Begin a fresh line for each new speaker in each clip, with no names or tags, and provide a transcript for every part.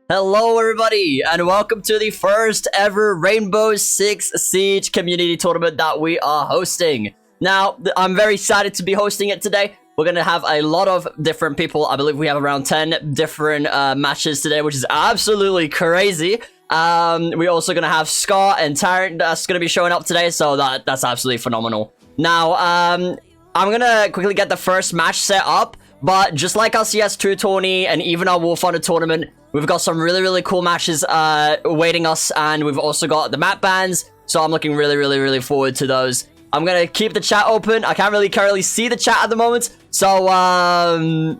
Hello everybody, and welcome to the first ever Rainbow Six Siege community tournament that we are hosting. Now, I'm very excited to be hosting it today. We're going to have a lot of different people. I believe we have around 10 different matches today, which is absolutely crazy. We're also going to have Scot and Tyrant that's going to be showing up today, so that's absolutely phenomenal. Now, I'm going to quickly get the first match set up, but just like our CS2 tourney and even our War Thunder tournament, we've got some really cool matches awaiting us, and we've also got the map bans, so I'm looking really forward to those. I'm gonna keep the chat open. I can't really currently see the chat at the moment, so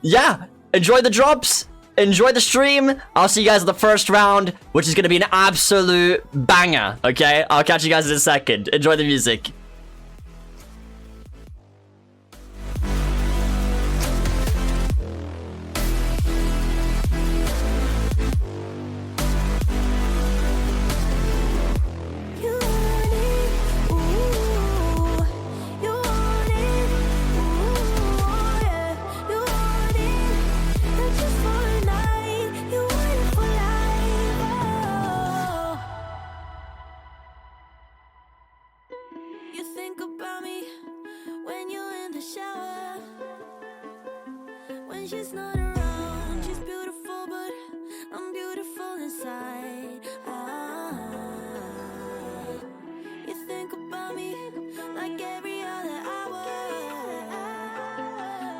yeah, enjoy the drops, enjoy the stream. I'll see you guys at the first round, which is gonna be an absolute banger. Okay, I'll catch you guys in a second. Enjoy the music.
She's not around, she's beautiful, but I'm beautiful inside. You think about me like every other hour.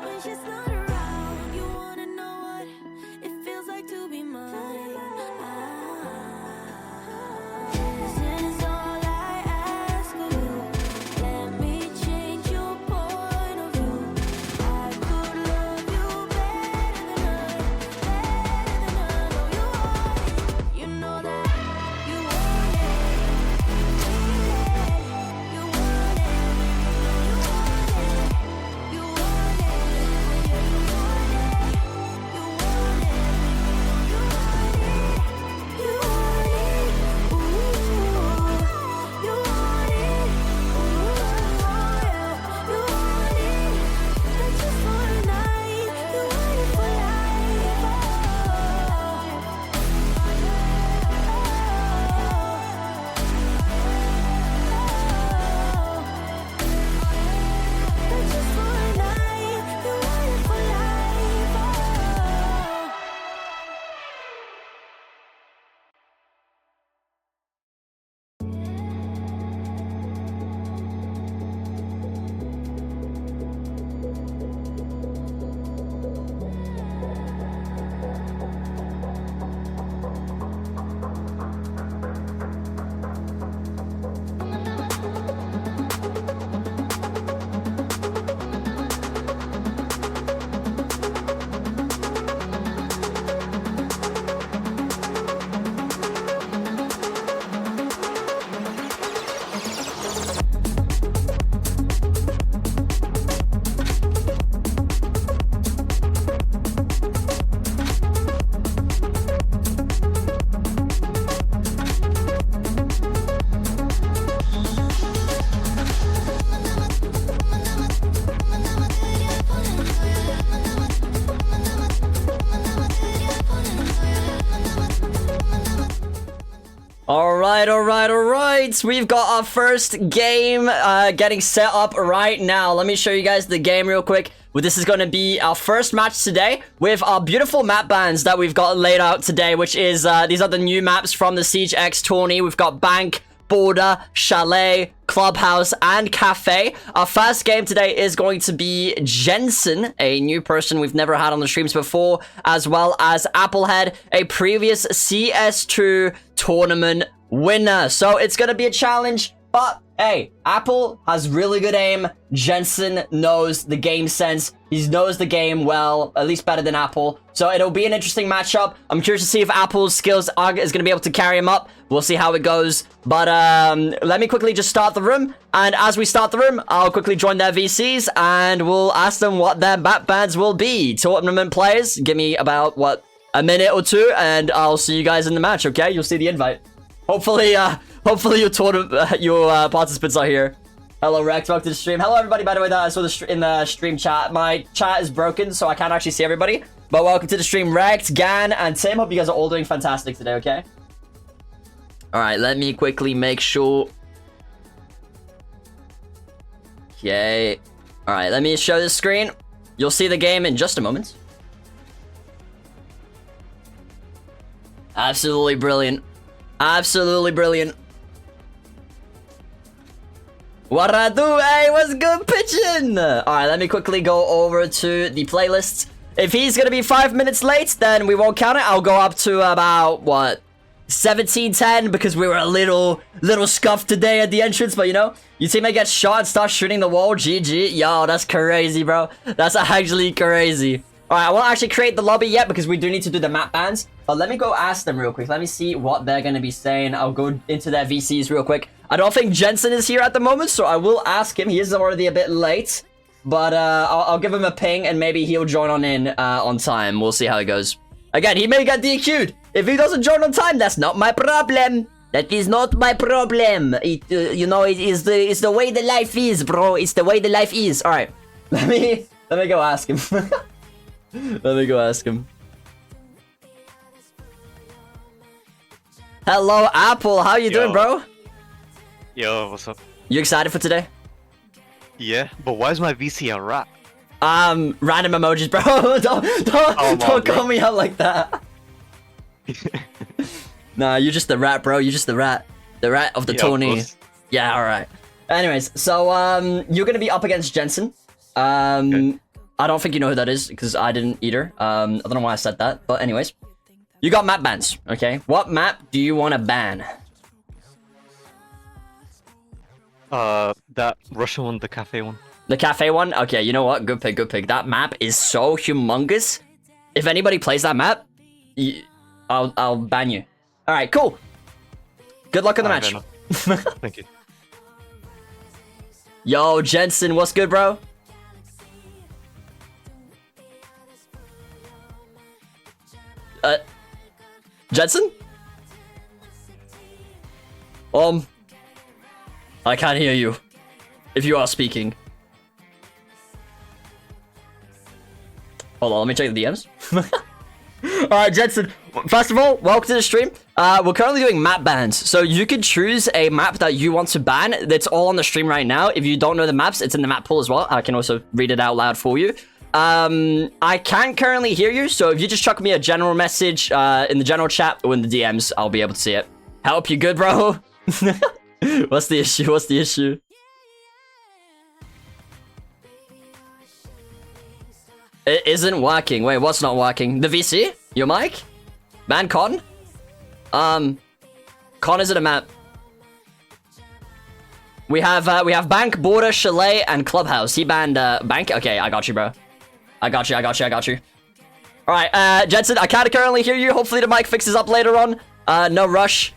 When she's not around, you wanna know what it feels like to be mine. This is all I ask of you. Let me change your point of view. I could love you. Alright. We've got our first game getting set up right now. Let me show you guys the game real quick. Well, this is going to be our first match today with our beautiful map bans that we've got laid out today, which is, these are the new maps from the SiegeX tourney. We've got Bank, Border, Chalet, Clubhouse, and Cafe. Our first game today is going to be Jensen, a new person we've never had on the streams before, as well as Applehead, a previous CS2 tournament winner. So it's going to be a challenge, but hey, Apple has really good aim. Jensen knows the game sense. He knows the game well, at least better than Apple. So it'll be an interesting matchup. I'm curious to see if Apple's skills is going to be able to carry him up. We'll see how it goes. But let me quickly just start the room. And as we start the room, I'll quickly join their VCs and we'll ask them what their map bans will be. Tournament players, give me about, what, a minute or two, and I'll see you guys in the match, okay? You'll see the invite. Hopefully your participants are here.
Hello, Rex. Welcome to the stream. Hello, everybody. By the way, that I saw in the stream chat. My chat is broken, so I can't actually see everybody. But welcome to the stream, Rex, Gan, and Tim. Hope you guys are all doing fantastic today, okay? Alright, let me quickly make sure. Okay. Alright, let me show the screen. You'll see the game in just a moment. Absolutely brilliant. Absolutely brilliant. What I do? Hey, what's good pitching? Alright, let me quickly go over to the playlists. If he's gonna be 5 minutes late, then we won't count it. I'll go up to about, what, 17:10, because we were a little scuffed today at the entrance, but you know, your teammate gets shot and starts shooting the wall. GG. Yo, that's crazy, bro. That's actually crazy. Alright, I won't actually create the lobby yet because we do need to do the map bans. But let me go ask them real quick. Let me see what they're going to be saying. I'll go into their VCs real quick. I don't think Jensen is here at the moment, so I will ask him. He is already a bit late. But I'll give him a ping and maybe he'll join on in on time. We'll see how it goes. Again, he may get DQ'd. If he doesn't join on time, that's not my problem. That is not my problem. It, you know, it's the way the life is, bro. It's the way the life is. All right, let me go ask him. Let me go ask him. Hello, Apple. How you doing, bro?
Yo, what's up?
You excited for today?
Yeah, but why is my VC a rat?
Random emojis, bro. don't call me out like that. Nah, you're just the rat, bro. You're just the rat. The rat of the tourney. Yeah, alright. Anyways, so, you're gonna be up against Jensen. Okay. I don't think you know who that is, because I didn't either. I don't know why I said that, but anyways. You got map bans, okay? What map do you want to ban?
That Russian one, the cafe one.
The cafe one? Okay, you know what? Good pick, good pick. That map is so humongous. If anybody plays that map, I'll ban you. Alright, cool. Good luck in the match.
Thank you.
Yo, Jensen, what's good, bro? Jensen? I can't hear you. If you are speaking. Hold on, let me check the DMs. Alright, Jensen. First of all, welcome to the stream. We're currently doing map bans. So you can choose a map that you want to ban. That's all on the stream right now. If you don't know the maps, it's in the map pool as well. I can also read it out loud for you. I can't currently hear you, so if you just chuck me a general message in the general chat or in the DMs, I'll be able to see it. Help, you good, bro? What's the issue? What's the issue? It isn't working. Wait, what's not working? The VC? Your mic? Ban Con? Con isn't a map. We have Bank, Border, Chalet, and Clubhouse. He banned Bank. Okay, I got you, bro. I got you. Alright, Jensen, I can't currently hear you. Hopefully the mic fixes up later on. No rush.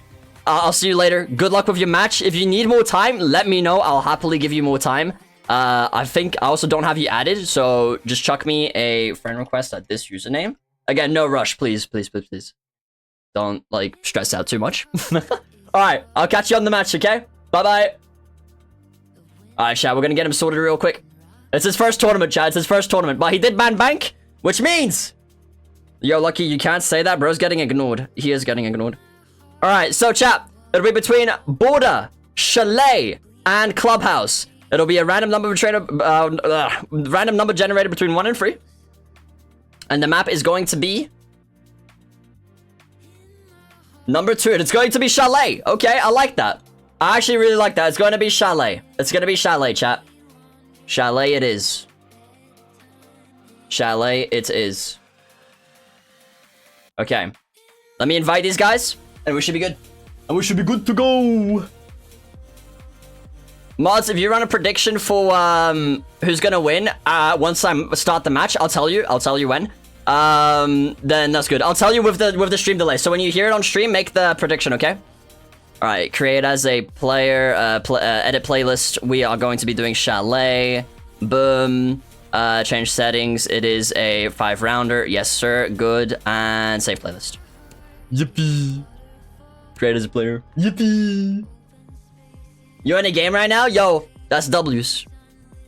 I'll see you later. Good luck with your match. If you need more time, let me know. I'll happily give you more time. I think I also don't have you added, so just chuck me a friend request at this username. Again, no rush, please. Don't, like, stress out too much. Alright, I'll catch you on the match, okay? Bye-bye. Alright, chat, we're gonna get him sorted real quick. It's his first tournament, chat. It's his first tournament. But he did ban Bank, which means... Yo, Lucky, you can't say that. Bro's getting ignored. He is getting ignored. Alright, so, chat. It'll be between Border, Chalet, and Clubhouse. It'll be a random number generated between 1 and 3. And the map is going to be... number 2. And it's going to be Chalet. Okay, I like that. I actually really like that. It's going to be Chalet. It's going to be Chalet, chat. Chalet it is. Chalet it is. Okay. Let me invite these guys. And we should be good. And we should be good to go. Mods, if you run a prediction for who's gonna win, once I start the match, I'll tell you when. Then that's good. I'll tell you with the stream delay. So when you hear it on stream, make the prediction, okay? All right, create as a player, edit playlist. We are going to be doing Chalet. Boom. Change settings. It is a 5-rounder. Yes, sir. Good. And save playlist. Yippee. Create as a player. Yippee. You in a game right now? Yo,
That's W's.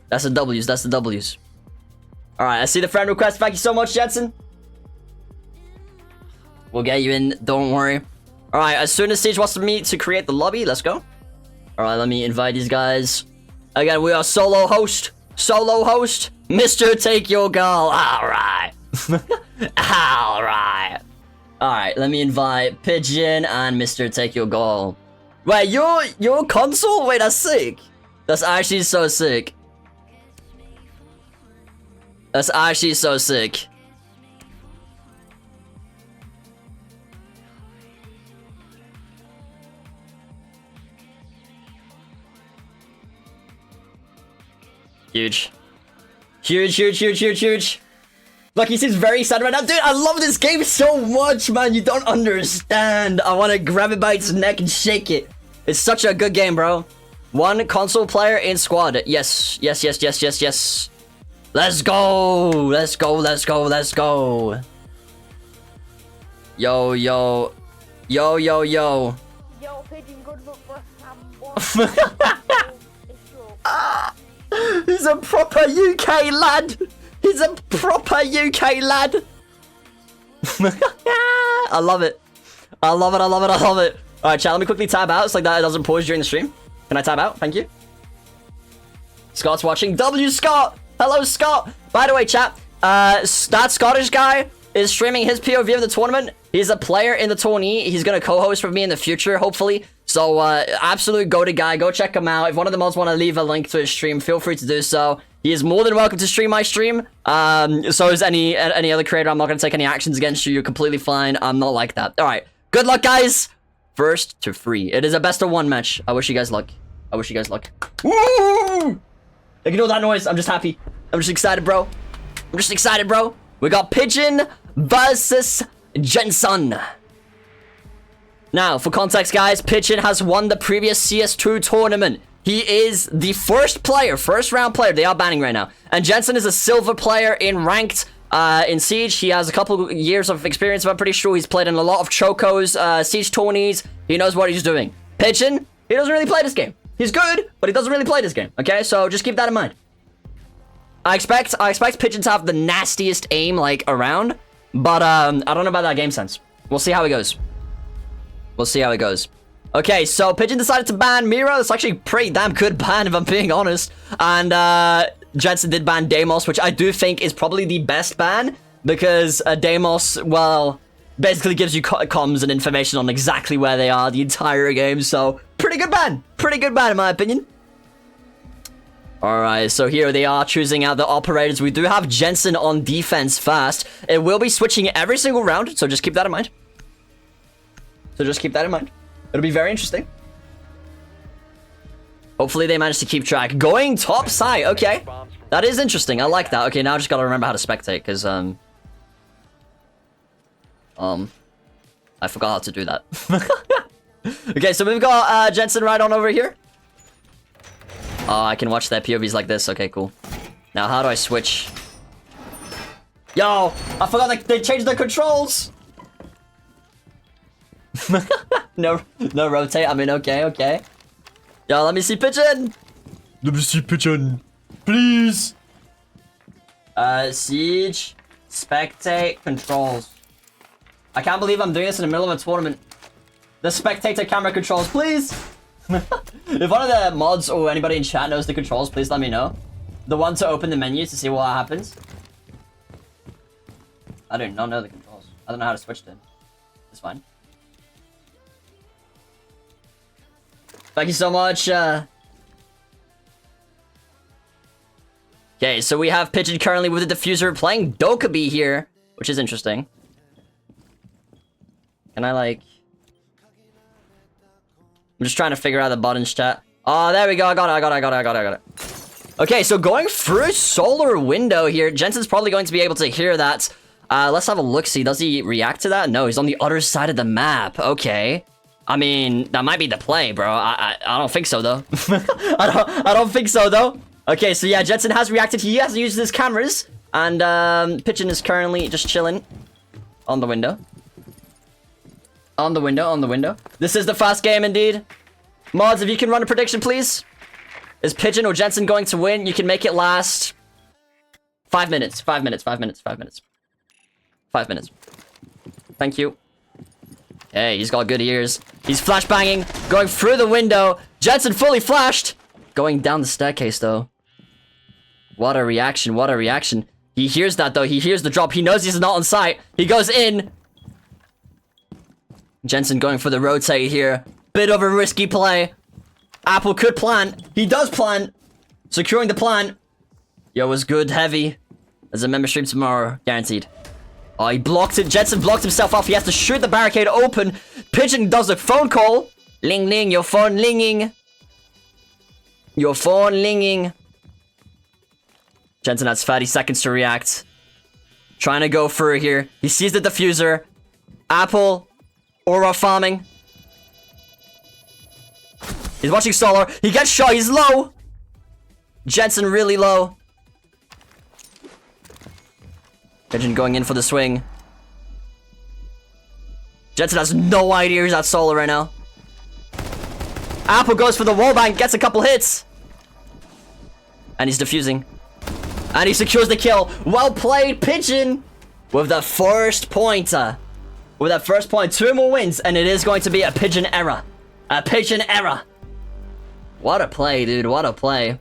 That's the W's. That's the W's. Alright, I see the friend request. Thank you so much, Jensen. We'll get you in. Don't worry. Alright, as soon as Siege wants me to create the lobby, let's go. Alright, let me invite these guys. Again, we are solo host. Solo host. Mr. Take Your Girl. Alright. Alright. Alright, let me invite Pigeon and Mr. Take Your Girl. Wait, your console? Wait, that's sick. That's actually so sick. That's actually so sick. Huge. Huge, huge, huge, huge, huge. Look, he seems very excited right now. Dude, I love this game so much, man. You don't understand. I want to grab it by its neck and shake it. It's such a good game, bro. One console player in squad. Yes, yes, yes, yes, yes, yes. Let's go. Let's go, let's go, let's go. Yo, yo. Yo, yo, yo.
Yo, Pigeon, good luck for
He's a proper UK lad. He's a proper UK lad. I love it. I love it, I love it, I love it. Alright, chat, let me quickly tab out so like that it doesn't pause during the stream. Can I tab out? Thank you. Scott's watching. W Scott! Hello, Scott! By the way, chat, that Scottish guy is streaming his POV of the tournament. He's a player in the tourney. He's gonna co-host with me in the future, hopefully. So, absolute go-to guy. Go check him out. If one of the mods want to leave a link to his stream, feel free to do so. He is more than welcome to stream my stream. So is any other creator. I'm not gonna take any actions against you. You're completely fine. I'm not like that. Alright. Good luck, guys! First to 3. It is a best of 1 match. I wish you guys luck. I wish you guys luck. Woo! Ignore that noise. I'm just happy. I'm just excited, bro. I'm just excited, bro. We got Pigeon versus Jensen. Now, for context, guys, Pigeon has won the previous CS2 tournament. He is the first round player. They are banning right now. And Jensen is a silver player in ranked in Siege. He has a couple years of experience, but I'm pretty sure he's played in a lot of Chocos, Siege tourneys. He knows what he's doing. Pigeon, he doesn't really play this game. He's good, but he doesn't really play this game. Okay, so just keep that in mind. I expect Pigeon to have the nastiest aim, like, around. But, I don't know about that game sense. We'll see how it goes. We'll see how it goes. Okay, so Pigeon decided to ban Mira. It's actually a pretty damn good ban, if I'm being honest. And, Jensen did ban Deimos, which I do think is probably the best ban. Because, Deimos, well, basically gives you comms and information on exactly where they are the entire game. So, pretty good ban. Pretty good ban, in my opinion. Alright, so here they are choosing out the operators. We do have Jensen on defense fast. It will be switching every single round, so just keep that in mind. It'll be very interesting. Hopefully they manage to keep track. Going top side, okay. That is interesting, I like that. Okay, now I just gotta remember how to spectate, because, I forgot how to do that. Okay, so we've got, Jensen right on over here. Oh, I can watch their POVs like this. Okay, cool. Now, how do I switch? Yo, I forgot they changed the controls. No rotate. I mean, okay. Yo, let me see Pigeon. Let me see Pigeon, please. Siege, spectate, controls. I can't believe I'm doing this in the middle of a tournament. The spectator camera controls, please. If one of the mods or anybody in chat knows the controls, please let me know. The one to open the menu to see what happens. I do not know the controls. I don't know how to switch them. It's fine. Thank you so much. Okay, so we have Pigeon currently with the diffuser playing Dokkaebi here, which is interesting. Can I like... I'm just trying to figure out the buttons, chat. Oh, there we go. I got it. Okay, so going through solar window here. Jensen's probably going to be able to hear that. Let's have a look-see. Does he react to that? No, he's on the other side of the map. Okay. I mean, that might be the play, bro. I don't think so, though. I don't think so, though. Okay, so yeah, Jensen has reacted. He has used his cameras. And, Pigeon is currently just chilling on the window. On the window. This is the fast game, indeed. Mods, if you can run a prediction, please. Is Pigeon or Jensen going to win? You can make it last 5 minutes. 5 minutes. 5 minutes. 5 minutes. 5 minutes. Thank you. Hey, he's got good ears. He's flashbanging, going through the window. Jensen fully flashed. Going down the staircase, though. What a reaction. What a reaction. He hears that, though. He hears the drop. He knows he's not on site. He goes in. Jensen going for the rotate here. Bit of a risky play. Apple could plant. He does plant. Securing the plant. Yo, was good, heavy. There's a member stream tomorrow. Guaranteed. Oh, he blocked it. Jensen blocked himself off. He has to shoot the barricade open. Pigeon does a phone call. Ling ling, your phone linging. Your phone linging. Jensen has 30 seconds to react. Trying to go through here. He sees the diffuser. Apple. Aura farming. He's watching Solar. He gets shot. He's low. Jensen really low. Pigeon going in for the swing. Jensen has no idea he's at Solar right now. Apple goes for the wallbang. Gets a couple hits. And he's defusing. And he secures the kill. Well played, Pigeon. With the first pointer. With that first point, 2 more wins. And it is going to be a Pigeon era. A Pigeon era. What a play, dude. What a play.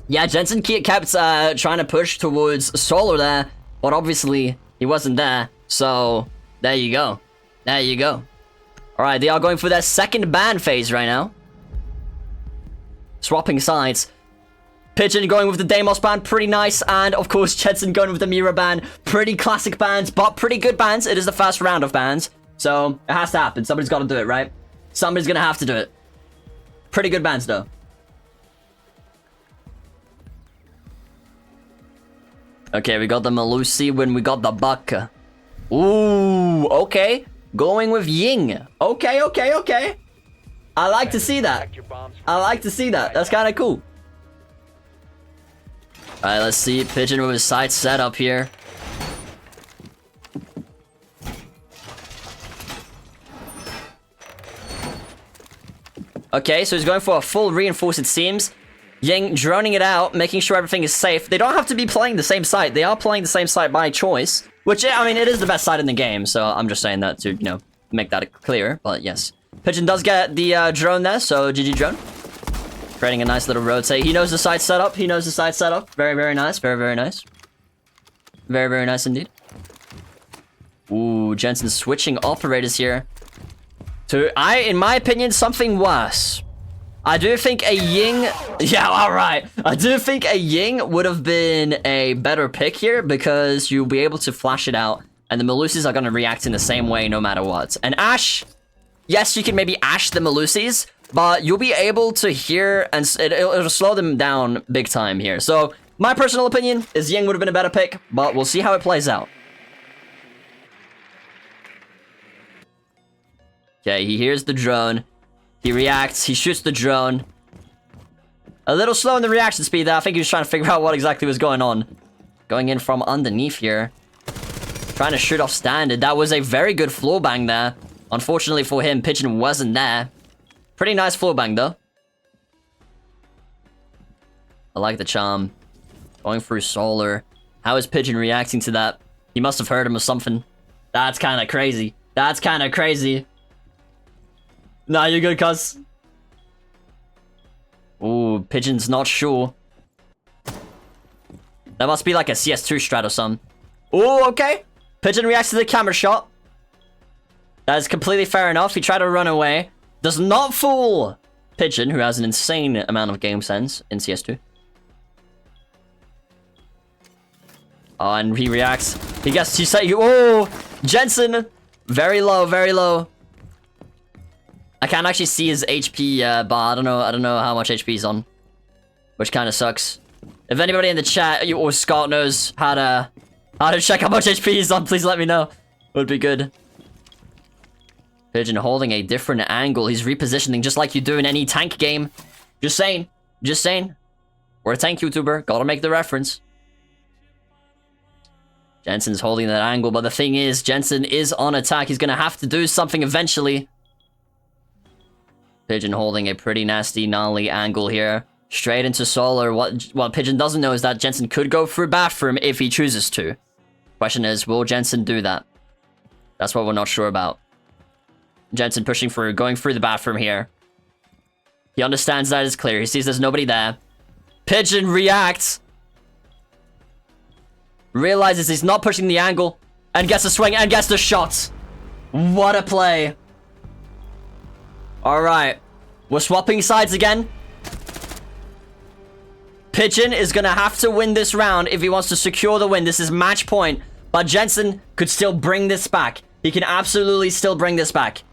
Yeah, Jensen kept trying to push towards Solar there. But obviously, he wasn't there. So, there you go. There you go. Alright, they are going for their second ban phase right now. Swapping sides. Pigeon going with the Deimos ban, pretty nice. And, of course, Jensen going with the Mira ban. Pretty classic bans, but pretty good bans. It is the first round of bans. So, it has to happen. Somebody's got to do it, right? Somebody's going to have to do it. Pretty good bans, though. Okay, we got the Malusi when we got the Buck. Ooh, okay. Going with Ying. Okay, okay, okay. I like to see that. I like to see that. That's kind of cool. Alright, let's see. Pigeon with his side setup here. Okay, so he's going for a full reinforce, it seems. Ying droning it out, making sure everything is safe. They don't have to be playing the same site. They are playing the same site by choice. Which, I mean, it is the best site in the game. So I'm just saying that to, you know, make that clear. But yes. Pigeon does get the drone there. So GG drone. Creating a nice little rotate. He knows the site setup. He knows the site setup. Very, very nice. Very, very nice. Very, very nice indeed. Ooh, Jensen switching operators here. To, in my opinion, something worse. I do think a Ying... Yeah, alright. I do think a Ying would have been a better pick here because you'll be able to flash it out and the Malusis are going to react in the same way no matter what. And Ash... Yes, you can maybe Ash the Malusis, but you'll be able to hear and it'll slow them down big time here. So, my personal opinion is Ying would have been a better pick, but we'll see how it plays out. Okay, he hears the drone. He reacts, he shoots the drone. A little slow in the reaction speed there. I think he was trying to figure out what exactly was going on. Going in from underneath here. Trying to shoot off standard. That was a very good floor bang there. Unfortunately for him, Pigeon wasn't there. Pretty nice floor bang though. I like the charm. Going through Solar. How is Pigeon reacting to that? He must have heard him or something. That's kind of crazy. That's kind of crazy. Nah, you're good, cuz. Ooh, Pigeon's not sure. That must be like a CS2 strat or something. Ooh, okay. Pigeon reacts to the camera shot. That is completely fair enough. He tried to run away. Does not fool Pigeon, who has an insane amount of game sense in CS2. Oh, and he reacts. He gets to say, oh, Jensen. Very low, very low. I can't actually see his HP bar. I don't know how much HP he's on. Which kind of sucks. If anybody in the chat or Scott knows how to check how much HP he's on, please let me know. Would be good. Pigeon holding a different angle. He's repositioning just like you do in any tank game. Just saying. Just saying. We're a tank YouTuber. Gotta make the reference. Jensen's holding that angle, but the thing is, Jensen is on attack. He's gonna have to do something eventually. Pigeon holding a pretty nasty, gnarly angle here. Straight into solar. What Pigeon doesn't know is that Jensen could go through bathroom if he chooses to. Question is, will Jensen do that? That's what we're not sure about. Jensen pushing through, going through the bathroom here. He understands that it's clear. He sees there's nobody there. Pigeon reacts. Realizes he's not pushing the angle. And gets a swing and gets the shot. What a play. Alright. We're swapping sides again. Pigeon is gonna have to win this round if he wants to secure the win. This is match point. But Jensen could still bring this back. He can absolutely still bring this back.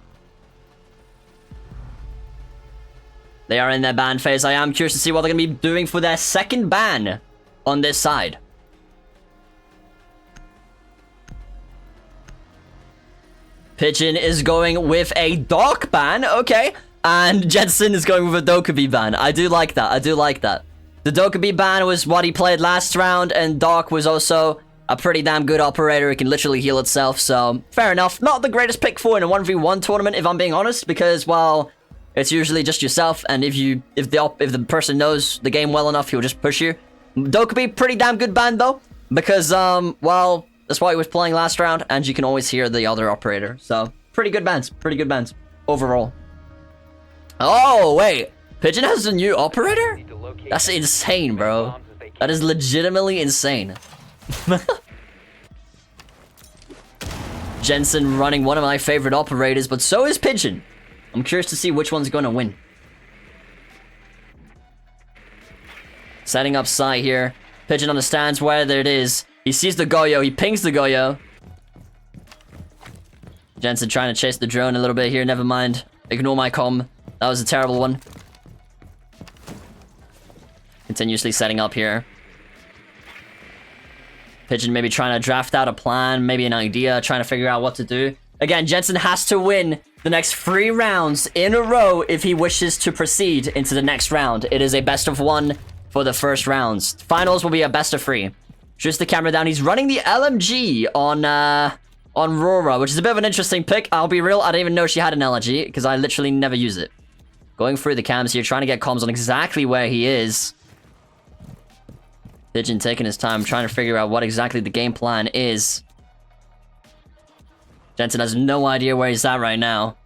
They are in their ban phase. I am curious to see what they're gonna be doing for their second ban on this side. Pigeon is going with a Dark ban. Okay. And Jensen is going with a Dokkaebi ban. I do like that. I do like that. The Dokkaebi ban was what he played last round, and Dark was also a pretty damn good operator. It can literally heal itself, so fair enough. Not the greatest pick for in a 1v1 tournament, if I'm being honest, because, well, it's usually just yourself, and if the person knows the game well enough, he'll just push you. Dokkaebi, pretty damn good ban, though, because, well, that's why he was playing last round, and you can always hear the other operator. So, pretty good bans overall. Oh, wait. Pigeon has a new operator? That's insane, bro. That is legitimately insane. Jensen running one of my favorite operators, but so is Pigeon. I'm curious to see which one's going to win. Setting up site here. Pigeon understands where it is. He sees the Goyo. He pings the Goyo. Jensen trying to chase the drone a little bit here. Never mind. Ignore my comm. That was a terrible one. Continuously setting up here. Pigeon maybe trying to draft out a plan, maybe an idea, trying to figure out what to do. Again, Jensen has to win the next 3 rounds in a row if he wishes to proceed into the next round. It is a best of 1 for the first rounds. Finals will be a best of 3. Just the camera down. He's running the LMG on Rora, which is a bit of an interesting pick. I'll be real, I didn't even know she had an LMG because I literally never use it. Going through the cams here, trying to get comms on exactly where he is. Pigeon taking his time, trying to figure out what exactly the game plan is. Jensen has no idea where he's at right now.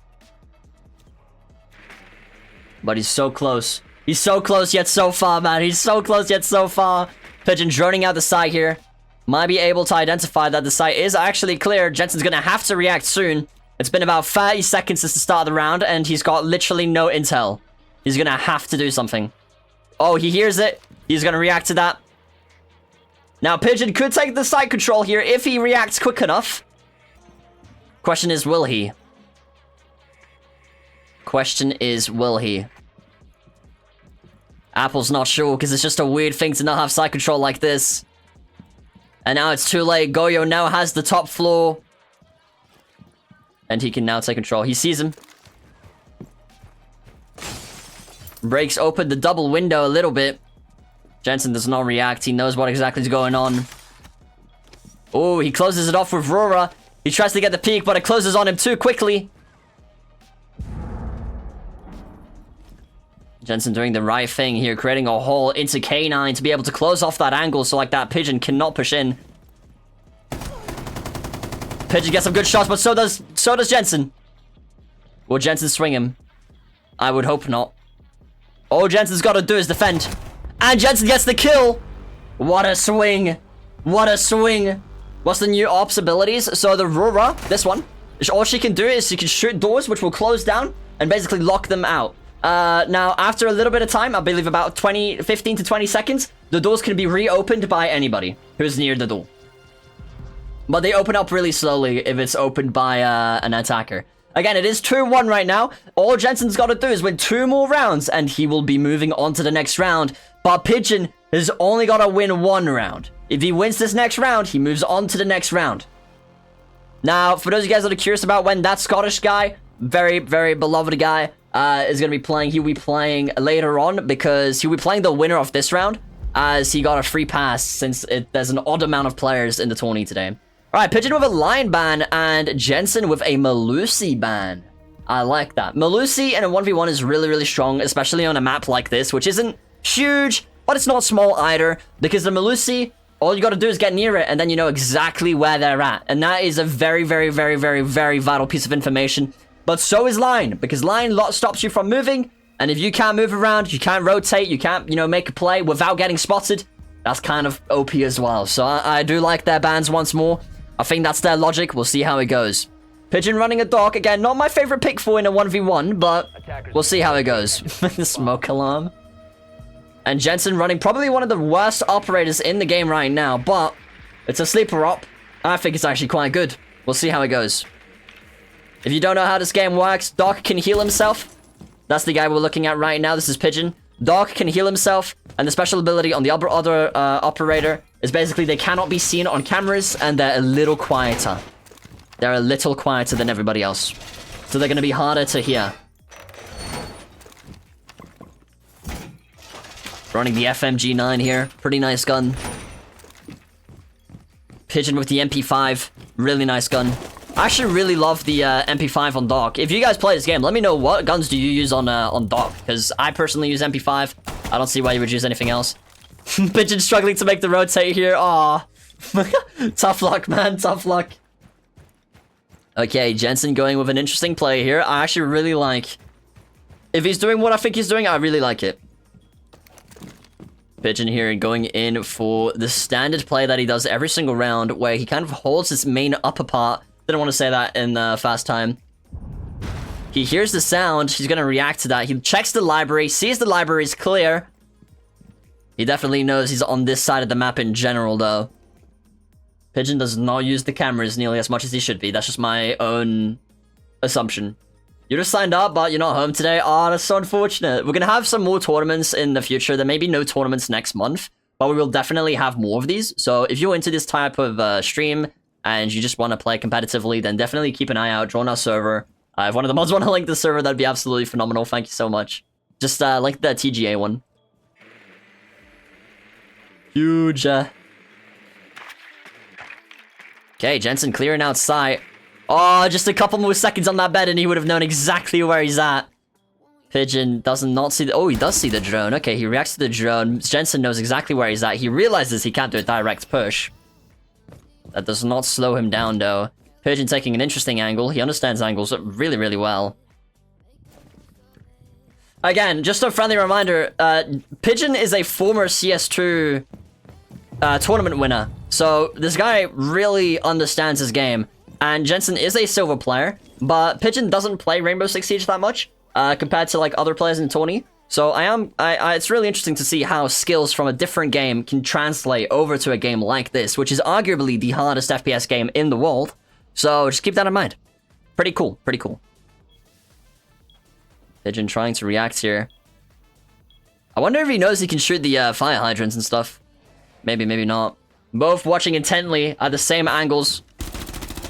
But he's so close. He's so close yet so far, man. He's so close yet so far. Pigeon droning out the site here. Might be able to identify that the site is actually clear. Jensen's gonna have to react soon. It's been about 30 seconds since the start of the round, and he's got literally no intel. He's gonna have to do something. Oh, he hears it. He's gonna react to that. Now, Pigeon could take the site control here if he reacts quick enough. Question is, will he? Question is, will he? Apple's not sure, because it's just a weird thing to not have site control like this. And now it's too late. Goyo now has the top floor. And he can now take control. He sees him. Breaks open the double window a little bit. Jensen does not react. He knows what exactly is going on. Oh, he closes it off with Rora. He tries to get the peek, but it closes on him too quickly. Jensen doing the right thing here, creating a hole into K9 to be able to close off that angle so like that Pigeon cannot push in. Pigeon gets some good shots, but so does Jensen. Will Jensen swing him? I would hope not. All Jensen's got to do is defend. And Jensen gets the kill. What a swing. What a swing. What's the new ops abilities? So the Rora, this one, all she can do is she can shoot doors which will close down and basically lock them out. Now, after a little bit of time, I believe about 15 to 20 seconds, the doors can be reopened by anybody who's near the door. But they open up really slowly if it's opened by an attacker. Again, it is 2-1 right now. All Jensen's got to do is win 2 more rounds, and he will be moving on to the next round. But Pigeon has only got to win 1 round. If he wins this next round, he moves on to the next round. Now, for those of you guys that are curious about when that Scottish guy, very, very beloved guy, is going to be playing, he'll be playing later on, because he'll be playing the winner of this round, as he got a free pass since there's an odd amount of players in the tourney today. Alright, Pigeon with a Lion ban, and Jensen with a Melusi ban. I like that. Melusi in a 1v1 is really, really strong, especially on a map like this, which isn't huge, but it's not small either, because the Melusi, all you gotta do is get near it, and then you know exactly where they're at. And that is a very, very, very, very, very vital piece of information. But so is line, because line stops you from moving, and if you can't move around, you can't rotate, you can't, you know, make a play without getting spotted, that's kind of OP as well. So I do like their bans once more. I think that's their logic. We'll see how it goes. Pigeon running a dog. Again, not my favorite pick for in a 1v1, but we'll see how it goes. The smoke alarm. And Jensen running probably one of the worst operators in the game right now, but it's a sleeper op. I think it's actually quite good. We'll see how it goes. If you don't know how this game works, Doc can heal himself. That's the guy we're looking at right now. This is Pigeon. Doc can heal himself, and the special ability on the other operator is basically they cannot be seen on cameras, and they're a little quieter. They're a little quieter than everybody else. So they're going to be harder to hear. Running the FMG9 here. Pretty nice gun. Pigeon with the MP5. Really nice gun. I actually really love the MP5 on Doc. If you guys play this game, let me know what guns do you use on Doc. Because I personally use MP5. I don't see why you would use anything else. Pigeon struggling to make the rotate here. Aw. Tough luck, man. Tough luck. Okay, Jensen going with an interesting play here. I actually really like... If he's doing what I think he's doing, I really like it. Pigeon here going in for the standard play that he does every single round, where he kind of holds his main upper part. Didn't want to say that in fast time. He hears the sound. He's going to react to that. He checks the library, sees the library is clear. He definitely knows he's on this side of the map in general, though. Pigeon does not use the cameras nearly as much as he should be. That's just my own assumption. You just signed up, but you're not home today. Oh, that's so unfortunate. We're going to have some more tournaments in the future. There may be no tournaments next month, but we will definitely have more of these. So if you're into this type of stream and you just want to play competitively, then definitely keep an eye out. Join our server. If one of the mods want to link the server, that'd be absolutely phenomenal. Thank you so much. Just like the TGA one. Huge. Okay, Jensen clearing out sight. Oh, just a couple more seconds on that bed and he would have known exactly where he's at. Pigeon does not see the... Oh, he does see the drone. Okay, he reacts to the drone. Jensen knows exactly where he's at. He realizes he can't do a direct push. That does not slow him down, though. Pigeon taking an interesting angle. He understands angles really, really well. Again, just a friendly reminder, Pigeon is a former CS2 tournament winner. So this guy really understands his game. And Jensen is a silver player, but Pigeon doesn't play Rainbow Six Siege that much compared to like other players in the tourney. So it's really interesting to see how skills from a different game can translate over to a game like this, which is arguably the hardest FPS game in the world. So just keep that in mind. Pretty cool, pretty cool. Pigeon trying to react here. I wonder if he knows he can shoot the fire hydrants and stuff. Maybe, maybe not. Both watching intently at the same angles.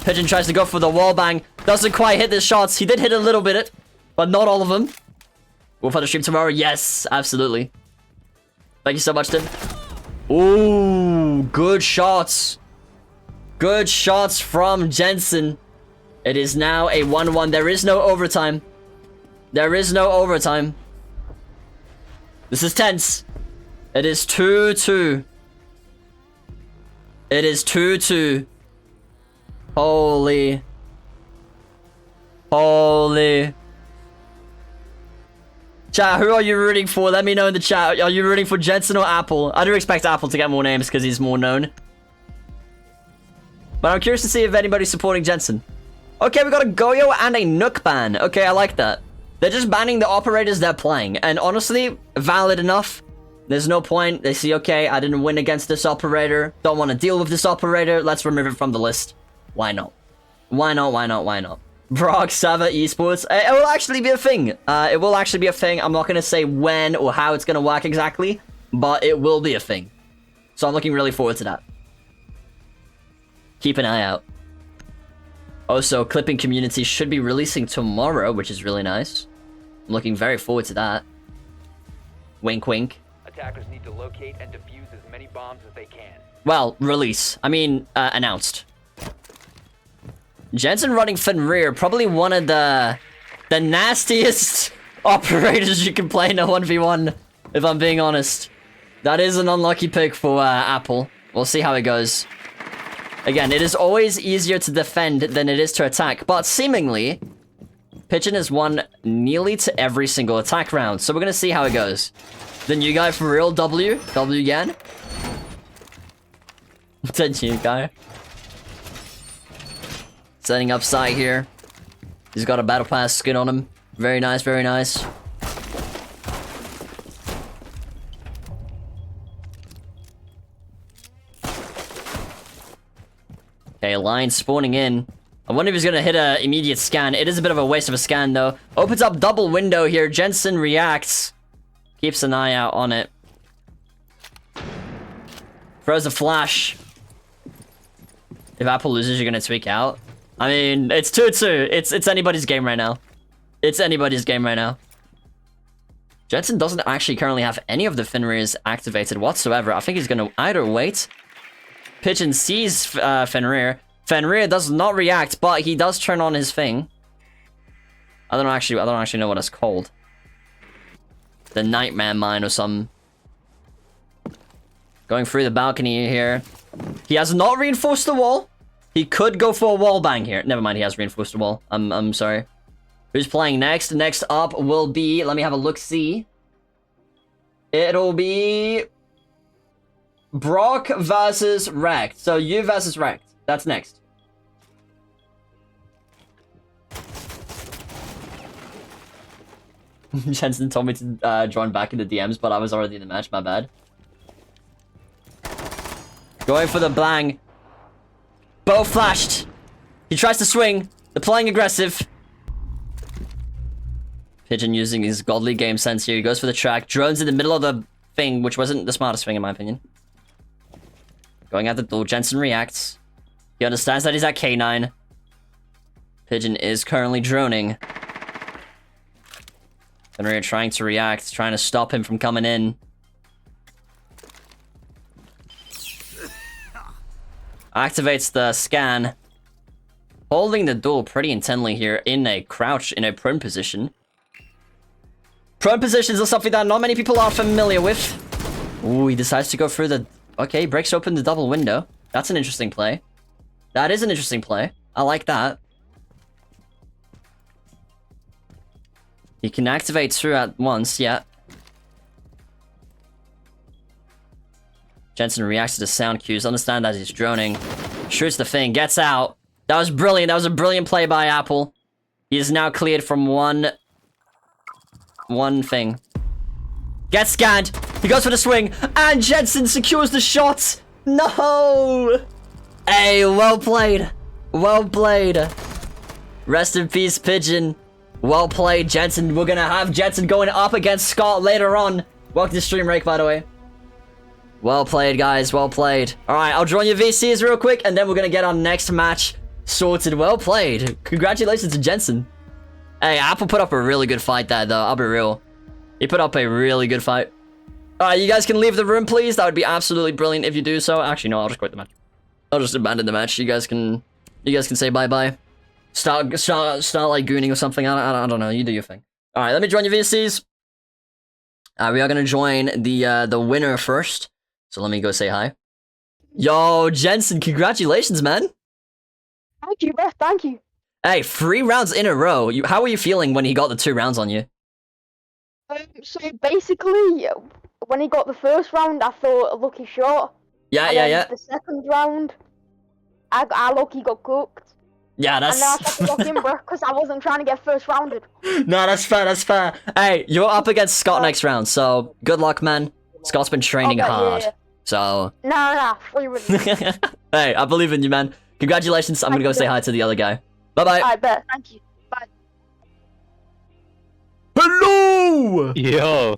Pigeon tries to go for the wall bang. Doesn't quite hit the shots. He did hit a little bit, but not all of them. We'll the stream tomorrow. Yes, absolutely. Thank you so much, Tim. Ooh, good shots. Good shots from Jensen. It is now a 1-1. There is no overtime. There is no overtime. This is tense. It is 2-2. It is 2-2. Holy. Holy. Chat, who are you rooting for? Let me know in the chat. Are you rooting for Jensen or Apple? I do expect Apple to get more names because he's more known. But I'm curious to see if anybody's supporting Jensen. Okay, we got a Goyo and a Nook ban. Okay, I like that. They're just banning the operators they're playing. And honestly, valid enough. There's no point. They see, okay, I didn't win against this operator. Don't want to deal with this operator. Let's remove it from the list. Why not? Why not? Why not? Why not? Brock Sava Esports. It will actually be a thing. It will actually be a thing. I'm not going to say when or how it's going to work exactly, but it will be a thing. So I'm looking really forward to that. Keep an eye out. Also, Clipping Community should be releasing tomorrow, which is really nice. I'm looking very forward to that. Wink, wink.
Attackers need to locate and defuse as many bombs as they can.
Well, release. I mean, announced. Jensen running Fenrir, probably one of the nastiest operators you can play in a 1v1. if I'm being honest. That is an unlucky pick for Apple. We'll see how it goes. Again, it is always easier to defend than it is to attack, but seemingly, Pigeon has won nearly to every single attack round, so we're gonna see how it goes. The new guy for real, W again. The new guy. Setting up site here. He's got a battle pass skin on him. Very nice, very nice. Okay, line spawning in. I wonder if he's gonna hit an immediate scan. It is a bit of a waste of a scan, though. Opens up double window here. Jensen reacts. Keeps an eye out on it. Throws a flash. If Apple loses, you're gonna tweak out. I mean, it's 2-2. It's anybody's game right now. It's anybody's game right now. Jensen doesn't actually currently have any of the Fenrir's activated whatsoever. I think he's gonna either wait. Pigeon sees Fenrir. Fenrir does not react, but he does turn on his thing. I don't actually know what it's called. The Nightmare Mine or something. Going through the balcony here. He has not reinforced the wall. He could go for a wall bang here. Never mind, he has reinforced the wall. I'm sorry. Who's playing next? Next up will be... Let me have a look-see. It'll be... Brock versus Rekt. So you versus Rekt. That's next. Jensen told me to join back in the DMs, but I was already in the match. My bad. Going for the bang. Bow flashed. He tries to swing. They're playing aggressive. Pigeon using his godly game sense here. He goes for the track. Drones in the middle of the thing, which wasn't the smartest thing in my opinion. Going at the door. Jensen reacts. He understands that he's at K9. Pigeon is currently droning. Fenrir trying to react, trying to stop him from coming in. Activates the scan. Holding the door pretty intently here in a crouch, in a prone position. Prone positions are something that not many people are familiar with. Ooh, he decides to go through the... Okay, breaks open the double window. That's an interesting play. That is an interesting play. I like that. He can activate two at once, yeah. Jensen reacts to the sound cues. Understand that he's droning. Shoots the thing. Gets out. That was brilliant. That was a brilliant play by Apple. He is now cleared from one thing. Gets scanned. He goes for the swing. And Jensen secures the shot. No. Hey, well played. Well played. Rest in peace, Pigeon. Well played, Jensen. We're gonna have Jensen going up against Scot later on. Welcome to Stream Rake, by the way. Well played, guys. Well played. Alright, I'll draw your VCs real quick, and then we're gonna get our next match sorted. Well played. Congratulations to Jensen. Hey, Apple put up a really good fight there, though. I'll be real. He put up a really good fight. Alright, you guys can leave the room, please. That would be absolutely brilliant if you do so. Actually, no, I'll just quit the match. I'll just abandon the match. You guys can say bye-bye. Start like gooning or something. I don't know. You do your thing. All right, let me join your VCs. We are gonna join the winner first. So let me go say hi. Yo, Jensen, congratulations, man.
Thank you, bro. Thank you.
Hey, 3 rounds in a row. How were you feeling when he got the 2 rounds on you?
So basically, when he got the first round, I thought a lucky shot.
Yeah.
The second round, I lucky got cooked.
Yeah,
And now I tried to lock in, bro, because I wasn't trying to get first rounded.
No, that's fair, that's fair. Hey, you're up against Scot next round, so good luck, man. Scot's been training hard, so...
Nah, free with me.
Hey, I believe in you, man. Congratulations, I'm gonna go say hi to the other guy. Bye-bye.
I bet, thank you. Bye.
Hello!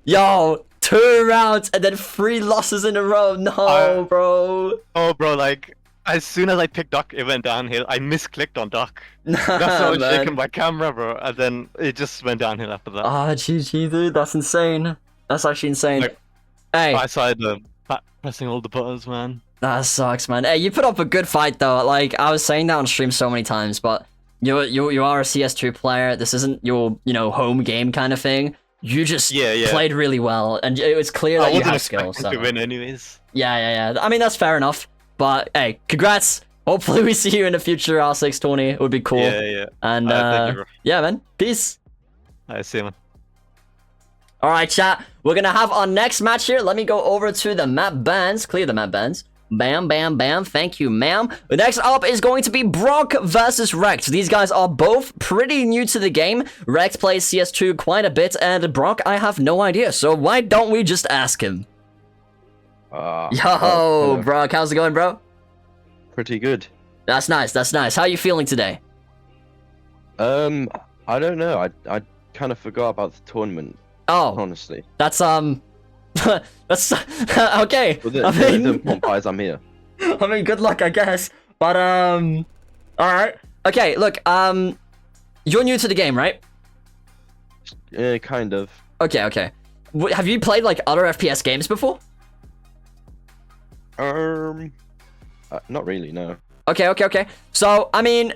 Yo, 2 rounds and then 3 losses in a row. No, bro.
Oh, bro, like, as soon as I picked Duck, it went downhill. I misclicked on Duck. That's how I was shaking my camera, bro. And then it just went downhill after that.
Ah, GG, dude. That's insane. That's actually insane.
Like,
hey.
I started pressing all the buttons, man.
That sucks, man. Hey, you put up a good fight, though. Like, I was saying that on stream so many times, but you are a CS2 player. This isn't your, home game kind of thing. You just
Yeah.
played really well, and it was clear that
I
you
wasn't
have skill.
expecting
So.
to win anyways.
Yeah. I mean, that's fair enough. But hey, congrats. Hopefully we see you in the future R6 tourney. It would be cool.
Yeah.
And
Thank you, bro.
yeah, man. Peace.
I see, man.
Alright, chat. We're gonna have our next match here. Let me go over to the map bans. Clear the map bans. Bam. Thank you, ma'am. The next up is going to be Brock versus Rekt. These guys are both pretty new to the game. Rekt plays CS2 quite a bit, and Brock, I have no idea. So why don't we just ask him? Yo, Brock, how's it going, bro?
Pretty good.
That's nice. How are you feeling today?
I don't know. I kind of forgot about the tournament.
Oh,
Honestly.
that's that's okay.
Well, the important part is I'm here.
I mean, good luck, I guess. But all right. Okay, look. You're new to the game, right?
Kind of.
Okay. Have you played like other FPS games before?
Not really. No.
Okay. So, I mean,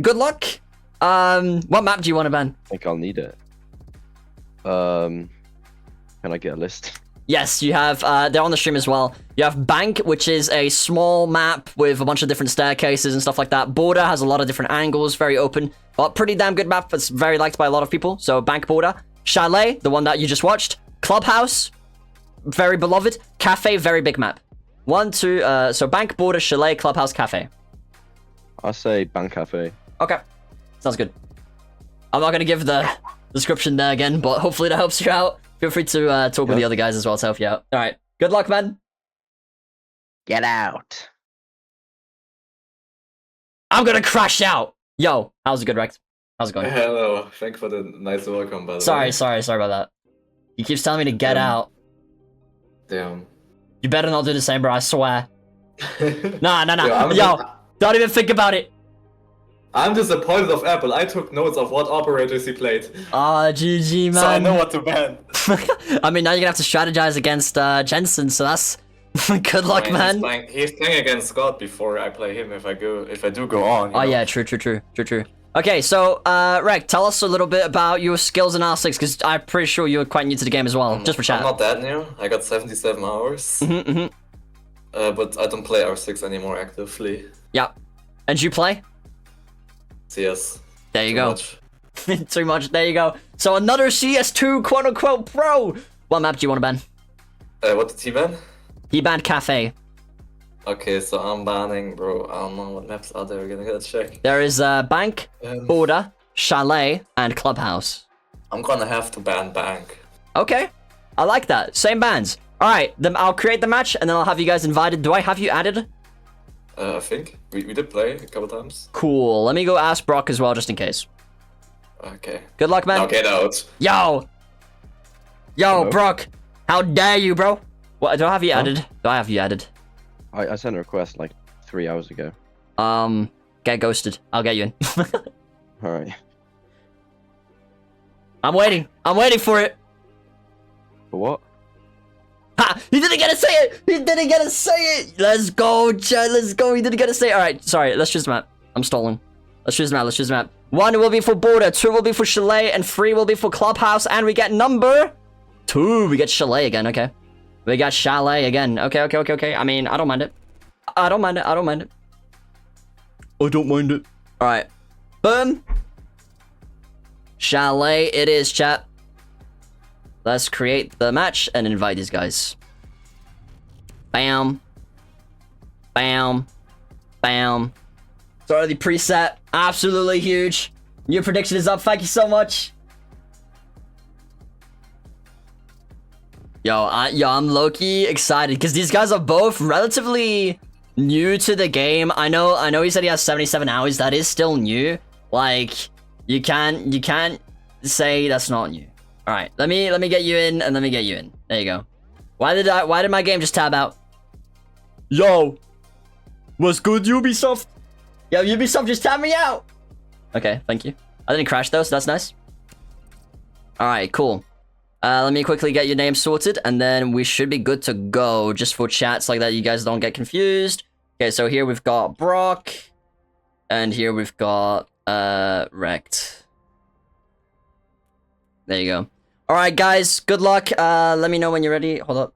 good luck. What map do you want to ban?
I think I'll need it. Can I get a list?
Yes, you have, they're on the stream as well. You have Bank, which is a small map with a bunch of different staircases and stuff like that. Border has a lot of different angles, very open, but pretty damn good map that's very liked by a lot of people. So Bank, Border. Chalet, the one that you just watched. Clubhouse, very beloved. Cafe, very big map. 1, 2, so Bank, Border, Chalet, Clubhouse, Cafe.
I'll say Bank Cafe.
Okay, sounds good. I'm not gonna give the description there again, but hopefully that helps you out. Feel free to talk with the other guys as well to help you out. All right, good luck, man.
Get out.
I'm gonna crash out. Yo, how's it good, Rex? How's it going?
Hello, thanks for the nice welcome, by the
Sorry
way.
about that. He keeps telling me to get out.
Damn.
You better not do the same, bro, I swear. Nah.
Yo,
Yo, don't even think about it.
I'm disappointed of Apple. I took notes of what operators he played.
GG, man.
So I know what to ban.
I mean, now you're gonna have to strategize against Jensen, so that's good luck, man.
He's playing against Scott before I play him if I do go on.
Oh, yeah, true. Okay, so, Rek, tell us a little bit about your skills in R6, because I'm pretty sure you're quite new to the game as well, just for chat.
I'm not that new. I got 77 hours. But I don't play R6 anymore actively.
Yeah. And you play?
CS.
There you go. Too much. There you go. So another CS2 quote-unquote pro. What map do you want to ban?
What did he ban?
He banned Cafe.
Okay, so I'm banning, bro. I don't know what maps are there. We're gonna check.
There is Bank, Border, Chalet, and Clubhouse.
I'm gonna have to ban Bank.
Okay. I like that. Same bans. Alright, then I'll create the match and then I'll have you guys invited. Do I have you added?
I think. We did play a couple times.
Cool. Let me go ask Brock as well, just in case.
Okay.
Good luck, man.
Now get out.
Yo,
Hello?
Brock. How dare you, bro? What, do I have you added? Do I have you added?
I sent a request like 3 hours ago.
Get ghosted. I'll get you in.
Alright.
I'm waiting for it.
For what?
Ha! He didn't get to say it! Let's go, chat. Let's go. He didn't get to say it. Alright, sorry. Let's choose the map. I'm stalling. Let's choose the map. 1 will be for Border, 2 will be for Chalet, and 3 will be for Clubhouse, and we get number 2. We get Chalet again, okay. We got Chalet again. Okay. I mean, I don't mind it. I don't mind it. Alright. Boom. Chalet it is, chat. Let's create the match and invite these guys. Bam. Sorry, the preset. Absolutely huge. New prediction is up. Thank you so much. Yo, I'm low-key excited because these guys are both relatively new to the game. I know he said he has 77 hours. That is still new. Like, you can't say that's not new. All right, let me get you in and let me get you in. There you go. Why did my game just tab out? Yo, what's good, Ubisoft? Yo, Ubisoft just tabbed me out. Okay, thank you. I didn't crash though, so that's nice. All right, cool. Let me quickly get your name sorted, and then we should be good to go. Just for chats like that, you guys don't get confused. Okay, so here we've got Brock, and here we've got Rekt. There you go. Alright, guys. Good luck. Let me know when you're ready. Hold up.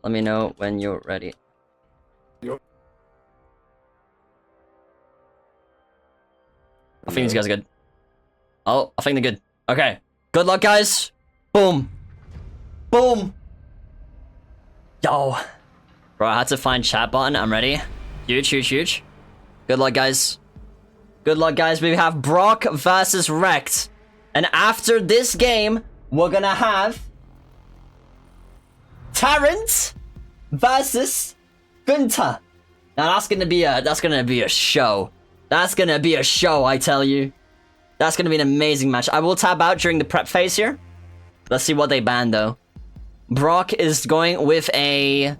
Let me know when you're ready. I think these guys are good. Oh, I think they're good. Okay. Good luck, guys. Boom. Boom. Yo. Bro, I had to find chat button. I'm ready. Huge, huge, huge. Good luck, guys. Good luck, guys. We have Brock versus Wrecked. And after this game, we're gonna have Tarrant versus Gunter. Now that's gonna be a show. That's gonna be a show, I tell you. That's gonna be an amazing match. I will tab out during the prep phase here. Let's see what they ban though. Brock is going with a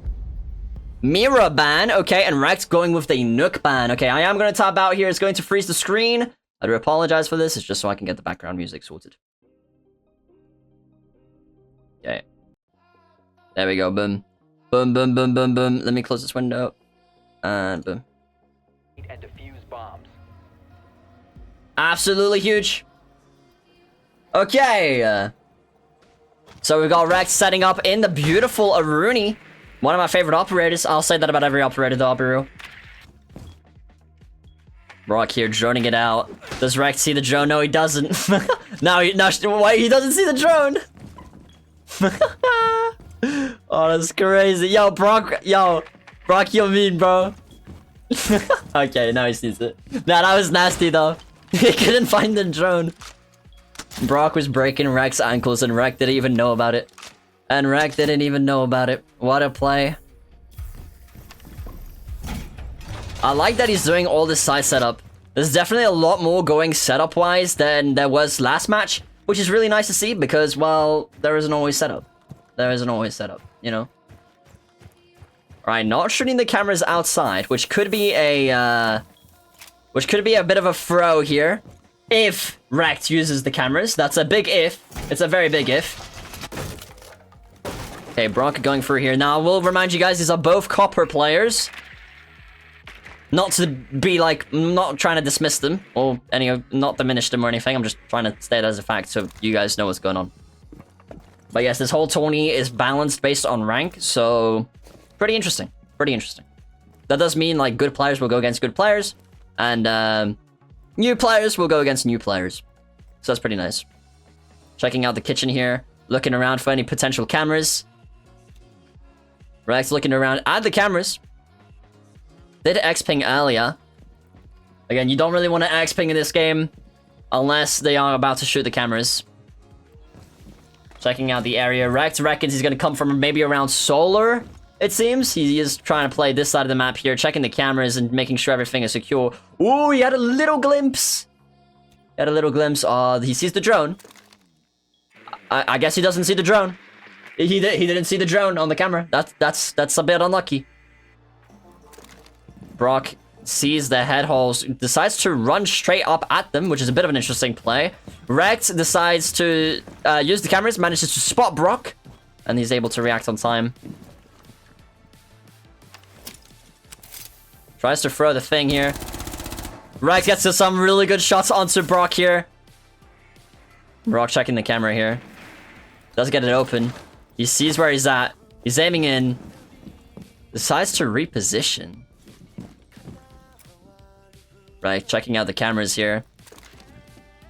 Mira ban, okay, and Rex going with the Nook ban. Okay, I am gonna tab out here. It's going to freeze the screen. I do apologize for this. It's just so I can get the background music sorted. Okay. There we go. Boom. Boom, boom, boom, boom, boom. Let me close this window. And boom.
And defuse bombs.
Absolutely huge. Okay. So we've got Rex setting up in the beautiful Aruni. One of my favorite operators. I'll say that about every operator though, Abiru. Brock here droning it out. Does Rex see the drone? No, he doesn't. Wait, he doesn't see the drone. Oh, that's crazy. Yo, Brock, you're mean, bro. Okay, now he sees it. Nah, that was nasty though. He couldn't find the drone. Brock was breaking Rek's ankles and Rek didn't even know about it. And Rek didn't even know about it. What a play. I like that he's doing all this side setup. There's definitely a lot more going setup-wise than there was last match, which is really nice to see because, well, there isn't always setup. There isn't always setup, you know? Alright, not shooting the cameras outside, which could be a bit of a throw here. If Rekt uses the cameras. That's a big if. It's a very big if. Okay, Brock going through here. Now, I will remind you guys, these are both copper players. Not to be like, I'm not trying to dismiss them or not diminish them or anything. I'm just trying to state it as a fact so you guys know what's going on. But yes, this whole tourney is balanced based on rank, so pretty interesting. Pretty interesting. That does mean like good players will go against good players, and new players will go against new players. So that's pretty nice. Checking out the kitchen here, looking around for any potential cameras. Rex looking around at the cameras. Did X-ping earlier. Again, you don't really want to X-ping in this game unless they are about to shoot the cameras. Checking out the area. Rex reckons he's going to come from maybe around Solar, it seems. He is trying to play this side of the map here, checking the cameras and making sure everything is secure. Ooh, he had a little glimpse. He had a little glimpse. He sees the drone. I guess he doesn't see the drone. He didn't see the drone on the camera. That's a bit unlucky. Brock sees the head holes, decides to run straight up at them, which is a bit of an interesting play. Rekt decides to use the cameras, manages to spot Brock, and he's able to react on time. Tries to throw the thing here. Rekt gets to some really good shots onto Brock here. Brock checking the camera here. Does get it open. He sees where he's at. He's aiming in. Decides to reposition. Right, checking out the cameras here.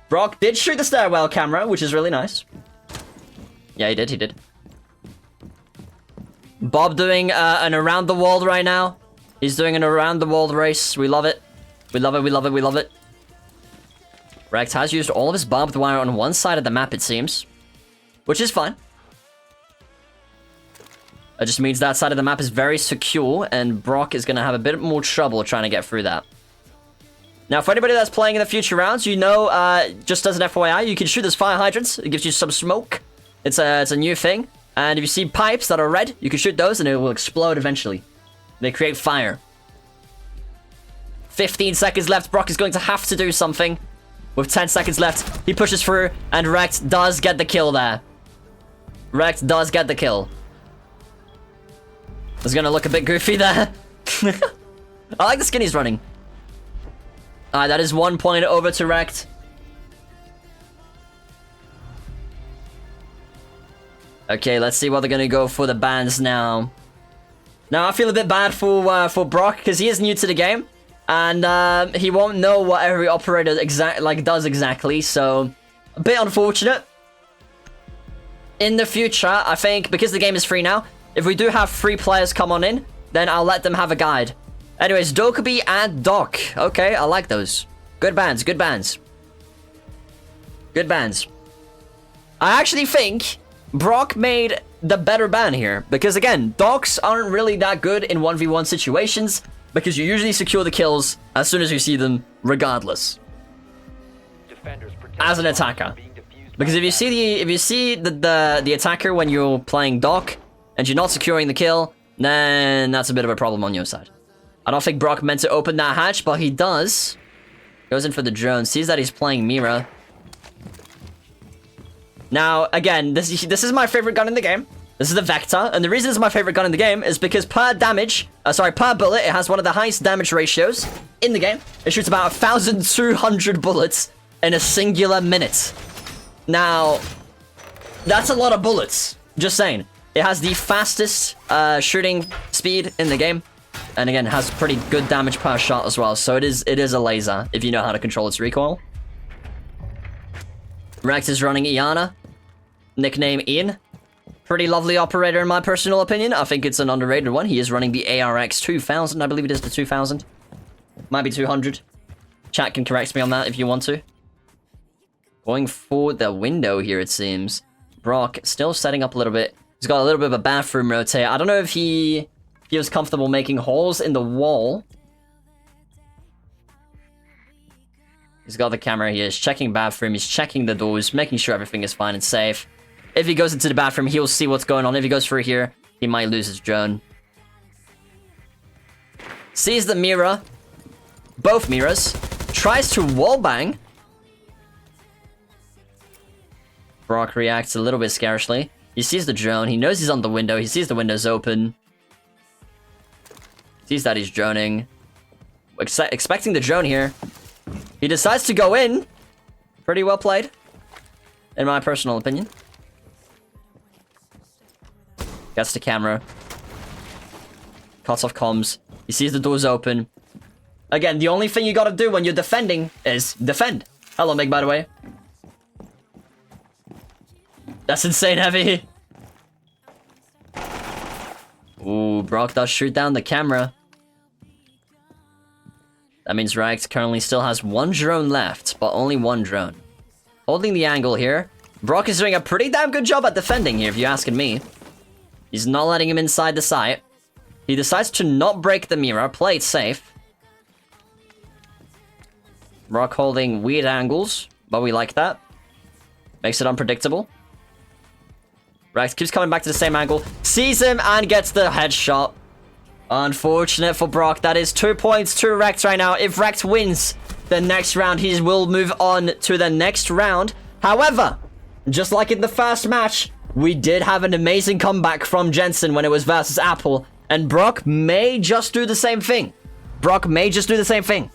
Brock did shoot the stairwell camera, which is really nice. Yeah, he did. Bob doing an around the world right now. He's doing an around the world race. We love it. We love it. Rex has used all of his barbed wire on one side of the map, it seems. Which is fine. That just means that side of the map is very secure, and Brock is going to have a bit more trouble trying to get through that. Now, for anybody that's playing in the future rounds, you know, just as an FYI, you can shoot as fire hydrants. It gives you some smoke. It's a new thing. And if you see pipes that are red, you can shoot those and it will explode eventually. They create fire. 15 seconds left. Brock is going to have to do something. With 10 seconds left, he pushes through, and Rekt does get the kill there. Rekt does get the kill. It's gonna look a bit goofy there. I like the skin he's running. That is 1 point over to Rekt. Okay, let's see what they're gonna go for the bans now. Now, I feel a bit bad for Brock, because he is new to the game. And he won't know what every operator does exactly, so a bit unfortunate. In the future, I think, because the game is free now, if we do have free players come on in, then I'll let them have a guide. Anyways, Dokkaebi and Doc. Okay, I like those. Good bans, good bans. Good bans. I actually think Brock made the better ban here. Because again, Docs aren't really that good in 1v1 situations. Because you usually secure the kills as soon as you see them, regardless. As an attacker. Because if you see the attacker when you're playing Doc, and you're not securing the kill, then that's a bit of a problem on your side. I don't think Brock meant to open that hatch, but he does. Goes in for the drone, sees that he's playing Mira. Now, again, this is my favorite gun in the game. This is the Vector, and the reason it's my favorite gun in the game is because per bullet, it has one of the highest damage ratios in the game. It shoots about 1,200 bullets in a singular minute. Now, that's a lot of bullets. Just saying. It has the fastest shooting speed in the game. And again, it has pretty good damage per shot as well. So it is a laser, if you know how to control its recoil. Rex is running Iana. Nickname Ian. Pretty lovely operator in my personal opinion. I think it's an underrated one. He is running the ARX 2000. I believe it is the 2000. Might be 200. Chat can correct me on that if you want to. Going for the window here, it seems. Brock still setting up a little bit. He's got a little bit of a bathroom rotate. I don't know if he feels comfortable making holes in the wall. He's got the camera here. He's checking bathroom. He's checking the doors, making sure everything is fine and safe. If he goes into the bathroom, he'll see what's going on. If he goes through here, he might lose his drone. Sees the mirror. Both mirrors. Tries to wallbang. Brock reacts a little bit scarcely. He sees the drone. He knows he's on the window. He sees the window's open. Sees that he's droning. Expecting the drone here. He decides to go in. Pretty well played. In my personal opinion. Gets the camera. Cuts off comms. He sees the doors open. Again, the only thing you gotta do when you're defending is defend. Hello, Mig, by the way. That's insane heavy. Ooh, Brock does shoot down the camera. That means Rags currently still has one drone left, but only one drone. Holding the angle here. Brock is doing a pretty damn good job at defending here, if you're asking me. He's not letting him inside the site. He decides to not break the mirror, play it safe. Brock holding weird angles, but we like that. Makes it unpredictable. Rex keeps coming back to the same angle, sees him, and gets the headshot. Unfortunate for Brock. That is 2 points to Rex right now. If Rex wins the next round, he will move on to the next round. However, just like in the first match, we did have an amazing comeback from Jensen when it was versus Apple. And Brock may just do the same thing. Brock may just do the same thing.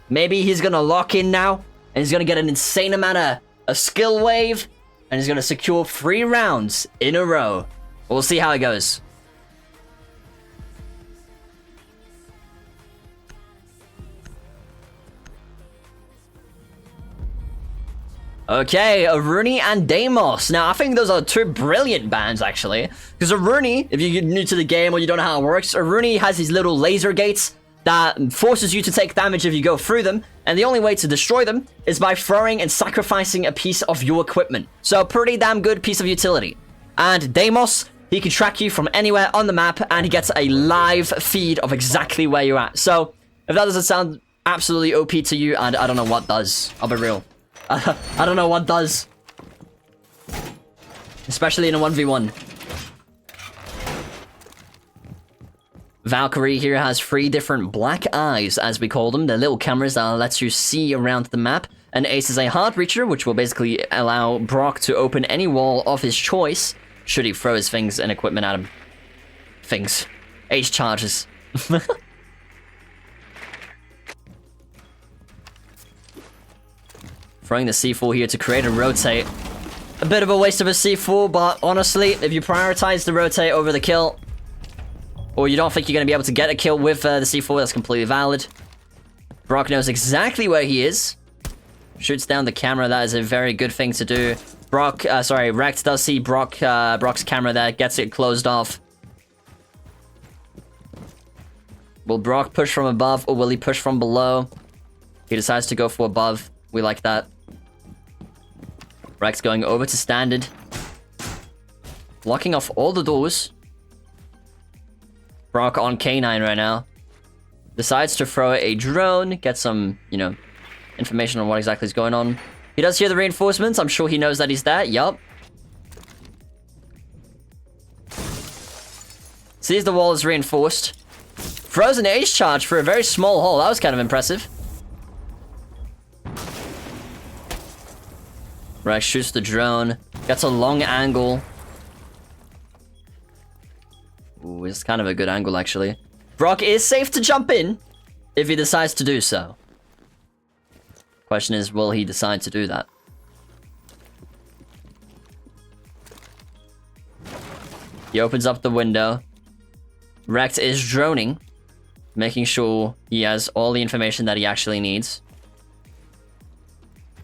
Maybe he's going to lock in now, and he's going to get an insane amount of a skill wave, and he's going to secure 3 rounds in a row. We'll see how it goes. Okay, Aruni and Deimos. Now, I think those are 2 brilliant bans, actually. Because Aruni, if you're new to the game or you don't know how it works, Aruni has these little laser gates that forces you to take damage if you go through them. And the only way to destroy them is by throwing and sacrificing a piece of your equipment. So, a pretty damn good piece of utility. And Deimos, he can track you from anywhere on the map, and he gets a live feed of exactly where you're at. So, if that doesn't sound absolutely OP to you, and I don't know what does, I'll be real. I don't know what does. Especially in a 1v1. Valkyrie here has 3 different black eyes, as we call them. They're little cameras that lets you see around the map. And Ace is a hard reacher, which will basically allow Brock to open any wall of his choice, should he throw his things and equipment at him. Things. Ace charges. Throwing the C4 here to create a rotate. A bit of a waste of a C4, but honestly, if you prioritize the rotate over the kill, or you don't think you're going to be able to get a kill with the C4, that's completely valid. Brock knows exactly where he is. Shoots down the camera. That is a very good thing to do. Rex does see Brock's camera there. Gets it closed off. Will Brock push from above or will he push from below? He decides to go for above. We like that. Rex going over to standard. Blocking off all the doors. Brock on K9 right now. Decides to throw a drone. Get some, you know, information on what exactly is going on. He does hear the reinforcements. I'm sure he knows that he's there. Yup. Sees the wall is reinforced. Throws an ace charge for a very small hole. That was kind of impressive. Rex shoots the drone. Gets a long angle. Ooh, it's kind of a good angle, actually. Brock is safe to jump in if he decides to do so. Question is, will he decide to do that? He opens up the window. Rex is droning, making sure he has all the information that he actually needs.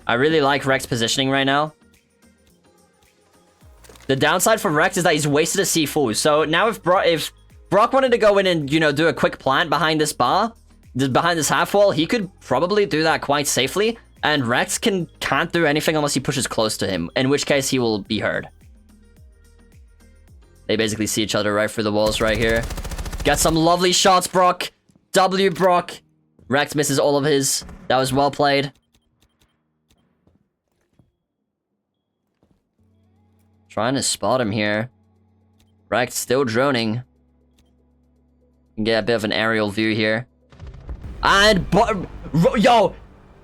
I really like Rex positioning right now. The downside for Rex is that he's wasted a C4. So now if Brock wanted to go in and, you know, do a quick plant behind this bar, behind this half wall, he could probably do that quite safely. And Rex can't do anything unless he pushes close to him, in which case he will be heard. They basically see each other right through the walls right here. Got some lovely shots, Brock. W Brock. Rex misses all of his. That was well played. Trying to spot him here. Rex still droning. Can get a bit of an aerial view here. And yo,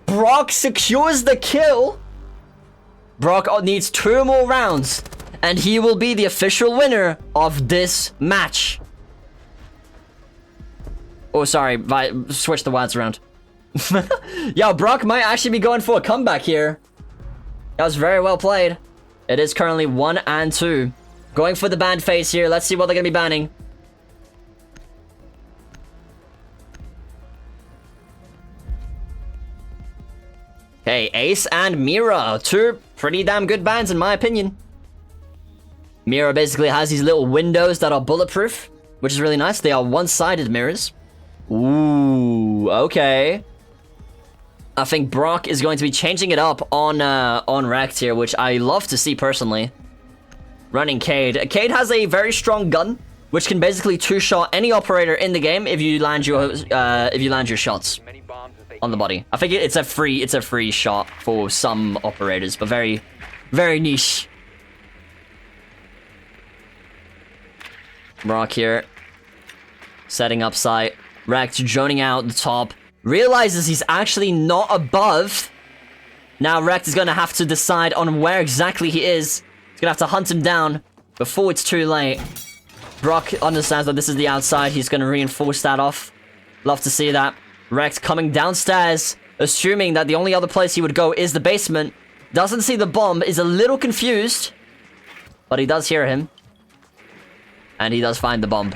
Brock secures the kill. Brock needs 2 more rounds, and he will be the official winner of this match. Oh, sorry, switch the words around. Yo, Brock might actually be going for a comeback here. That was very well played. It is currently 1 and 2. Going for the banned face here. Let's see what they're going to be banning. Okay, Ace and Mira. 2 pretty damn good bans in my opinion. Mira basically has these little windows that are bulletproof, which is really nice. They are one-sided mirrors. Ooh, okay. I think Brock is going to be changing it up on Rex here, which I love to see personally. Running Cade. Cade has a very strong gun, which can basically 2-shot any operator in the game if you land your shots on the body. I think it's a free shot for some operators, but very, very niche. Brock here, setting up sight. Rex droning out the top. Realizes he's actually not above. Now Rex is going to have to decide on where exactly he is. He's going to have to hunt him down before it's too late. Brock understands that this is the outside. He's going to reinforce that off. Love to see that. Rex coming downstairs, assuming that the only other place he would go is the basement. Doesn't see the bomb, is a little confused. But he does hear him. And he does find the bomb.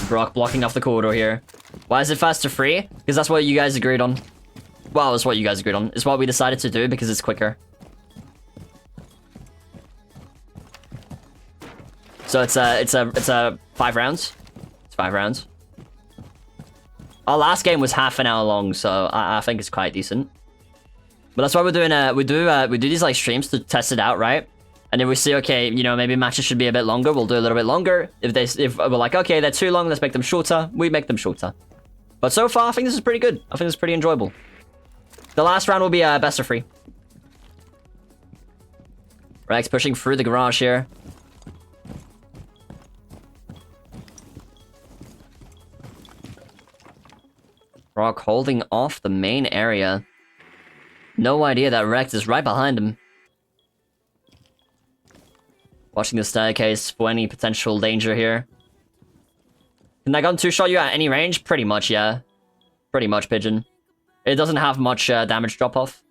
Brock blocking off the corridor here. Why is it faster free? Because that's what you guys agreed on. Well, it's what you guys agreed on. It's what we decided to do because it's quicker. So it's 5 rounds. It's 5 rounds. Our last game was half an hour long, so I think it's quite decent. But that's why we're doing we do these like streams to test it out, right? And if we see, okay, you know, maybe matches should be a bit longer, we'll do a little bit longer. If we're like, okay, they're too long, let's make them shorter, we make them shorter. But so far, I think this is pretty good. I think this is pretty enjoyable. The last round will be best of 3. Rex pushing through the garage here. Brock holding off the main area. No idea that Rex is right behind him. Watching the staircase for any potential danger here. Can that gun 2-shot you at any range? Pretty much, yeah. Pretty much, Pigeon. It doesn't have much damage drop-off.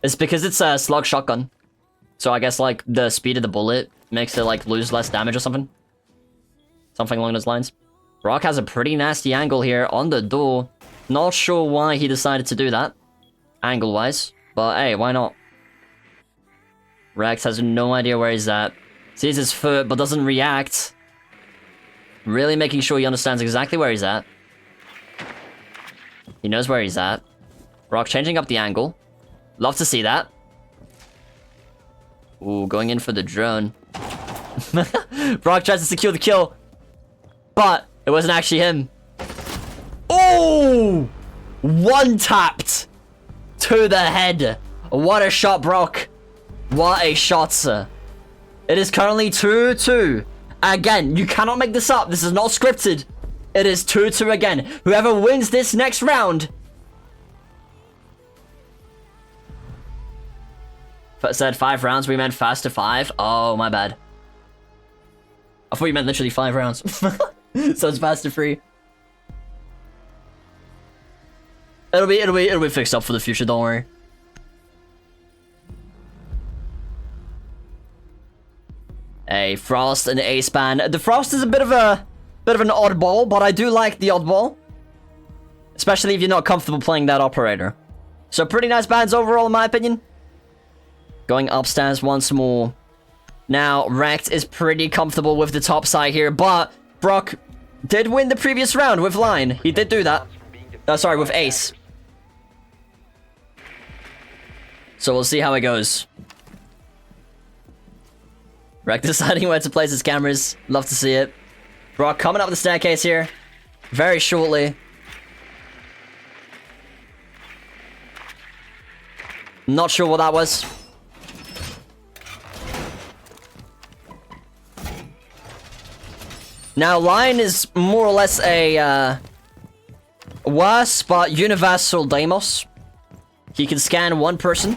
It's because it's a slug shotgun. So I guess, like, the speed of the bullet makes it, like, lose less damage or something. Something along those lines. Brock has a pretty nasty angle here on the door. Not sure why he decided to do that. Angle-wise. But, hey, why not? Rex has no idea where he's at. Sees his foot, but doesn't react. Really making sure he understands exactly where he's at. He knows where he's at. Brock changing up the angle. Love to see that. Ooh, going in for the drone. Brock tries to secure the kill. But it wasn't actually him. Oh! One tapped to the head. What a shot, Brock. What a shot, sir. It is currently 2-2. Again, you cannot make this up. This is not scripted. It is 2-2 again. Whoever wins this next round... Said 5 rounds, we meant fast to 5. Oh, my bad. I thought you meant literally 5 rounds. So it's fast to 3. It'll be fixed up for the future, don't worry. A Frost and Ace ban. The Frost is a bit of an oddball, but I do like the oddball. Especially if you're not comfortable playing that operator. So pretty nice bans overall in my opinion. Going upstairs once more. Now, Wrecked is pretty comfortable with the top side here, but Brock did win the previous round with Line. He did do that. Sorry, with Ace. So we'll see how it goes. Wrecked deciding where to place his cameras. Love to see it. Brock coming up the staircase here. Very shortly. Not sure what that was. Now, Lion is more or less a, worse but universal Deimos. He can scan one person.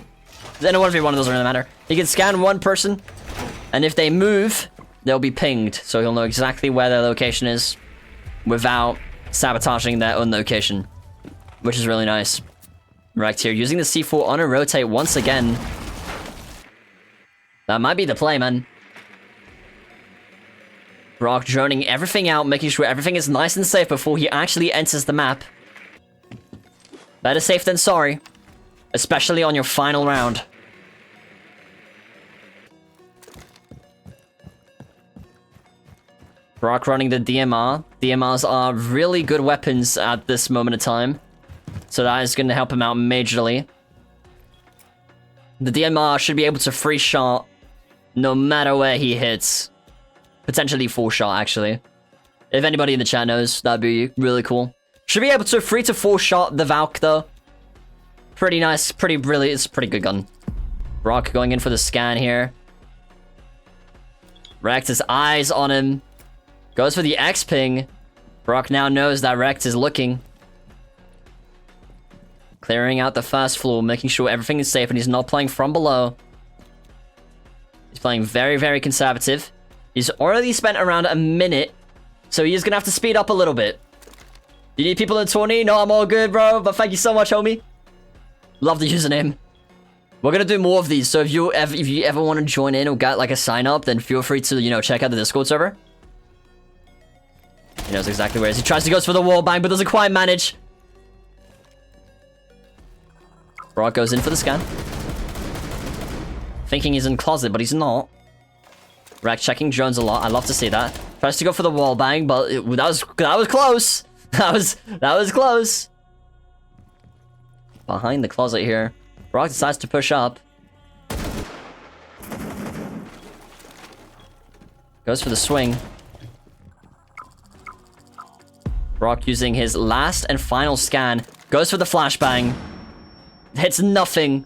Any one of those doesn't really matter. He can scan one person, and if they move, they'll be pinged. So he'll know exactly where their location is without sabotaging their own location, which is really nice. Right here, using the C4 on a rotate once again. That might be the play, man. Brock droning everything out, making sure everything is nice and safe before he actually enters the map. Better safe than sorry. Especially on your final round. Brock running the DMR. DMRs are really good weapons at this moment in time. So that is going to help him out majorly. The DMR should be able to free shot no matter where he hits. Potentially full shot, actually. If anybody in the chat knows, that'd be really cool. Should be able to 3 to 4 shot the Valk, though. Pretty nice, pretty brilliant. It's a pretty good gun. Brock going in for the scan here. Rex has eyes on him. Goes for the X-ping. Brock now knows that Rex is looking. Clearing out the first floor, making sure everything is safe and he's not playing from below. He's playing very, very conservative. He's already spent around a minute, so he is going to have to speed up a little bit. You need people in the tourney? No, I'm all good, bro, but thank you so much, homie. Love the username. We're going to do more of these, so if you ever want to join in or get like a sign up, then feel free to, you know, check out the Discord server. He knows exactly where he is. He tries to go for the wall bang, but doesn't quite manage. Brock goes in for the scan. Thinking he's in closet, but he's not. Rack checking drones a lot. I love to see that. Tries to go for the wall bang, but that was close. That was close. Behind the closet here. Brock decides to push up. Goes for the swing. Brock using his last and final scan. Goes for the flashbang. Hits nothing.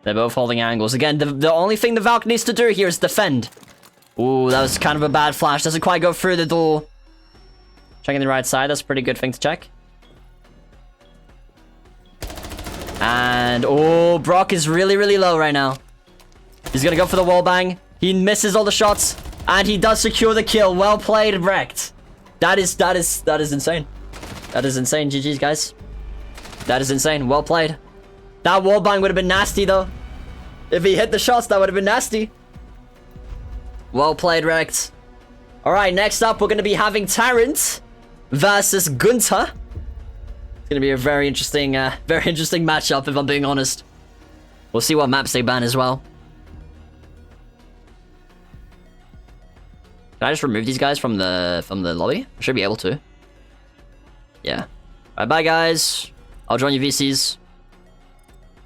They're both holding angles. Again, the only thing the Valk needs to do here is defend. Ooh, that was kind of a bad flash. Doesn't quite go through the door. Checking the right side. That's a pretty good thing to check. And, oh, Brock is really, really low right now. He's gonna go for the wall bang. He misses all the shots. And he does secure the kill. Well played, Wrecked. That is insane. That is insane, GG's, guys. That is insane. Well played. That wallbang would have been nasty, though. If he hit the shots, that would have been nasty. Well played, Wrecked. Alright, next up, we're going to be having Tyrant versus Gunter. It's going to be a very interesting matchup, if I'm being honest. We'll see what maps they ban as well. Can I just remove these guys from the lobby? I should be able to. Yeah. Alright, bye guys. I'll join you VCs.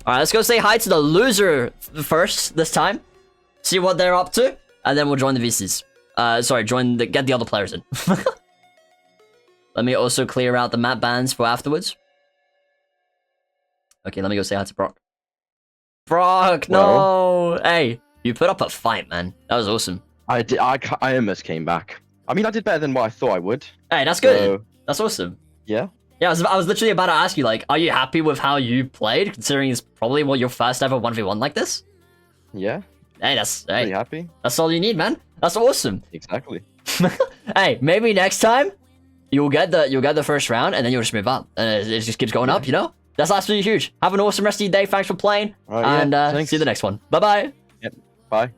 Alright, let's go say hi to the loser first this time. See what they're up to. And then we'll join the VCs. Sorry, get the other players in. Let me also clear out the map bans for afterwards. Okay, let me go say hi to Brock. Brock, no! Hey, you put up a fight, man. That was awesome.
I did. I almost came back. I mean, I did better than what I thought I would.
Hey, that's good. That's awesome.
Yeah.
Yeah, I was literally about to ask you, like, are you happy with how you played, considering it's probably your first ever 1v1 like this?
Yeah.
Hey,
Pretty happy.
That's all you need, man. That's awesome.
Exactly.
Hey, maybe next time you'll get the first round, and then you'll just move up, and it just keeps going up. You know, that's absolutely huge. Have an awesome rest of your day. Thanks for playing, and see you the next one. Bye bye.
Yep. Bye.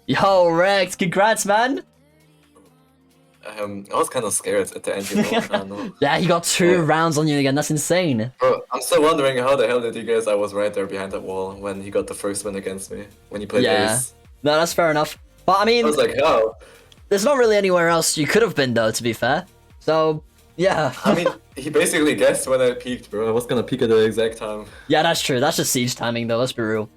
Yo, Rex, congrats, man.
I was kind of scared at the end, you know. I don't know.
Yeah, you got 2 rounds on you again. That's insane.
Bro, I'm still wondering how the hell did you guys? I was right there behind that wall when he got the first win against me. When he played Ace.
No, that's fair enough. But I mean,
I was like, how?
There's not really anywhere else you could have been, though, to be fair. So, yeah.
I mean, he basically guessed when I peaked, bro. I was gonna peak at the exact time.
Yeah, that's true. That's just Siege timing, though. Let's be real.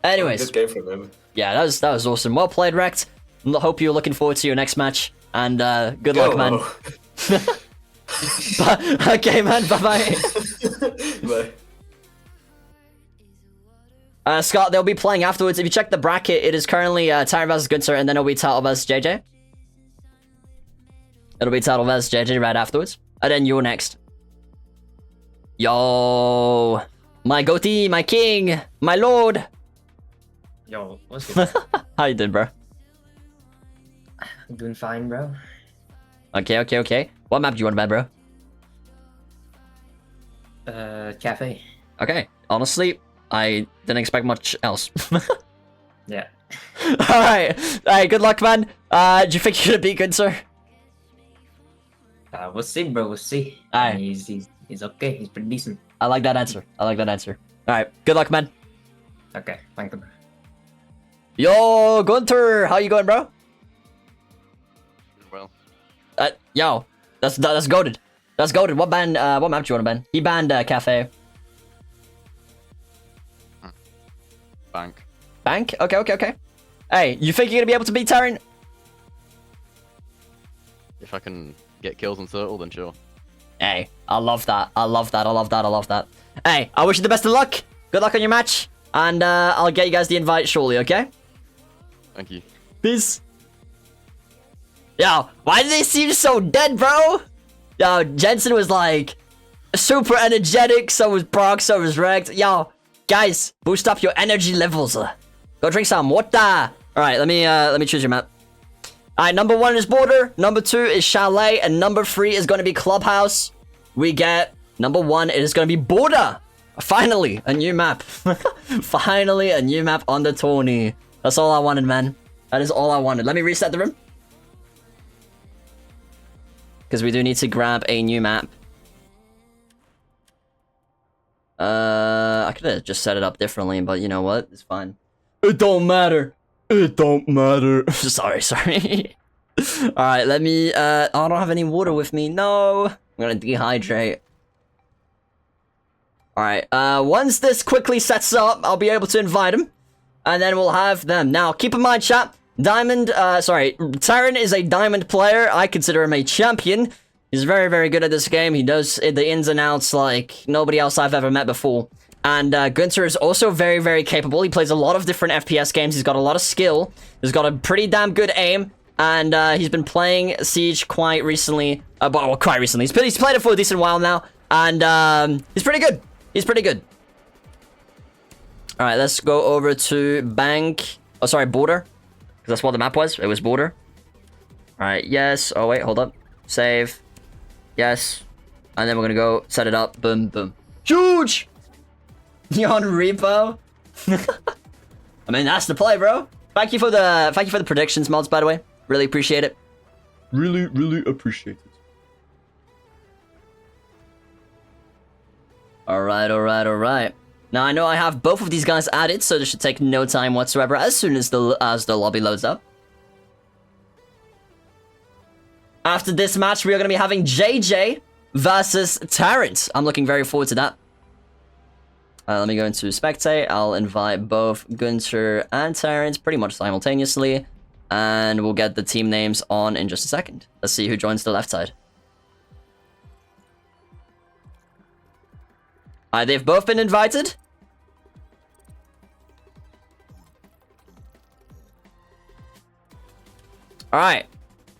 Anyways.
Good game from him.
Yeah, that was awesome. Well played, Rect. Hope you're looking forward to your next match. And good luck, man. Okay, man. Bye-bye.
Bye.
Scott, they'll be playing afterwards. If you check the bracket, it is currently Tyrant versus Gunter, and then it'll be Turtle versus JJ. It'll be Turtle versus JJ right afterwards. And then you're next. Yo. My goatee, my king, my lord.
Yo, what's good?
How you doing, bro?
I'm doing fine, bro.
Okay. What map do you want to bet, bro?
Cafe.
Okay. Honestly, I didn't expect much else.
Yeah.
Alright. Alright, good luck, man. Do you think you're gonna beat Gunter?
We'll see, bro. We'll see.
Alright.
He's okay. He's pretty decent.
I like that answer. Alright, good luck, man.
Okay, thank you, bro.
Yo, Gunter, how you going, bro?
Well.
Yo, that's goated. That's goated. What map do you want to ban? He banned Cafe.
Bank.
Bank? Okay. Hey, you think you're gonna be able to beat Tyrant?
If I can get kills on Turtle, then sure.
Hey, I love that. Hey, I wish you the best of luck. Good luck on your match. And I'll get you guys the invite shortly, okay?
Thank you.
Peace. Yo, why do they seem so dead, bro? Yo, Jensen was like super energetic. So was Brock. So was Rekt. Yo, guys, boost up your energy levels. Go drink some water. All right, let me choose your map. All right, number 1 is Border. Number 2 is Chalet, and number 3 is going to be Clubhouse. We get number 1. It is going to be Border. Finally, a new map. Finally, a new map on the tourney. That's all I wanted, man. That is all I wanted. Let me reset the room. Because we do need to grab a new map. I could have just set it up differently, but you know what? It's fine. It don't matter. Sorry. Alright, let me, I don't have any water with me. No. I'm gonna dehydrate. Alright, once this quickly sets up, I'll be able to invite him. And then we'll have them. Now, keep in mind, chat, Tyrant is a Diamond player. I consider him a champion. He's very, very good at this game. He does the ins and outs like nobody else I've ever met before. And Gunter is also very, very capable. He plays a lot of different FPS games. He's got a lot of skill. He's got a pretty damn good aim. And he's been playing Siege quite recently. Well, quite recently. He's played it for a decent while now. And he's pretty good. Alright, let's go over to Bank. Oh, sorry, Border. Because that's what the map was. It was border. Alright, yes. Oh, wait, hold up. Save. Yes. And then we're gonna go set it up. Boom, boom. Huge! Neon Repo. I mean, that's the play, bro. Thank you for the predictions mods, by the way. Really appreciate it. Really appreciate it. Alright. Now I know I have both of these guys added, so this should take no time whatsoever as soon as the lobby loads up. After this match, we are going to be having JJ versus Terrence. I'm looking very forward to that. Let me go into spectate. I'll invite both Gunter and Terrence pretty much simultaneously. And we'll get the team names on in just a second. Let's see who joins the left side. Alright, they've both been invited. Alright.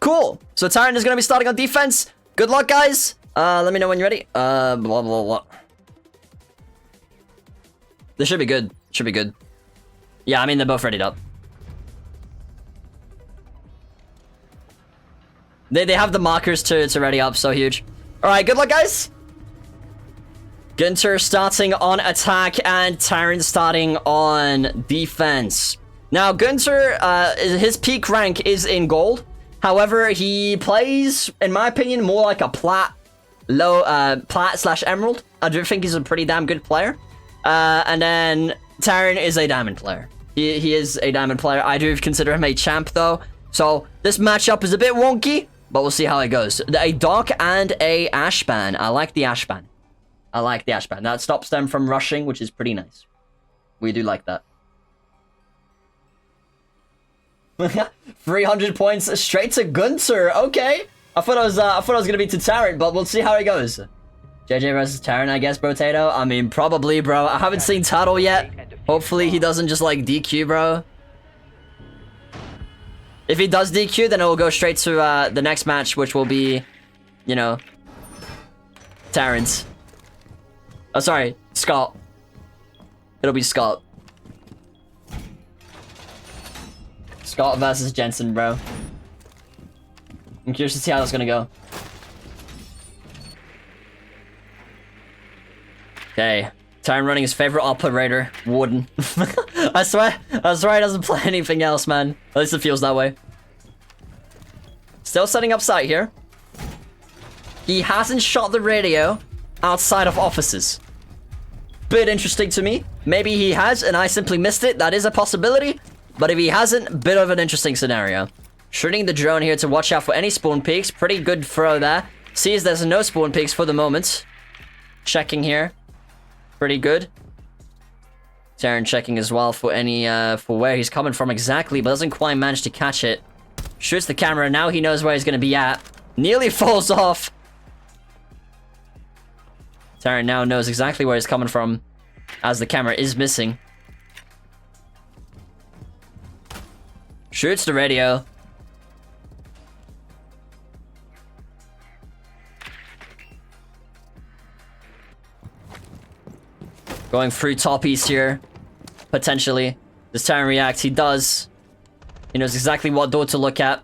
Cool. So Tyron is going to be starting on defense. Good luck, guys. Let me know when you're ready. Blah, blah, blah. This should be good. Should be good. Yeah, I mean, they're both readied up. They have the markers to ready up. So huge. Alright, good luck, guys. Gunter starting on attack and Tyron starting on defense. Now, Gunter, his peak rank is in gold. However, he plays, in my opinion, more like a plat slash emerald. I do think he's a pretty damn good player. And then Tyron is a diamond player. He is a diamond player. I do consider him a champ, though. So this matchup is a bit wonky, but we'll see how it goes. A Doc and a Ashban. I like the Ashban. That stops them from rushing, which is pretty nice. We do like that. 300 points straight to Gunter. Okay. I thought I was gonna be to Tarrant, but we'll see how it goes. JJ versus Tarrant, I guess, Brotato. I mean, probably, bro. I haven't seen Tuttle yet. Hopefully he doesn't just like DQ, bro. If he does DQ, then it will go straight to the next match, which will be, you know, Tarrant. Oh, sorry, Scot. It'll be Scot. Scot versus Jensen, bro. I'm curious to see how that's gonna go. Okay. Tyron running his favorite operator, Warden. I swear he doesn't play anything else, man. At least it feels that way. Still setting up sight here. He hasn't shot the radio outside of offices. Bit interesting to me. Maybe he has and I simply missed it. That is a possibility. But if he hasn't, bit of an interesting scenario. Shooting the drone here to watch out for any spawn peaks. Pretty good throw there. Sees there's no spawn peaks for the moment. Checking here. Pretty good. Terran checking as well for any for where he's coming from exactly, but doesn't quite manage to catch it. Shoots the camera. Now he knows where he's going to be at. Nearly falls off. Terran now knows exactly where he's coming from, as the camera is missing. Shoots the radio. Going through top east here. Potentially. Does Terran react? He does. He knows exactly what door to look at.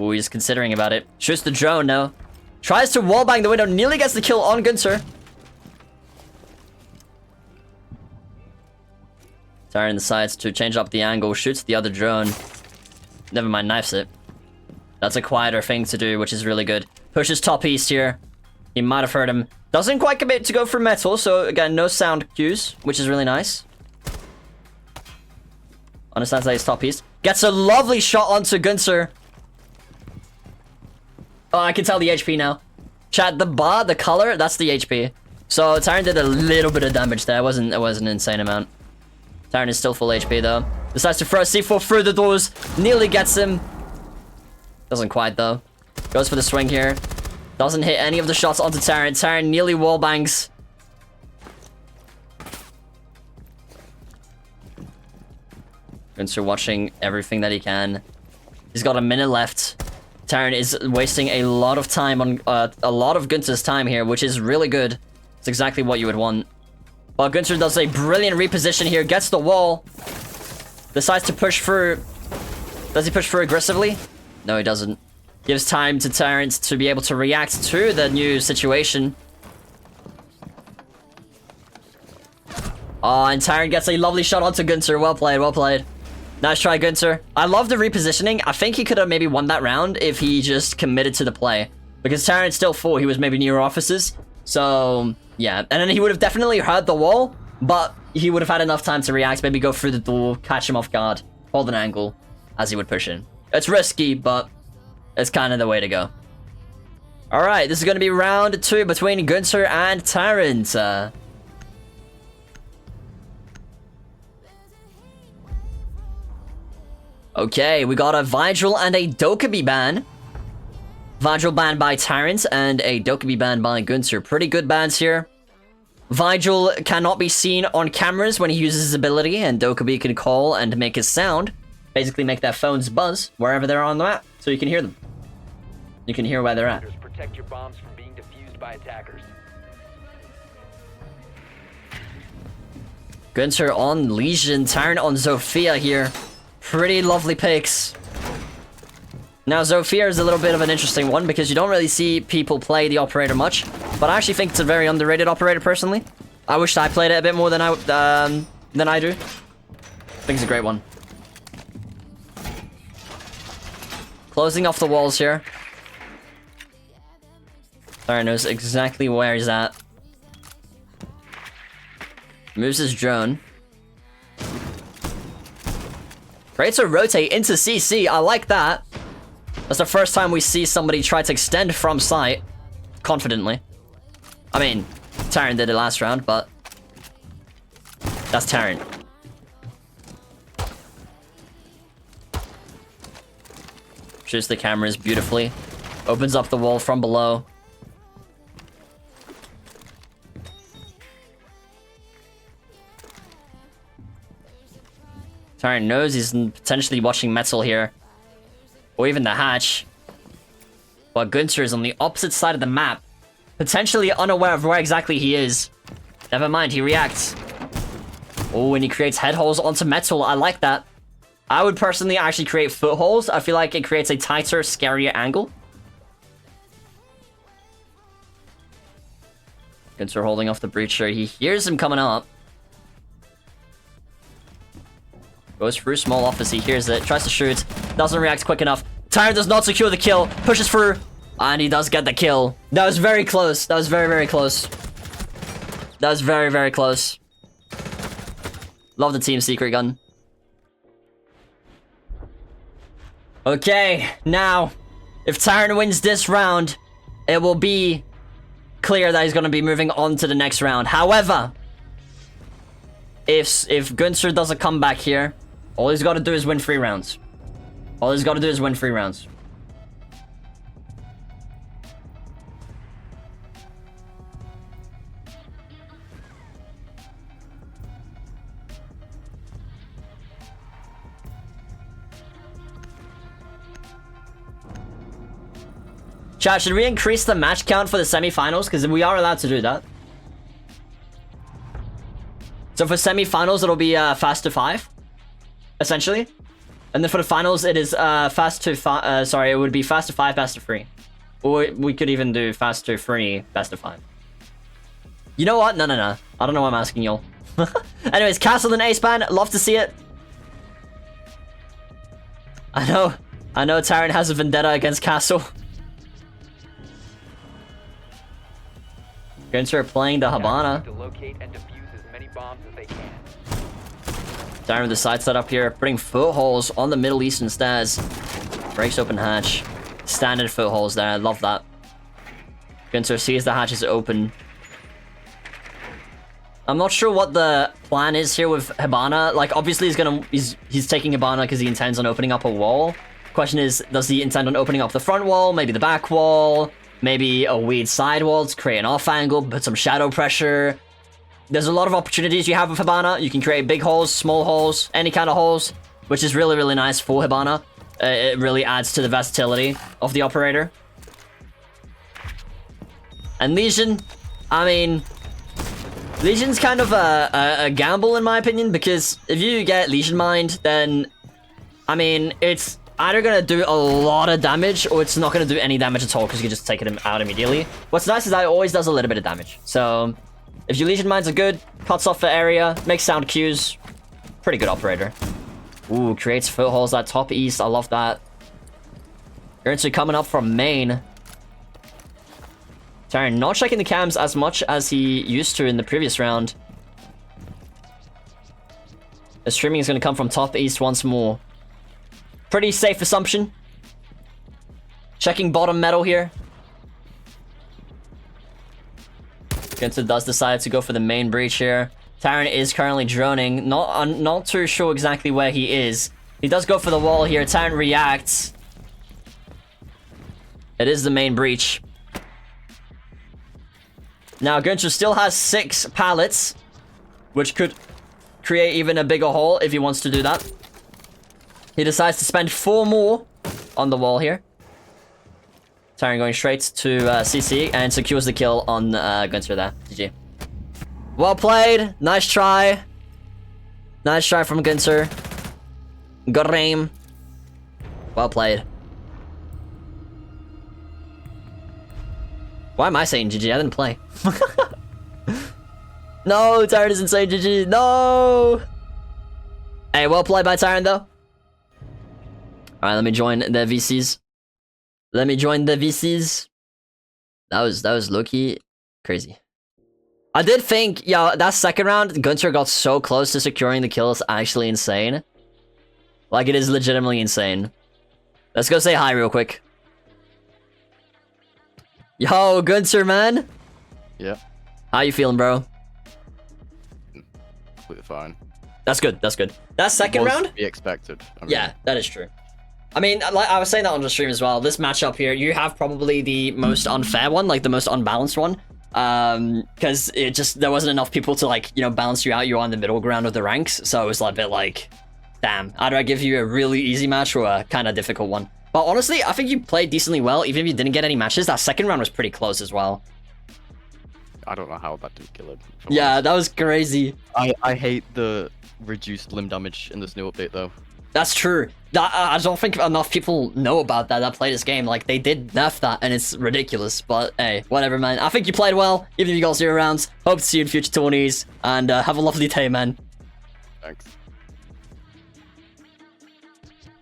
Ooh, he's considering about it. Shoots the drone now. Tries to wallbang the window. Nearly gets the kill on Gunter. Terran decides to change up the angle. Shoots the other drone. Never mind, knifes it. That's a quieter thing to do, which is really good. Pushes top east here. He might have heard him. Doesn't quite commit to go for metal, so again, no sound cues, which is really nice. Understands that he's top east. Gets a lovely shot onto Gunter. Oh, I can tell the HP now. Chat, the bar, the color, that's the HP. So Tyron did a little bit of damage there. It wasn't an insane amount. Tyron is still full HP though. Decides to throw a C4 through the doors. Nearly gets him. Doesn't quite though. Goes for the swing here. Doesn't hit any of the shots onto Tyron. Tyron nearly wallbangs. Gunter watching everything that he can. He's got a minute left. Tyron is wasting a lot of time on a lot of Gunter's time here, which is really good. It's exactly what you would want. But Gunter does a brilliant reposition here, gets the wall. Decides to push through. Does he push through aggressively? No, he doesn't. Gives time to Tyrant to be able to react to the new situation. Oh, and Tyrant gets a lovely shot onto Gunter. Well played, well played. Nice try, Gunter. I love the repositioning. I think he could have maybe won that round if he just committed to the play. Because Tyrant still thought he was maybe near officers. So, yeah. And then he would have definitely heard the wall, but he would have had enough time to react, maybe go through the door, catch him off guard, hold an angle as he would push in. It's risky, but it's kind of the way to go. Alright, this is going to be round 2 between Gunter and Tyrant. Okay, we got a Vigil and a Dokkaebi ban. Vigil banned by Tyrant and a Dokkaebi banned by Gunter. Pretty good bans here. Vigil cannot be seen on cameras when he uses his ability, and Dokkaebi can call and make his sound. Basically make their phones buzz wherever they're on the map, so you can hear them. You can hear where they're at.
Protect your bombs from being defused by attackers.
Gunter on Legion, Tyrant on Zofia here. Pretty lovely picks. Now, Zofia is a little bit of an interesting one because you don't really see people play the operator much, but I actually think it's a very underrated operator personally. I wish I played it a bit more than I do. I think it's a great one. Closing off the walls here. Tyrant knows exactly where he's at. Moves his drone. Creates a rotate into CC. I like that. That's the first time we see somebody try to extend from sight confidently. I mean, Tyrant did it last round, but that's Tyrant. Shoots the cameras beautifully. Opens up the wall from below. Tyrant knows he's potentially watching metal here. Or even the hatch. But Gunter is on the opposite side of the map. Potentially unaware of where exactly he is. Never mind, he reacts. Oh, and he creates head holes onto metal. I like that. I would personally actually create footholes. I feel like it creates a tighter, scarier angle. Gunter holding off the breacher. He hears him coming up. Goes through small office, he hears it, tries to shoot, doesn't react quick enough. Tyrant does not secure the kill, pushes through, and he does get the kill. That was very close. That was very, very close. That was very, very close. Love the team secret gun. Okay, now, if Tyrant wins this round, it will be clear that he's going to be moving on to the next round. However, if Gunter doesn't come back here, all he's got to do is win 3 rounds. All he's got to do is win 3 rounds. Chat, should we increase the match count for the semifinals? Because we are allowed to do that. So for semifinals, it'll be fast to 5, essentially. And then for the finals, it is fast to 5. Sorry, it would be fast to 5, best of 3. Or we could even do fast to 3, best of 5. You know what? No. I don't know why I'm asking y'all. Anyways, Castle and Ace ban, love to see it. I know Tyrant has a vendetta against Castle. Gunter playing the Habana.
To locate and defuse as many bombs as they can.
Tyrant with the side setup here, putting footholes on the Middle Eastern stairs. Breaks open hatch. Standard footholes there, I love that. Gunter sees the hatch is open. I'm not sure what the plan is here with Habana. Like, obviously he's taking Habana because he intends on opening up a wall. Question is, does he intend on opening up the front wall, maybe the back wall? Maybe a weird side wall to create an off angle, put some shadow pressure. There's a lot of opportunities you have with Habana. You can create big holes, small holes, any kind of holes, which is really, really nice for Habana. It really adds to the versatility of the operator. And Legion, I mean, Legion's kind of a gamble in my opinion, because if you get Legion Mind, then, I mean, it's either gonna do a lot of damage, or it's not gonna do any damage at all, because you can just take it out immediately. What's nice is that it always does a little bit of damage. So, if your Legion Minds are good, cuts off the area, makes sound cues, pretty good operator. Ooh, creates footholds at top east, I love that. Currently coming up from main. Tyrion not checking the cams as much as he used to in the previous round. The streaming is going to come from top east once more. Pretty safe assumption. Checking bottom metal here. Gunther does decide to go for the main breach here. Tyrion is currently droning. Not too sure exactly where he is. He does go for the wall here. Tyrion reacts. It is the main breach. Now, Gunther still has 6 pallets, which could create even a bigger hole if he wants to do that. He decides to spend 4 more on the wall here. Tyrion going straight to CC and secures the kill on Gunther there. GG. Well played. Nice try. Nice try from Gunther. Good aim. Well played. Why am I saying GG? I didn't play. No, Tyrion isn't saying GG. No! Hey, well played by Tyrion, though. Alright, let me join the VCs. Let me join the VCs. That was low-key crazy. I did think, yo, that second round, Gunther got so close to securing the kill. It's actually insane. Like, it is legitimately insane. Let's go say hi real quick. Yo, Gunther, man.
Yeah.
How you feeling, bro?
Completely fine.
That's good. That's good. That second round?
To be expected. I mean,
Yeah, that is true. I mean, like I was saying that on the stream as well. This matchup here, you have probably the most unfair one, like the most unbalanced one. Because it just, there wasn't enough people to, like, you know, balance you out. You're on the middle ground of the ranks. So it was like a bit like, damn, either I give you a really easy match or a kind of difficult one. But honestly, I think you played decently well, even if you didn't get any matches. That second round was pretty close as well.
I don't know how that didn't kill him.
Yeah, that was crazy.
I hate the reduced limb damage in this new update, though.
That's true. I don't think enough people know about that play this game. Like, they did nerf that, and it's ridiculous. But hey, whatever, man. I think you played well, even if you got 0 rounds. Hope to see you in future tourneys, and have a lovely day, man.
Thanks.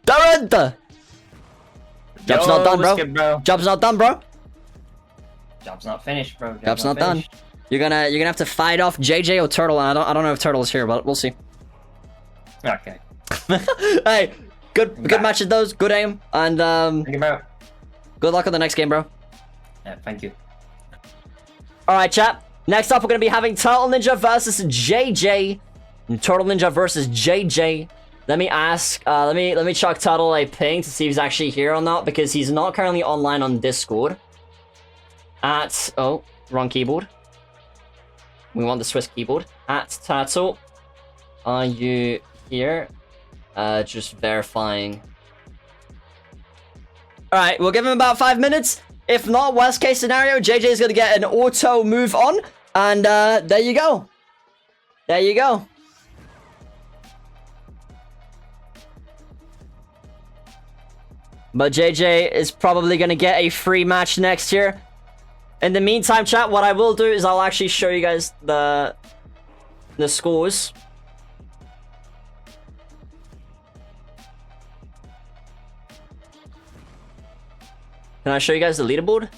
Darren! Job's not done, bro.
Good, bro.
Job's not done, bro.
Job's not finished, bro.
Job's not done.
finished.
You're gonna have to fight off JJ or Turtle, and I don't know if Turtle is here, but we'll see.
Okay.
Hey, good matches those, good aim, and
Thank you, bro.
good luck on the next game, bro.
Yeah, thank you.
Alright, chat. Next up, we're gonna be having Turtle Ninja versus JJ. Turtle Ninja versus JJ. Let me ask, let me chuck Turtle a ping to see if he's actually here or not, because he's not currently online on Discord. Oh, wrong keyboard. We want the Swiss keyboard. At Turtle, are you here? Just verifying. Alright, we'll give him about 5 minutes. If not, worst case scenario, JJ is gonna get an auto move on. And there you go. There you go. But JJ is probably gonna get a free match next year. In the meantime, chat, what I will do is I'll actually show you guys the scores. Can I show you guys the leaderboard?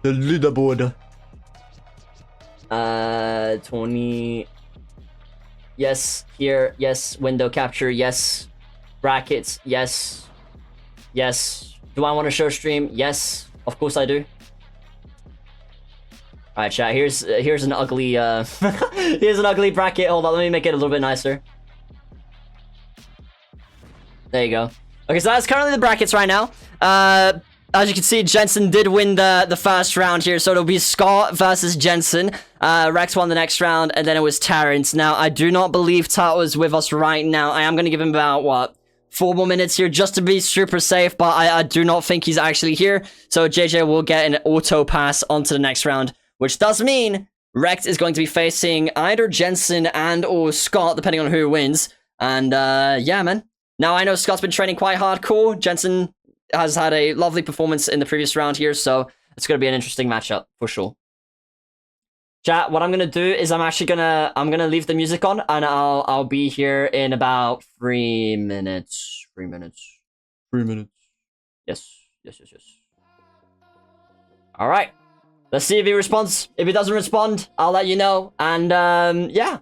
The leaderboard. 20. Yes, here. Yes, window capture. Yes, brackets. Yes. Yes. Do I want to show stream? Yes, of course I do. All right, chat. Here's an ugly here's an ugly bracket. Hold on, let me make it a little bit nicer. There you go. Okay, so that's currently the brackets right now. As you can see, Jensen did win the first round here, so it'll be Scot versus Jensen. Rex won the next round, and then it was Terrence. Now, I do not believe Tart was with us right now. I am going to give him about, what, 4 more minutes here just to be super safe, but I do not think he's actually here. So JJ will get an auto pass onto the next round, which does mean Rex is going to be facing either Jensen and or Scott, depending on who wins. And yeah, man. Now I know Scott's been training quite hardcore. Jensen has had a lovely performance in the previous round here, so it's going to be an interesting matchup for sure. Chat, what I'm gonna do is I'm gonna leave the music on, and I'll be here in about 3 minutes. 3 minutes. 3 minutes. Yes. All right. Let's see if he responds. If he doesn't respond, I'll let you know. And yeah.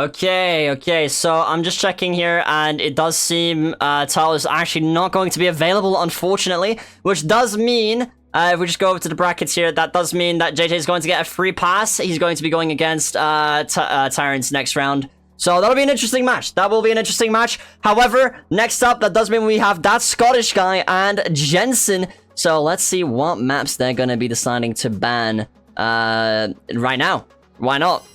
Okay, so I'm just checking here, and it does seem Tal is actually not going to be available, unfortunately, which does mean, if we just go over to the brackets here, that does mean that JJ is going to get a free pass. He's going to be going against Tyrants next round. So that'll be an interesting match. That will be an interesting match. However, next up, that does mean we have that Scottish guy and Jensen. So let's see what maps they're going to be deciding to ban right now. Why not?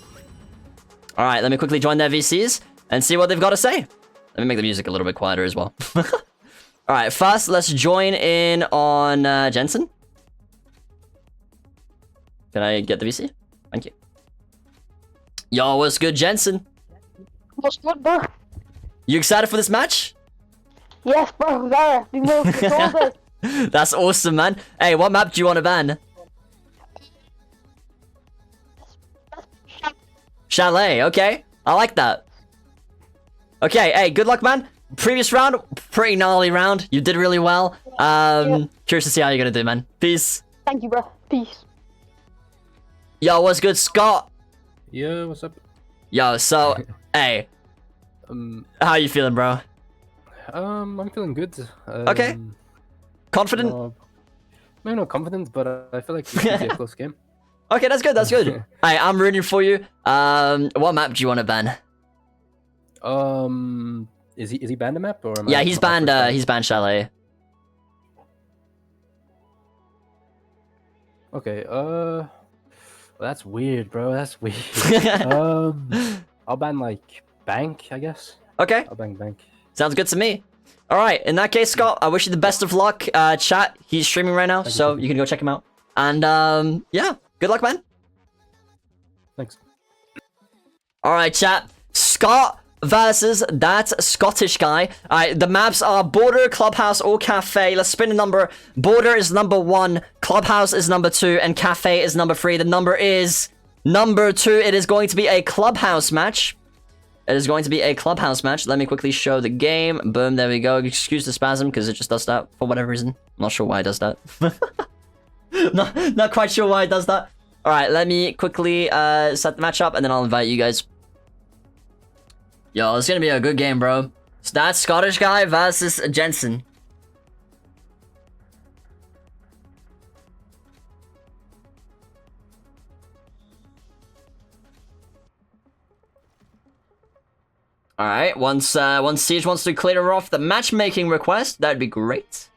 All right, let me quickly join their VCs and see what they've got to say. Let me make the music a little bit quieter as well. All right, first, let's join in on Jensen. Can I get the VC? Thank you. Yo, what's good, Jensen?
What's good, bro?
You excited for this match?
Yes, bro, there. Been waiting for so big.
That's awesome, man. Hey, what map do you want to ban? Chalet, okay. I like that. Okay, hey, good luck, man. Previous round, pretty gnarly round. You did really well. Curious to see how you're gonna do, man. Peace.
Thank you, bro. Peace.
Yo, what's good, Scott?
Yo, what's up?
Yo, so, hey. How you feeling, bro?
I'm feeling good.
Okay. Confident?
Maybe not confident, but I feel like it's gonna be a close game.
Okay, that's good, that's good. Hey, I'm rooting for you. What map do you want to ban?
Is he banned a map or?
Yeah, he's banned Chalet.
Okay, well, that's weird, bro. That's weird. I'll ban like Bank, I guess.
Okay.
I'll ban Bank.
Sounds good to me. All right, in that case, Scott, I wish you the best of luck. Chat, he's streaming right now, so you can go check him out. And yeah, good luck, man.
Thanks.
All right, chat. Scott versus that Scottish guy. All right, the maps are Border, Clubhouse, or Cafe. Let's spin a number. Border is number 1, Clubhouse is number 2, and Cafe is number 3. The number is number 2. It is going to be a Clubhouse match. It is going to be a Clubhouse match. Let me quickly show the game. Boom, there we go. Excuse the spasm, because it just does that for whatever reason. Not sure why it does that. Not quite sure why it does that. Alright, let me quickly set the match up and then I'll invite you guys. Yo, it's gonna be a good game, bro. It's that Scottish guy versus Jensen. Alright, once Siege wants to clear off the matchmaking request, that'd be great.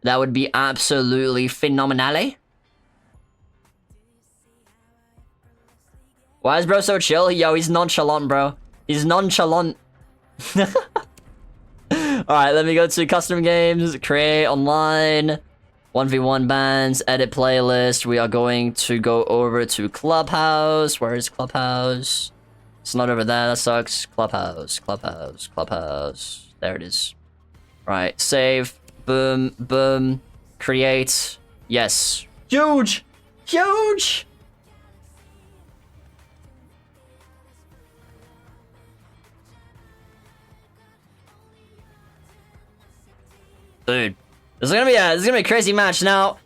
That would be absolutely phenomenale. Why is bro so chill? Yo, he's nonchalant, bro. He's nonchalant. Alright, let me go to custom games, create online, 1v1 bands, edit playlist. We are going to go over to Clubhouse. Where is Clubhouse? It's not over there, that sucks. Clubhouse, Clubhouse, Clubhouse. There it is. Right, save. Boom, boom. Create. Yes. Huge! Huge! Dude. This is gonna be a crazy match. Now,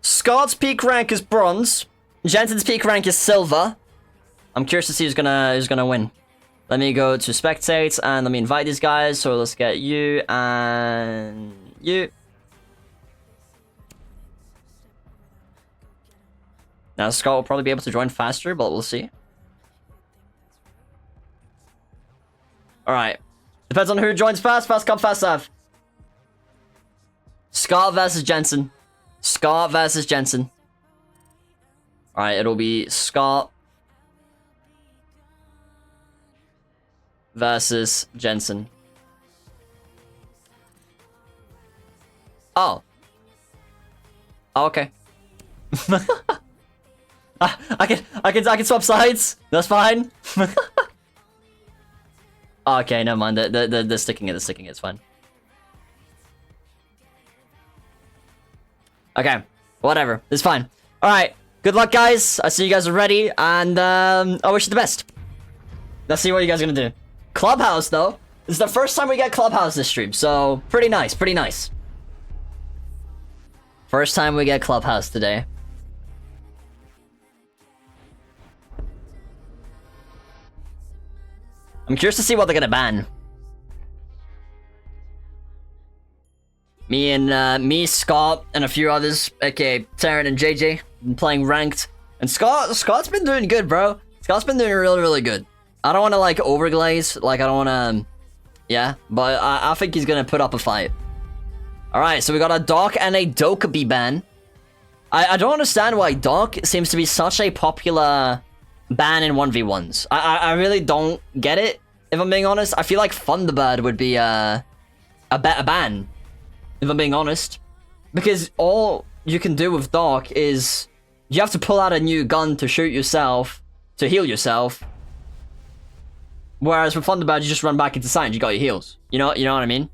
Scot's peak rank is bronze. Jensen's peak rank is silver. I'm curious to see who's gonna win. Let me go to spectate and let me invite these guys. So let's get you and you. Now Scot will probably be able to join faster, but we'll see. Alright. Depends on who joins fast. Fast come, fast serve. Scot versus Jensen. Scot versus Jensen. Alright, it'll be Scot versus Jensen. Oh. Oh, okay. I can swap sides. That's fine. Okay, never mind. The sticking it. It's fine. Okay, whatever. It's fine. All right. Good luck, guys. I see you guys are ready, and I wish you the best. Let's see what you guys are gonna do. Clubhouse, though. This is the first time we get Clubhouse this stream, so pretty nice. Pretty nice. First time we get Clubhouse today. I'm curious to see what they're gonna ban. Me, Scot, and a few others, aka Taryn and JJ, been playing ranked. And Scot's been doing good, bro. Scot's been doing really, really good. I don't want to, like, overglaze. Like, I don't want to... yeah, but I think he's gonna put up a fight. Alright, so we got a Doc and a Dokkaebi ban. I don't understand why Doc seems to be such a popular ban in 1v1s. I really don't get it, if I'm being honest. I feel like Thunderbird would be a better ban, if I'm being honest. Because all you can do with Doc is you have to pull out a new gun to shoot yourself, to heal yourself. Whereas with Thunderbird, you just run back into sight and you got your heals. You know what I mean?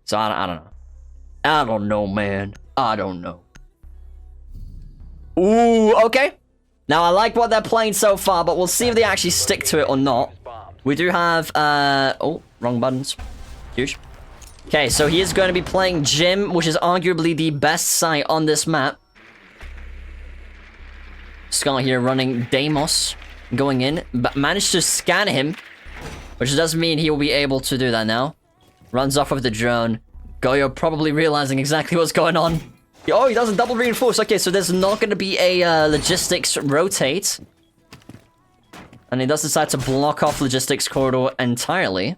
So I don't know. I don't know, man. I don't know. Ooh, okay. Now I like what they're playing so far, but we'll see if they actually stick to it or not. We do have oh, wrong buttons. Huge. Okay, so he is going to be playing Jim, which is arguably the best site on this map. Scot here running Deimos, going in, but managed to scan him, which doesn't mean he will be able to do that now. Runs off with the drone. Goyo probably realizing exactly what's going on. Oh, he doesn't double reinforce. Okay, so there's not going to be a logistics rotate. And he does decide to block off logistics corridor entirely.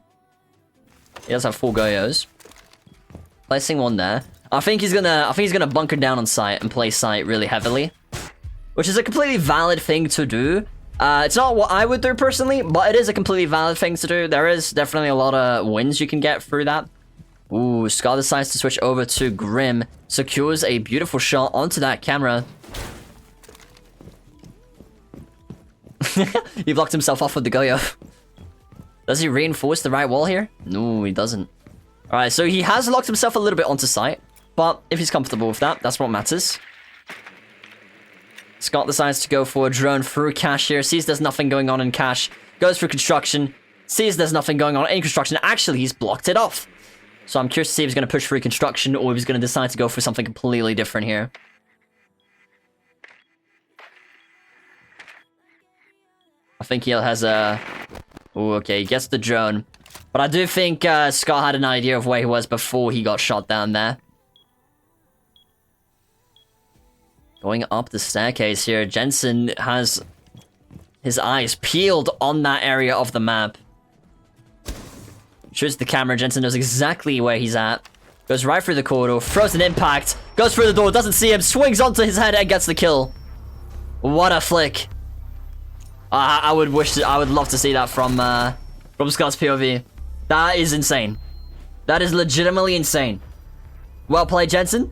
He does have full Goyos. Placing one there. I think he's gonna bunker down on site and play site really heavily, which is a completely valid thing to do. It's not what I would do personally, but it is a completely valid thing to do. There is definitely a lot of wins you can get through that. Ooh, Scot decides to switch over to Grim. Secures a beautiful shot onto that camera. He blocked himself off with the Goyo. Does he reinforce the right wall here? No, he doesn't. Alright, so he has locked himself a little bit onto site. But if he's comfortable with that, that's what matters. Scot decides to go for a drone through cache here. Sees there's nothing going on in cache. Goes for construction. Sees there's nothing going on in construction. Actually, he's blocked it off. So I'm curious to see if he's going to push for reconstruction or if he's going to decide to go for something completely different here. I think he has a... Ooh, okay, he gets the drone. But I do think Scot had an idea of where he was before he got shot down there. Going up the staircase here, Jensen has his eyes peeled on that area of the map. Shoots the camera, Jensen knows exactly where he's at. Goes right through the corridor, throws an impact, goes through the door, doesn't see him, swings onto his head and gets the kill. What a flick. I would love to see that from Scot's POV. That is insane. That is legitimately insane. Well played, Jensen.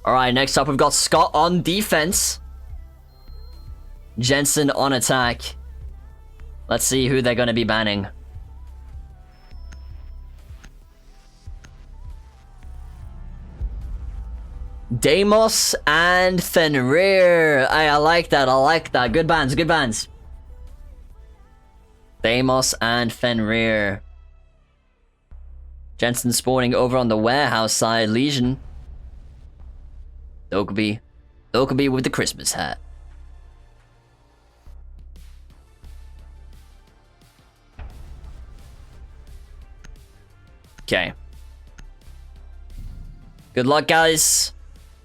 Alright, next up we've got Scot on defense. Jensen on attack. Let's see who they're gonna be banning. Deimos and Fenrir. I like that, I like that. Good bans, good bans. Deimos and Fenrir. Jensen spawning over on the warehouse side. Legion. Dokkaebi with the Christmas hat. Okay. Good luck, guys.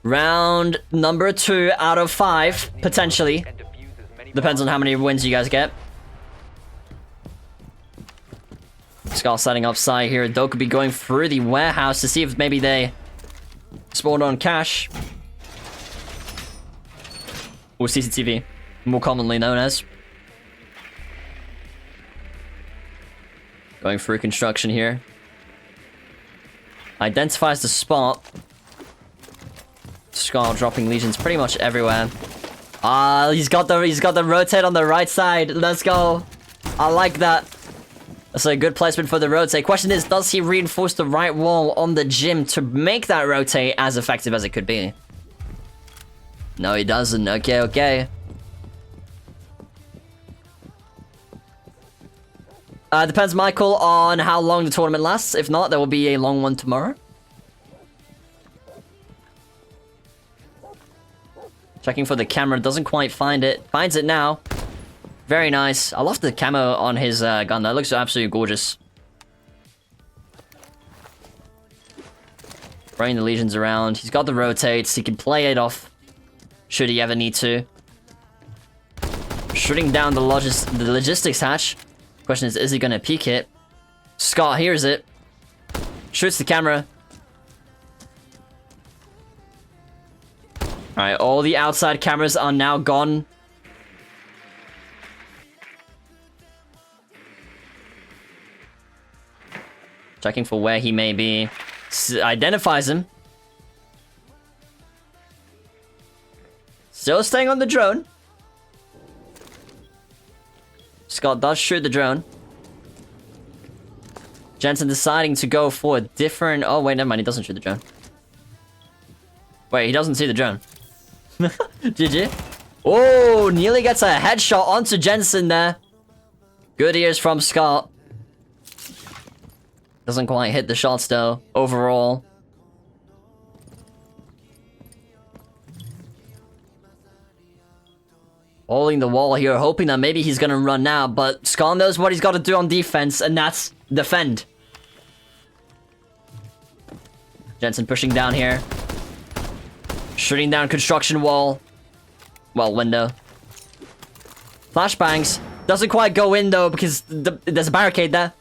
Round number 2 out of 5, potentially. Depends on how many wins you guys get. Scot setting up side here. Dokkaebi going through the warehouse to see if maybe they spawned on cash. Or CCTV, more commonly known as. Going through construction here. Identifies the spot. Scot dropping legions pretty much everywhere. He's got the rotate on the right side. Let's go. I like that. That's a good placement for the rotate. Question is, does he reinforce the right wall on the gym to make that rotate as effective as it could be? No, he doesn't. Okay, okay. Depends, Michael, on how long the tournament lasts. If not, there will be a long one tomorrow. Checking for the camera, doesn't quite find it. Finds it now. Very nice. I love the camo on his gun. That looks absolutely gorgeous. Throwing the legions around. He's got the rotates. He can play it off should he ever need to. Shooting down the logistics hatch. Question is he gonna peek it? Scot hears it. Shoots the camera. Alright, all the outside cameras are now gone. Checking for where he may be. Identifies him. Still staying on the drone. Scot does shoot the drone. Jensen deciding to go for a different... Oh, wait, never mind. He doesn't shoot the drone. Wait, he doesn't see the drone. GG. Oh, nearly gets a headshot onto Jensen there. Good ears from Scot. Doesn't quite hit the shots, though, overall. Holding the wall here, hoping that maybe he's gonna run now, but Scot knows what he's got to do on defense, and that's defend. Jensen pushing down here. Shooting down construction wall. Well, window. Flashbangs. Doesn't quite go in, though, because there's a barricade there.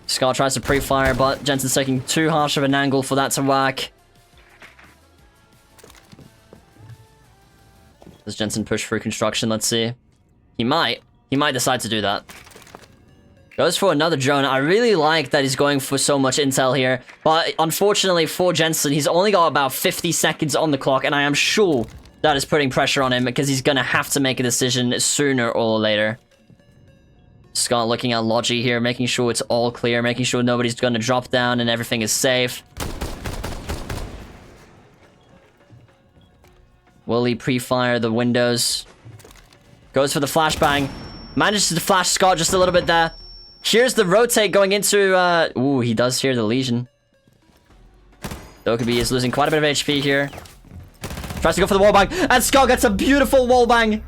Scot tries to pre-fire, but Jensen's taking too harsh of an angle for that to work. Does Jensen push through construction? Let's see. He might. He might decide to do that. Goes for another drone. I really like that he's going for so much intel here. But unfortunately for Jensen, he's only got about 50 seconds on the clock. And I am sure that is putting pressure on him because he's going to have to make a decision sooner or later. Scot looking at Logi here, making sure it's all clear, making sure nobody's going to drop down and everything is safe. Will he pre-fire the windows? Goes for the flashbang. Manages to flash Scot just a little bit there. Here's the rotate going into... Ooh, he does hear the Legion. Dokkaebi is losing quite a bit of HP here. Tries to go for the wallbang. And Scot gets a beautiful wallbang.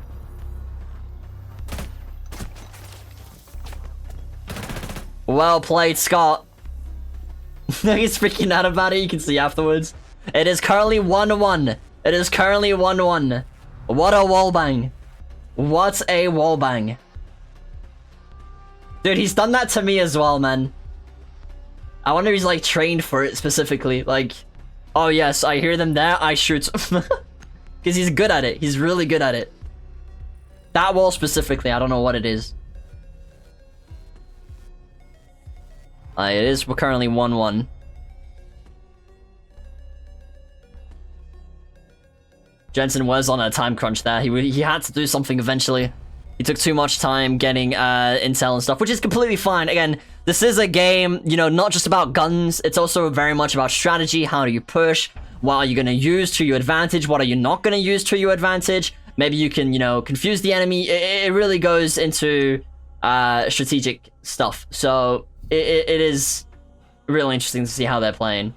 Well played, Scot. He's freaking out about it. You can see afterwards. It is currently 1-1. It is currently 1-1. What a wallbang. What a wallbang. Dude, he's done that to me as well, man. I wonder if he's, like, trained for it specifically. Like, oh, yes, I hear them there. I shoot. Because he's good at it. He's really good at it. That wall specifically, I don't know what it is. It is currently 1-1. Jensen was on a time crunch there. He had to do something eventually. He took too much time getting intel and stuff, which is completely fine. Again, this is a game, you know, not just about guns. It's also very much about strategy. How do you push? What are you going to use to your advantage? What are you not going to use to your advantage? Maybe you can, you know, confuse the enemy. It really goes into strategic stuff. So it is really interesting to see how they're playing.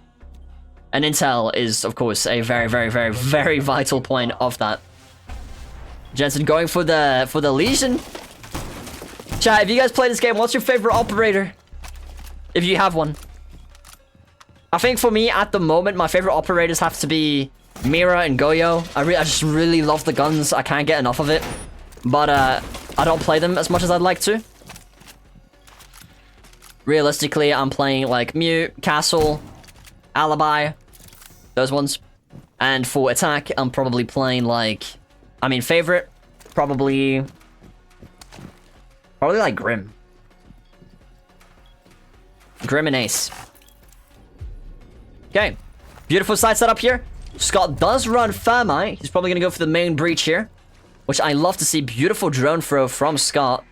And intel is, of course, a very, very, very, very vital point of that. Jensen going for the Legion. Chat, if you guys play this game, what's your favorite operator? If you have one. I think for me, at the moment, my favorite operators have to be Mira and Goyo. I just really love the guns. I can't get enough of it. But I don't play them as much as I'd like to. Realistically, I'm playing like Mute, Castle, Alibi, those ones. And for attack, I'm probably playing like... I mean, favorite, probably like Grim. Grim and Ace. Okay, beautiful side setup here. Scot does run Thermite. He's probably gonna go for the main breach here, which I love to see. Beautiful drone throw from Scot.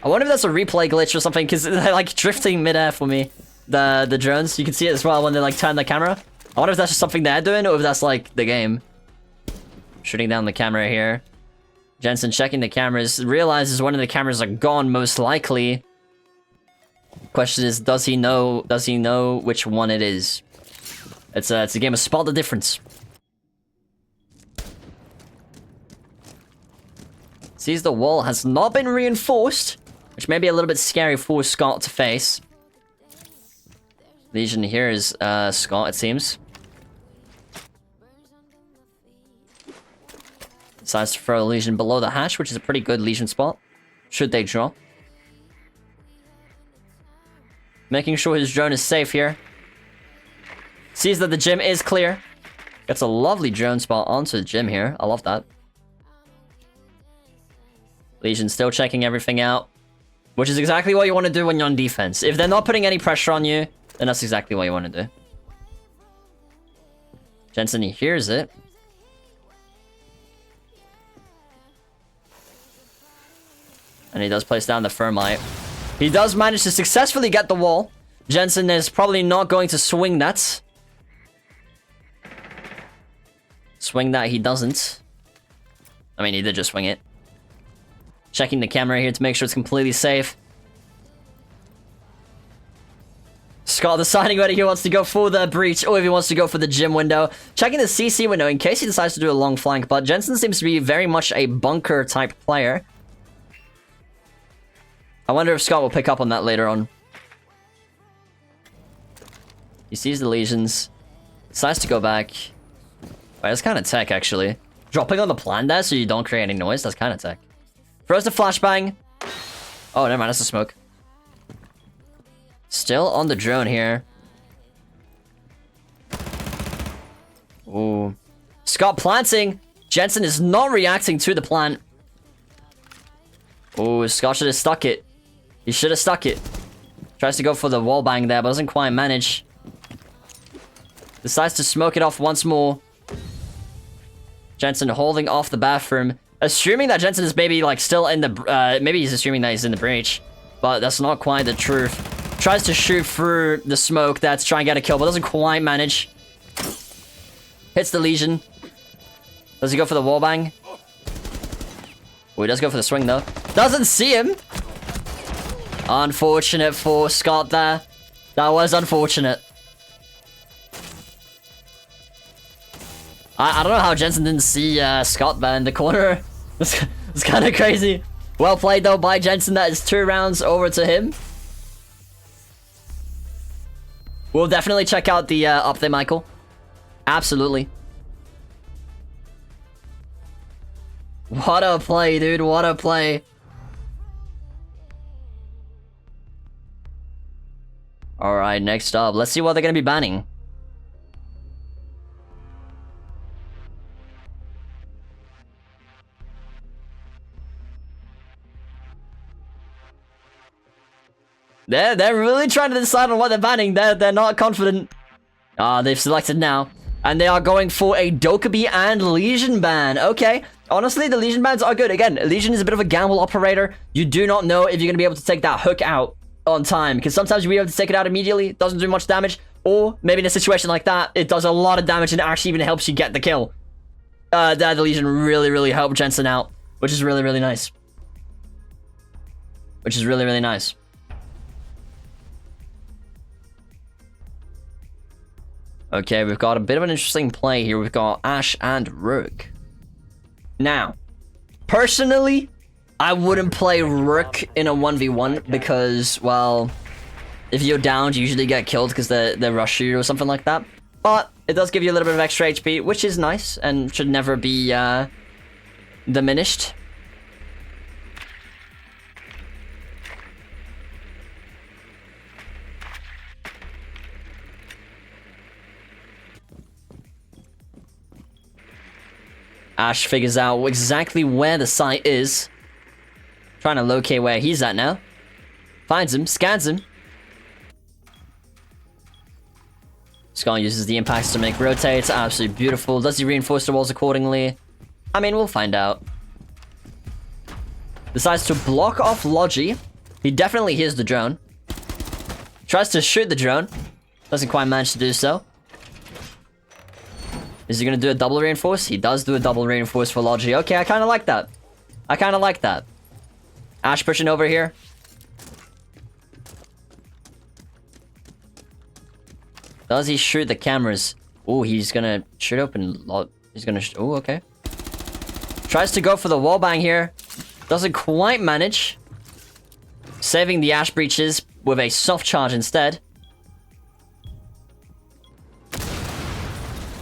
I wonder if that's a replay glitch or something, because they're like drifting midair for me. The drones, you can see it as well when they like turn the camera. I wonder if that's just something they're doing, or if that's, like, the game. Shooting down the camera here. Jensen checking the cameras. Realizes one of the cameras are gone, most likely. Question is, does he know which one it is? It's a game of spot the difference. Sees the wall has not been reinforced, which may be a little bit scary for Scot to face. Legion here is Scot, it seems. Decides to throw a Legion below the hatch, which is a pretty good Legion spot. Should they draw. Making sure his drone is safe here. Sees that the gym is clear. Gets a lovely drone spot onto the gym here. I love that. Legion still checking everything out. Which is exactly what you want to do when you're on defense. If they're not putting any pressure on you, then that's exactly what you want to do. Jensen, he hears it. And he does place down the Thermite. He does manage to successfully get the wall. Jensen is probably not going to swing that. Swing that he doesn't. I mean, he did just swing it. Checking the camera here to make sure it's completely safe. Scot deciding whether he wants to go for the breach or if he wants to go for the gym window. Checking the CC window in case he decides to do a long flank. But Jensen seems to be very much a bunker type player. I wonder if Scot will pick up on that later on. He sees the Legions. Decides to go back. Right, that's kind of tech, actually. Dropping on the plan there so you don't create any noise. That's kind of tech. Throws the flashbang. Oh, never mind. That's a smoke. Still on the drone here. Ooh. Scot planting. Jensen is not reacting to the plant. Ooh, Scot should have stuck it. He should have stuck it. Tries to go for the wall bang there, but doesn't quite manage. Decides to smoke it off once more. Jensen holding off the bathroom. Assuming that Jensen is maybe like still in the... maybe he's assuming that he's in the breach. But that's not quite the truth. Tries to shoot through the smoke that's trying to get a kill, but doesn't quite manage. Hits the Legion. Does he go for the wall bang? Oh, he does go for the swing, though. Doesn't see him. Unfortunate for Scot there. That was unfortunate. I don't know how Jensen didn't see Scot there in the corner. It's kind of crazy. Well played, though, by Jensen. That is 2 rounds over to him. We'll definitely check out the up there, Michael. Absolutely. What a play, dude. What a play. Alright, next up. Let's see what they're going to be banning. They're really trying to decide on what they're banning. They're not confident. They've selected now. And they are going for a Dokkaebi and Legion ban. Okay. Honestly, the Legion bans are good. Again, Legion is a bit of a gamble operator. You do not know if you're going to be able to take that hook out on time. Because sometimes you'll be able to take it out immediately. It doesn't do much damage. Or maybe in a situation like that, it does a lot of damage and actually even helps you get the kill. The Legion really, really helped Jensen out. Which is really, really nice. Which is really, really nice. Okay, we've got a bit of an interesting play here. We've got Ash and Rook. Now, personally, I wouldn't play Rook in a 1v1 because, well, if you're downed, you usually get killed because they rush you or something like that. But it does give you a little bit of extra HP, which is nice and should never be diminished. Ash figures out exactly where the site is. Trying to locate where he's at now. Finds him, scans him. Scot uses the impacts to make rotates. Absolutely beautiful. Does he reinforce the walls accordingly? I mean, we'll find out. Decides to block off Logi. He definitely hears the drone. Tries to shoot the drone. Doesn't quite manage to do so. Is he gonna do a double reinforce? He does do a double reinforce for Logi. Okay, I kind of like that. I kind of like that. Ash pushing over here. Does he shoot the cameras? Oh, he's gonna shoot open. He's gonna. Oh, okay. Tries to go for the wallbang here. Doesn't quite manage. Saving the Ash breaches with a soft charge instead.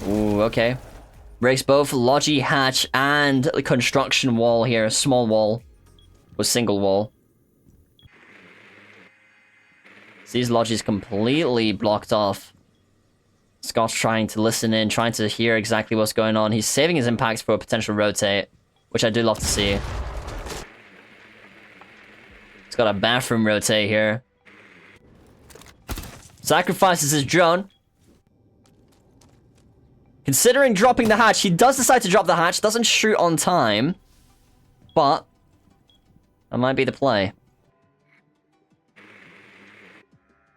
Ooh, okay. Breaks both Logi hatch and the construction wall here. Small wall. Or single wall. Sees Logi's completely blocked off. Scot's trying to listen in, trying to hear exactly what's going on. He's saving his impacts for a potential rotate, which I do love to see. He's got a bathroom rotate here. Sacrifices his drone. Considering dropping the hatch, he does decide to drop the hatch. Doesn't shoot on time. But that might be the play.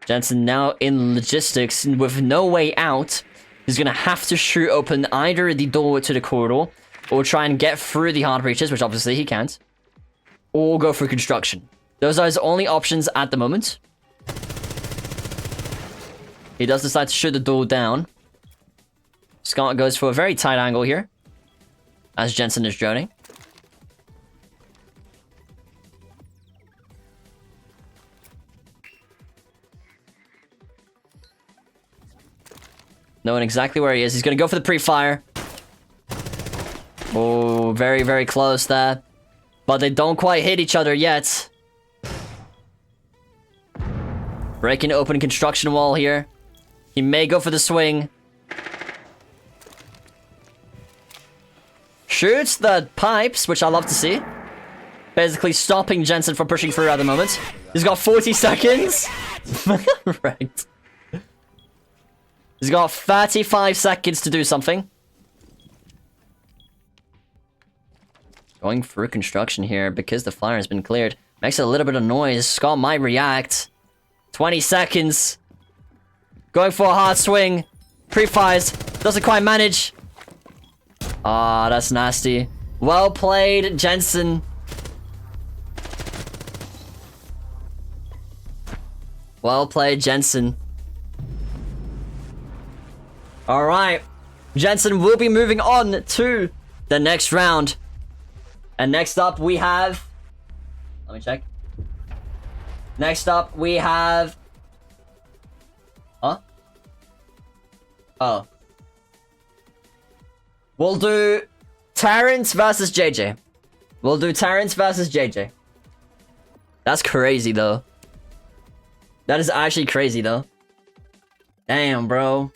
Jensen now in logistics with no way out. He's going to have to shoot open either the door to the corridor or try and get through the hard breaches, which obviously he can't. Or go through construction. Those are his only options at the moment. He does decide to shoot the door down. Scot goes for a very tight angle here. As Jensen is droning. Knowing exactly where he is. He's going to go for the pre-fire. Oh, very, very close there. But they don't quite hit each other yet. Breaking open construction wall here. He may go for the swing. Shoots the pipes, which I love to see. Basically stopping Jensen from pushing through at the moment. He's got 40 seconds. Right. He's got 35 seconds to do something. Going through construction here because the fire has been cleared. Makes a little bit of noise. Scot might react. 20 seconds. Going for a hard swing. Pre-fires. Doesn't quite manage. Ah, that's nasty. Well played, Jensen. Well played, Jensen. Alright. Jensen will be moving on to the next round. And next up we have... Let me check. Next up we have... Huh? Oh. We'll do Terrence versus JJ. We'll do Terrence versus JJ. That's crazy, though. That is actually crazy, though. Damn, bro.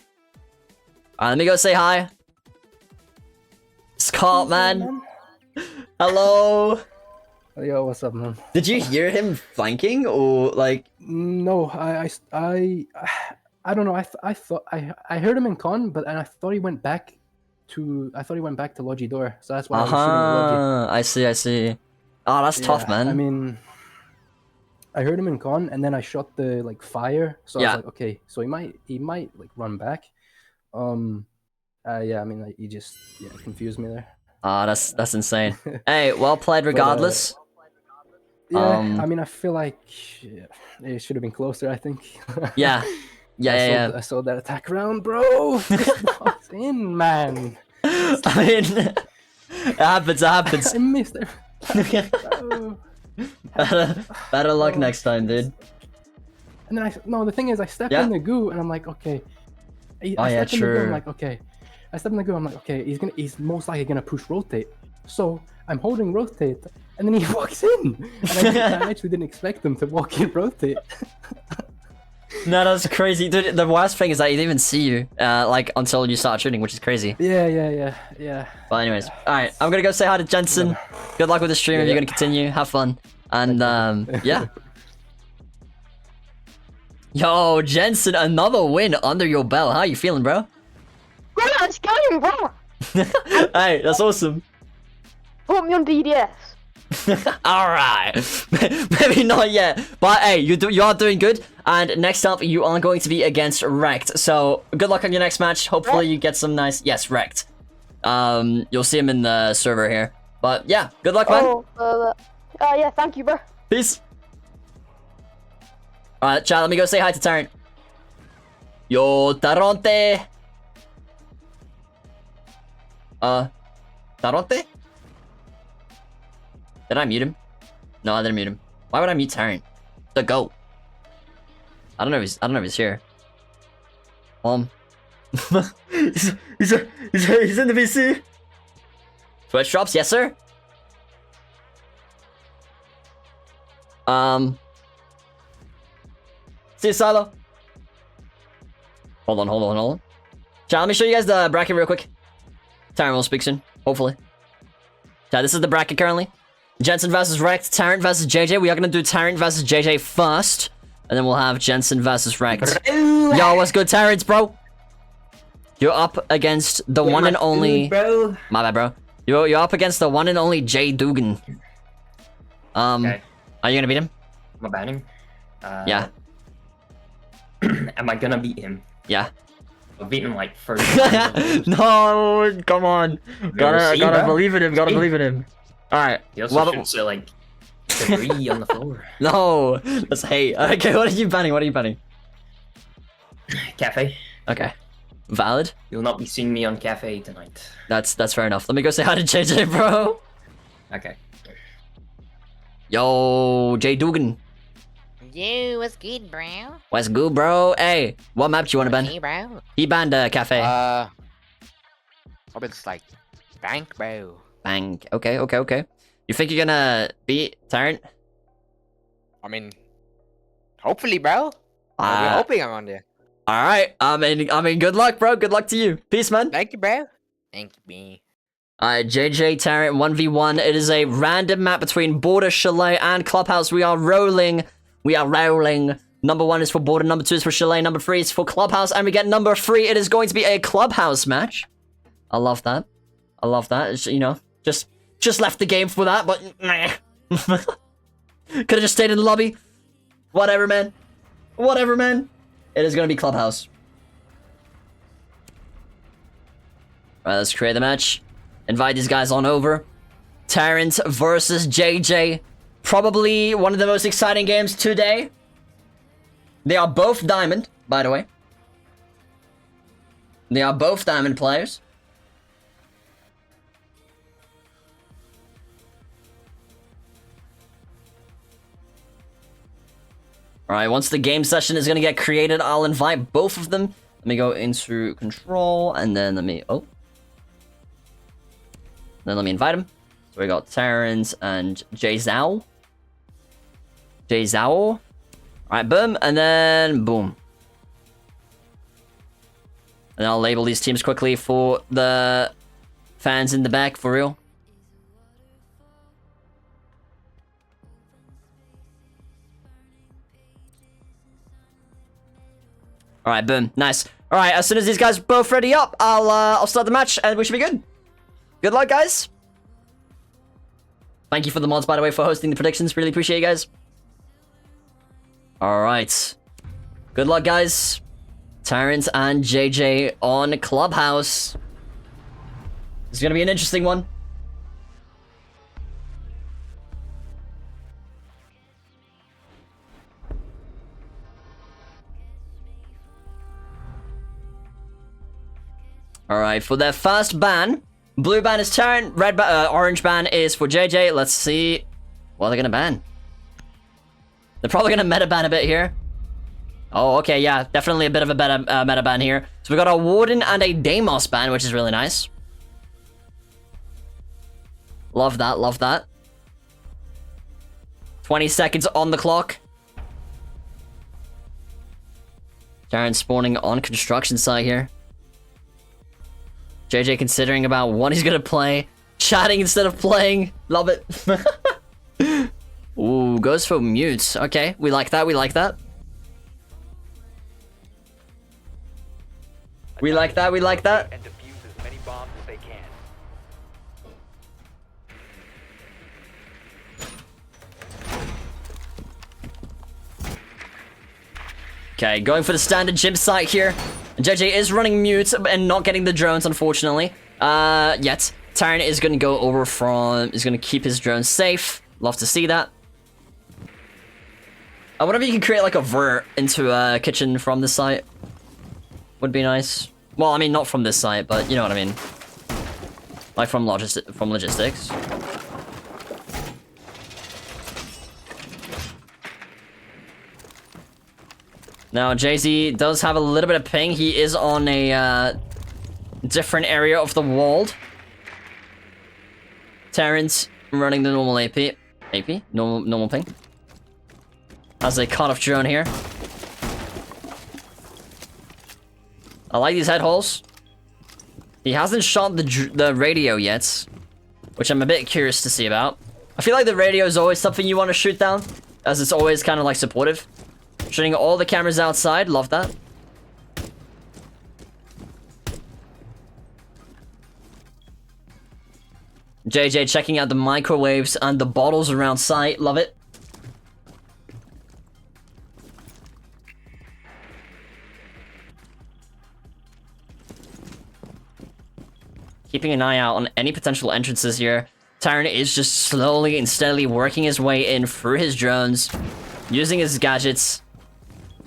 Alright, let me go say hi. Scot, man. Hello.
Yo, what's up, man?
Did you hear him flanking, or like?
No, I don't know. I thought I heard him in con, but I thought he went back to Logi door. So that's why I was shooting at Logi.
I see. Oh, that's tough, man.
I mean, I heard him in con, and then I shot the like fire. So I was like, okay, so he might like run back. Yeah, I mean, like, he just confused me there.
Ah, that's insane. Hey, well played regardless.
Yeah, I mean, I feel like it should have been closer, I think.
Yeah.
I saw that attack round, bro. What's in, man?
I mean, it happens.
I missed it.
Better luck next time, dude.
And then the thing is, I stepped in the goo, and I'm like, okay. I stepped in the goo, I'm like, okay. I stepped in the goo, I'm like, okay, he's most likely gonna push rotate. So I'm holding rotate, and then he walks in. And I actually didn't expect him to walk in rotate.
No, that's crazy, dude. The worst thing is that he didn't even see you, like, until you start shooting, which is crazy.
Yeah.
But anyways, alright, I'm gonna go say hi to Jensen. Good luck with the stream if you're gonna continue. Have fun. And, yeah. Yo, Jensen, another win under your belt. How are you feeling, bro?
Bro, let's go, bro.
Hey, that's awesome.
Put me on DDS.
Alright. Maybe not yet. But hey, you are doing good. And next up, you are going to be against Wrecked. So, good luck on your next match. Hopefully you get some nice... Yes, Wrecked. You'll see him in the server here. But yeah, good luck, man.
Yeah, thank you, bro.
Peace. Alright, chat, let me go say hi to Tarrant. Yo, Taronte. Taronte? Did I mute him? No, I didn't mute him. Why would I mute Tarrant? The GOAT. I don't know if he's here. He's in the VC. Switch drops, yes sir. See you, Silo. Hold on. Chat, let me show you guys the bracket real quick. Tarrant will speak soon, hopefully. Chat, this is the bracket currently. Jensen versus Wrecked, Tarrant versus JJ. We are gonna do Tarrant versus JJ first, and then we'll have Jensen versus Wrecked. Yo, what's good, Tarrant, bro? You're up against the one and only...
bro.
My bad, bro. You're up against the one and only Jay Dugan.
Okay.
Are you gonna beat him?
Am I batting?
Yeah.
Am I gonna beat him?
Yeah.
I've beaten him like first.
No, come on. Gotta believe in him. Gotta
See?
believe in him. All right.
You also should say like debris on the floor.
No, that's hate. Okay, what are you banning?
Cafe.
Okay. Valid.
You'll not be seeing me on cafe tonight.
That's fair enough. Let me go say hi to JJ, bro.
Okay.
Yo, Jay Dugan.
Yo, what's good, bro?
What's good, bro? Hey, what map do you want to ban?
Hey, bro.
He banned cafe.
Probably just like bank, bro.
Bank. Okay. You think you're gonna beat Tarrant?
I mean, hopefully, bro. I'm hoping I'm on there.
All right. I mean, good luck, bro. Good luck to you. Peace, man.
Thank you, bro. Thank you, me.
Alright, JJ Tarrant 1v1. It is a random map between Border, Chalet, and Clubhouse. We are rolling. Number 1 is for Border, number 2 is for Chalet, number 3 is for Clubhouse, and we get number 3. It is going to be a Clubhouse match. I love that. It's, you know, just left the game for that, but could have just stayed in the lobby. Whatever, man. It is going to be Clubhouse. Alright, let's create the match. Invite these guys on over. Tarrant versus JJ. Probably one of the most exciting games today. They are both diamond, by the way. They are both diamond players. Alright, once the game session is gonna get created, I'll invite both of them. Let me go into control, and then let me... Oh. Then let me invite them. So we got Terrence and Jay Zhao. Jay Zhao. Alright, boom, and then boom. And I'll label these teams quickly for the fans in the back, for real. Alright, boom. Nice. Alright, as soon as these guys are both ready up, I'll start the match, and we should be good. Good luck, guys. Thank you for the mods, by the way, for hosting the predictions. Really appreciate you guys. Alright. Good luck, guys. Terrence and JJ on Clubhouse. This is gonna be an interesting one. Alright, for their first ban, blue ban is Terran, orange ban is for JJ. Let's see what they're gonna ban. They're probably gonna meta ban a bit here. Oh, okay, yeah, definitely a bit of a better meta ban here. So we got a Warden and a Deimos ban, which is really nice. Love that, love that. 20 seconds on the clock. Terran spawning on construction site here. JJ considering about what he's gonna play. Chatting instead of playing. Love it. Ooh, goes for mutes. Okay, we like that, we like that. We like that, we like that.
And defuse as many bombs as they can.
Okay, going for the standard gym site here. JJ is running mute and not getting the drones, unfortunately. Yet. Terran is gonna go over is gonna keep his drones safe. Love to see that. I wonder if you can create like a vert into a kitchen from this site. Would be nice. Well, I mean, not from this site, but you know what I mean. Like from logistics. Now, Jay-Z does have a little bit of ping. He is on a different area of the world. Terrence running the normal AP. Normal ping. Has a cut-off drone here. I like these head holes. He hasn't shot the radio yet, which I'm a bit curious to see about. I feel like the radio is always something you want to shoot down, as it's always kind of like supportive. Shooting all the cameras outside, love that. JJ checking out the microwaves and the bottles around site, love it. Keeping an eye out on any potential entrances here. Terran is just slowly and steadily working his way in through his drones, using his gadgets.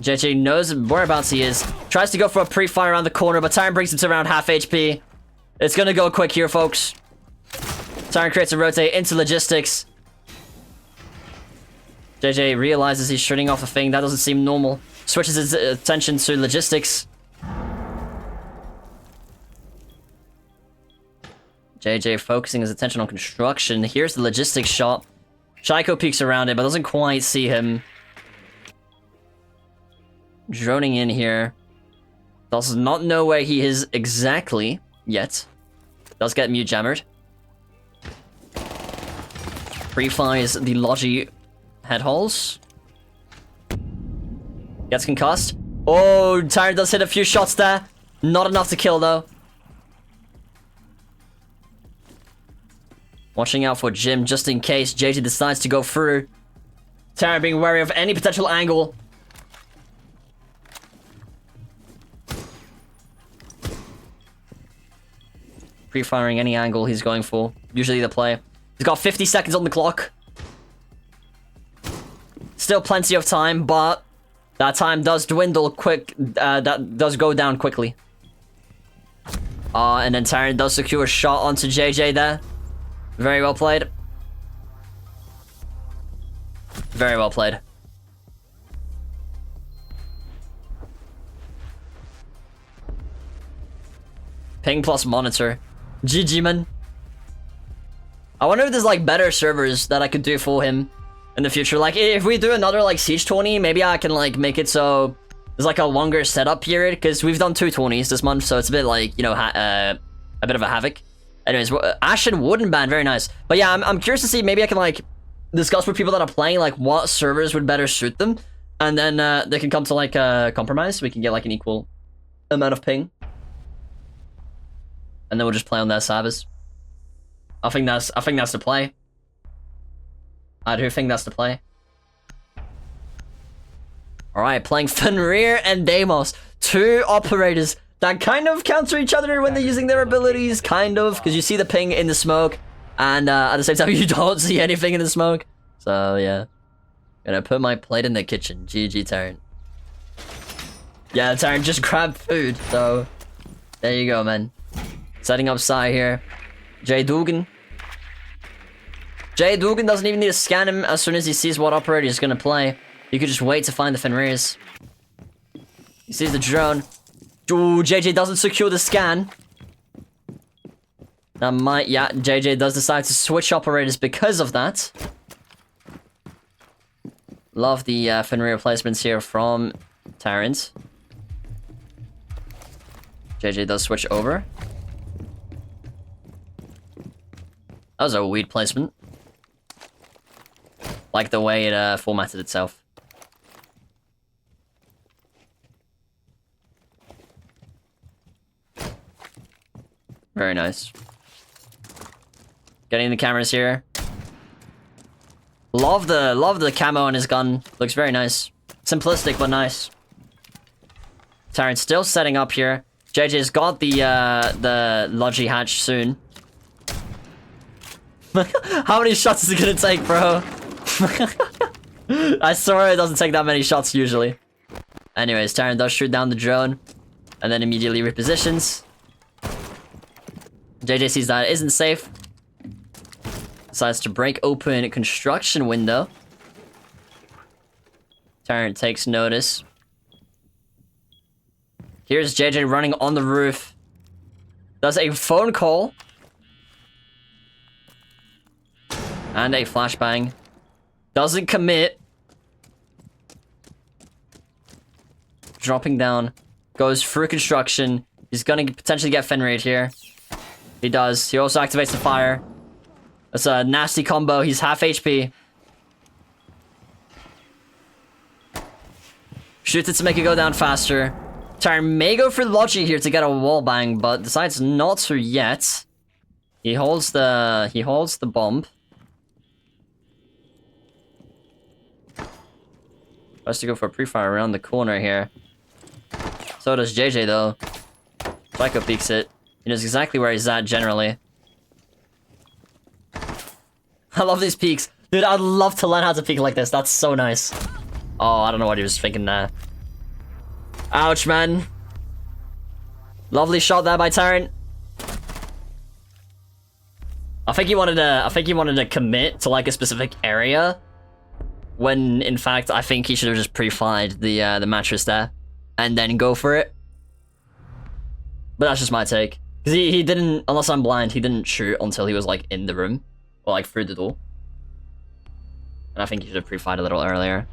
JJ knows whereabouts he is. Tries to go for a pre-fire around the corner, but Terran brings him to around half HP. It's gonna go quick here, folks. Terran creates a rotate into logistics. JJ realizes he's shooting off a thing. That doesn't seem normal. Switches his attention to logistics. JJ focusing his attention on construction. Here's the logistics shot. Shaiko peeks around it, but doesn't quite see him. Droning in here. Does not know where he is exactly yet. Does get mute jammered. Pre-fires the Logi head holes. Gets concussed. Oh, Terran does hit a few shots there. Not enough to kill though. Watching out for Jim just in case JJ decides to go through. Terran being wary of any potential angle. Pre-firing any angle he's going for. Usually the play. He's got 50 seconds on the clock. Still plenty of time, but That time does dwindle quick. That does go down quickly. And then Tyrant does secure a shot onto JJ there. Very well played. Very well played. Ping plus monitor. GG, man. I wonder if there's like better servers that I could do for him in the future. Like if we do another like Siege 20, maybe I can like make it so there's like a longer setup period, because we've done 2 20s this month, so it's a bit like, you know, a bit of a havoc. Anyways, Ashen Wooden Band, very nice. But yeah, I'm curious to see, maybe I can like discuss with people that are playing like what servers would better suit them, and then they can come to like a compromise. We can get like an equal amount of ping, and then we'll just play on their servers. I think that's the play. I do think that's the play. Alright, playing Fenrir and Deimos. 2 operators that kind of counter each other when they're using their abilities, kind of, because you see the ping in the smoke, and at the same time you don't see anything in the smoke. So yeah. Gonna put my plate in the kitchen. GG, Tyrant. Yeah, Tyrant just grabbed food, so there you go, man. Setting up side here. Jay Dugan. Jay Dugan doesn't even need to scan him as soon as he sees what operator he's gonna play. You could just wait to find the Fenrirs. He sees the drone. Ooh, JJ doesn't secure the scan. That might, yeah, JJ does decide to switch operators because of that. Love the Fenrir placements here from Tyrant. JJ does switch over. That was a weird placement. Like the way it formatted itself. Very nice. Getting the cameras here. Love the camo on his gun. Looks very nice. Simplistic but nice. Tyrant's still setting up here. JJ's got the Logi hatch soon. How many shots is it gonna take, bro? I swear it doesn't take that many shots usually. Anyways, Tyrant does shoot down the drone and then immediately repositions. JJ sees that it isn't safe. Decides to break open a construction window. Tyrant takes notice. Here's JJ running on the roof. Does a phone call. And a flashbang. Doesn't commit. Dropping down. Goes through construction. He's gonna potentially get Fenrir here. He does. He also activates the fire. That's a nasty combo. He's half HP. Shoots it to make it go down faster. Tyrant may go for Logi here to get a wall bang, but decides not to yet. He holds the bomb. Tries to go for a pre-fire around the corner here. So does JJ though. Psycho peeks it. He knows exactly where he's at generally. I love these peeks. Dude, I'd love to learn how to peek like this. That's so nice. Oh, I don't know what he was thinking there. Ouch, man. Lovely shot there by Tyrant. I think he wanted to commit to like a specific area. When in fact I think he should have just pre-fired the mattress there and then go for it. But that's just my take. Because he didn't, unless I'm blind, he didn't shoot until he was like in the room. Or like through the door. And I think he should have pre-fired a little earlier.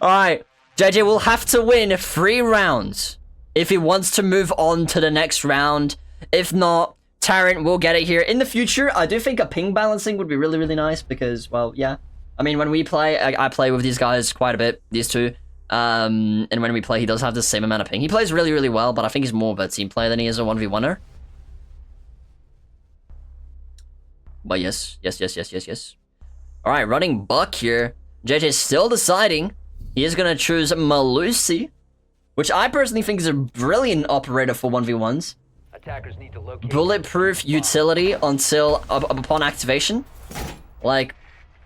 Alright, JJ will have to win 3 rounds if he wants to move on to the next round. If not, Tyrant will get it here. In the future, I do think a ping balancing would be really, really nice because, well, yeah. I mean, when we play, I play with these guys quite a bit, these two. And when we play, he does have the same amount of ping. He plays really, really well, but I think he's more of a team player than he is a 1v1er. But yes. Alright, running Buck here. JJ's still deciding. He is going to choose Malusi, which I personally think is a brilliant operator for 1v1s.
Attackers need to locate.
bulletproof utility until upon activation. Like,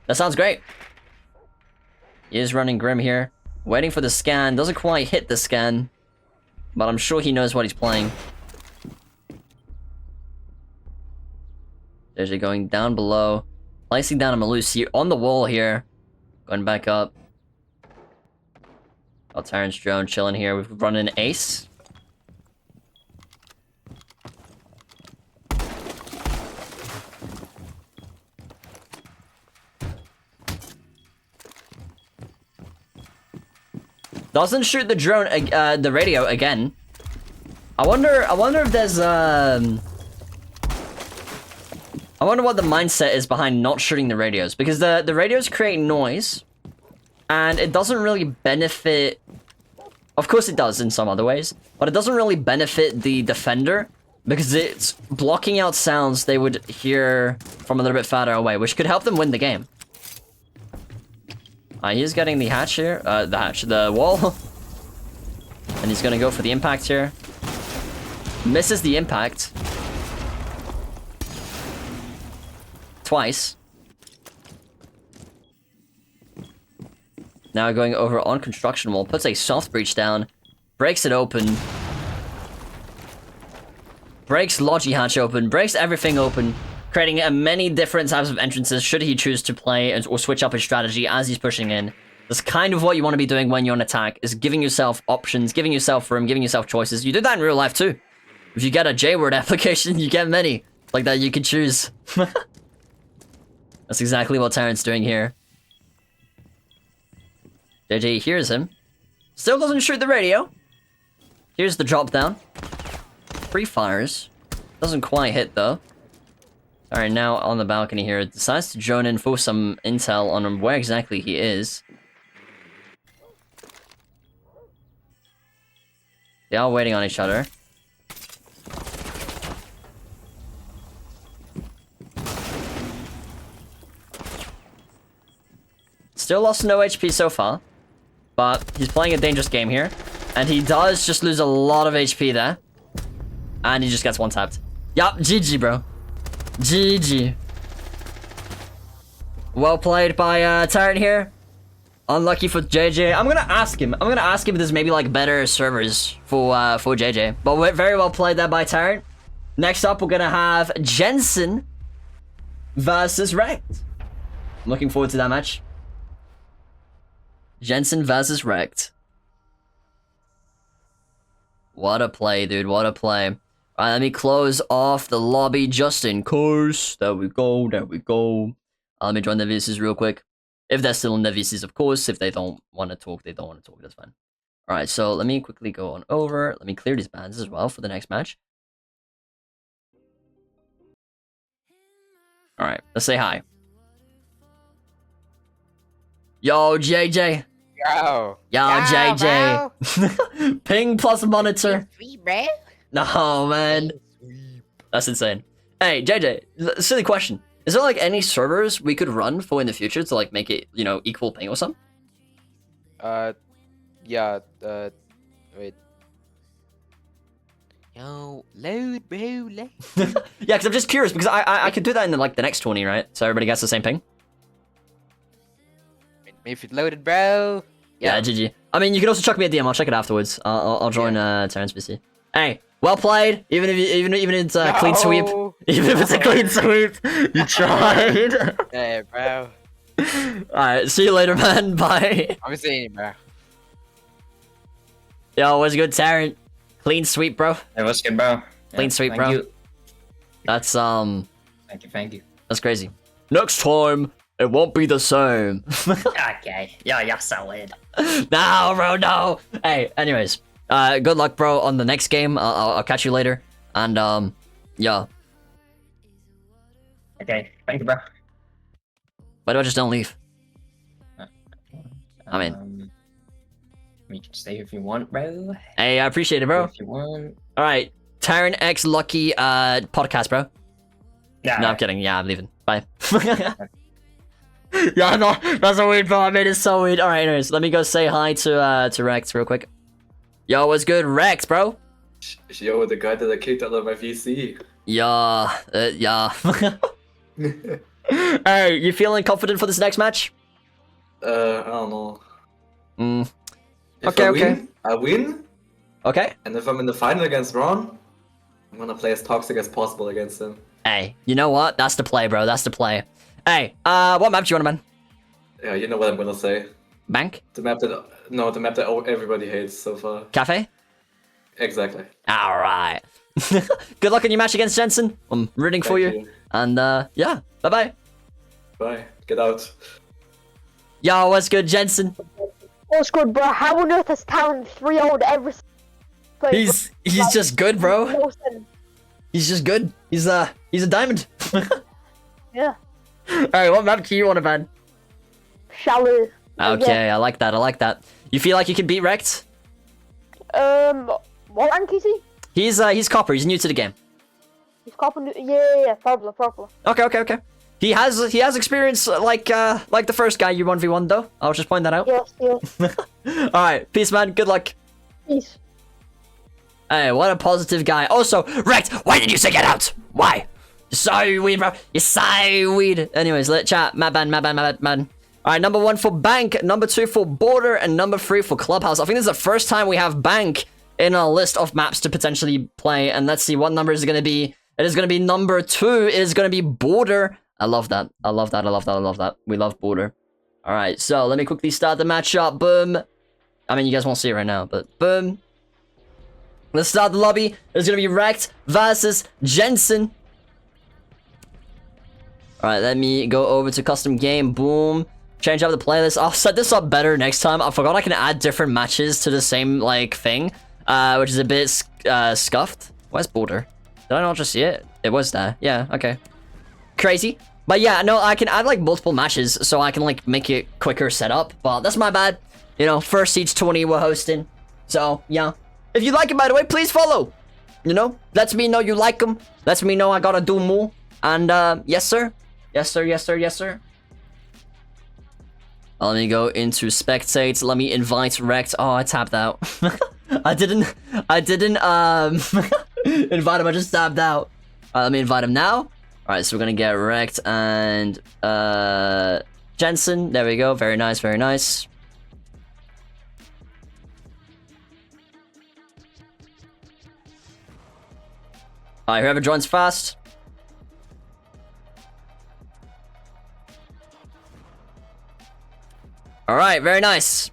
that sounds great. He is running Grim here. Waiting for the scan. Doesn't quite hit the scan. But I'm sure he knows what he's playing. There's it going down below. Placing down a Melusi on the wall here. Going back up. Oh, Tyrant's drone chilling here. We've run an ace. Doesn't shoot the drone, the radio again. I wonder if there's I wonder what the mindset is behind not shooting the radios, because the radios create noise, and it doesn't really benefit. Of course, it does in some other ways, but it doesn't really benefit the defender because it's blocking out sounds they would hear from a little bit farther away, which could help them win the game. He's getting the hatch here, the wall, and he's gonna go for the impact here. Misses the impact. Twice. Now going over on construction wall, puts a soft breach down, breaks it open, breaks Logi hatch open, breaks everything open, creating many different types of entrances should he choose to play or switch up his strategy as he's pushing in. That's kind of what you want to be doing when you're on attack, is giving yourself options, giving yourself room, giving yourself choices. You do that in real life too. If you get a J-word application, you get many like that you can choose. That's exactly what Tyrant's doing here. JJ hears him. Still doesn't shoot the radio. Here's the drop down. Free fires. Doesn't quite hit though. Alright, now on the balcony here. Decides to drone in for some intel on where exactly he is. They are waiting on each other. Still lost no HP so far, but he's playing a dangerous game here, and he does just lose a lot of HP there, and he just gets one tapped. Yup, GG, bro. GG. Well played by Tyrant here. Unlucky for JJ. I'm gonna ask him if there's maybe like better servers for JJ, but very well played there by Tyrant. Next up, we're gonna have Jensen versus Wrecked. I'm looking forward to that match. Jensen versus Wrecked. What a play, dude. What a play. Alright, let me close off the lobby just in case. There we go. There we go. Let me join the VCs real quick. If they're still in the VCs, of course. If they don't want to talk, they don't want to talk. That's fine. Alright, so let me quickly go on over. Let me clear these bans as well for the next match. Alright, let's say hi. Yo, JJ.
Yo.
Yo, JJ.
Bro.
Ping plus monitor.
Sweet, bro.
No, man. That's insane. Hey, JJ, silly question. Is there like any servers we could run for in the future to like make it, you know, equal ping or something?
Yeah, wait. Yo, load, bro, load.
Yeah, because I'm just curious, because I could do that in the, like the next 20, right? So everybody gets the same ping.
If it loaded, bro.
Yeah, GG. I mean, you can also chuck me a DM. I'll check it afterwards. I'll join Terrence BC. Hey, well played. Even if it's a clean sweep. Even if it's a clean sweep, you tried.
Hey, bro.
Alright, see you later, man. Bye.
I'm seeing you, bro.
Yo, what's good, Tarrant? Clean sweep, bro.
Hey, what's good, bro?
Clean sweep,
thank
bro.
You.
That's
Thank you.
That's crazy. Next time, it won't be the same.
Okay. Yeah, you're solid.
No, bro, no. Hey, anyways, good luck, bro, on the next game. I'll catch you later. And yeah.
Okay, thank you, bro.
Why do I just don't leave? I mean,
you can stay if you want, bro.
Hey, I appreciate it, bro.
If you want.
All right, Tyrant X Lucky podcast, bro.
Yeah.
No, I'm kidding. Yeah, I'm leaving. Bye. Yeah, no, that's a weird part, man. It's so weird. All right, anyways, let me go say hi to Rex real quick. Yo, what's good, Rex, bro?
Yo, the guy that I kicked out of my VC.
Yeah, yeah. Hey, you feeling confident for this next match?
I don't know. If
Okay,
I
okay.
win, I win.
Okay.
And if I'm in the final against Ron, I'm gonna play as toxic as possible against him.
Hey, you know what? That's the play, bro. That's the play. Hey, what map do you want, man?
Yeah, you know what I'm gonna say.
Bank?
The map that everybody hates so far.
Cafe?
Exactly.
All right. Good luck in your match against Jensen. I'm rooting for
Thank
you. And yeah, bye-bye.
Bye. Get out.
Yo, what's good, Jensen?
What's good, bro? How on earth has talent 3-0'd every play?
He's just good, bro. He's just good. He's a diamond.
Yeah.
Alright, what map do you want to ban?
Shallow.
Okay, I like that. I like that. You feel like you can beat Rekt?
What rank is he?
He's copper. He's new to the game.
He's copping. Yeah, probably.
Okay. He has experience like the first guy you 1v1 though. I'll just point that out.
Yes.
All right, peace, man. Good luck.
Peace.
Hey, what a positive guy. Also, Rekt, why did you say get out? Why? You're so weird, bro. You're so weird. Anyways, let chat. Mad ban. All right, number 1 for Bank, number 2 for Border, and number 3 for Clubhouse. I think this is the first time we have Bank in a list of maps to potentially play. And let's see what number is it going to be. It is going to be number 2. It is going to be Border. I love that. We love Border. All right, so let me quickly start the matchup. Boom. I mean, you guys won't see it right now, but boom. Let's start the lobby. It's going to be Rekt versus Jensen. All right, let me go over to custom game. Boom. Change up the playlist. I'll set this up better next time. I forgot I can add different matches to the same, like, thing. Which is a bit scuffed. Where's Border? Did I not just see it? It was there. Yeah, okay. Crazy. But yeah, no, I can add, like, multiple matches so I can, like, make it quicker setup. But that's my bad. You know, first Siege 20 we're hosting. So, yeah. If you like it, by the way, please follow. You know, lets me know you like them. Lets me know I gotta do more. And, yes, sir. Yes, sir. Let me go into spectate. Let me invite Rekt. Oh, I tapped out. I didn't invite him. I just tapped out. Let me invite him now. All right, so we're gonna get Rekt and Jensen. There we go. Very nice. All right, whoever joins fast. All right, very nice.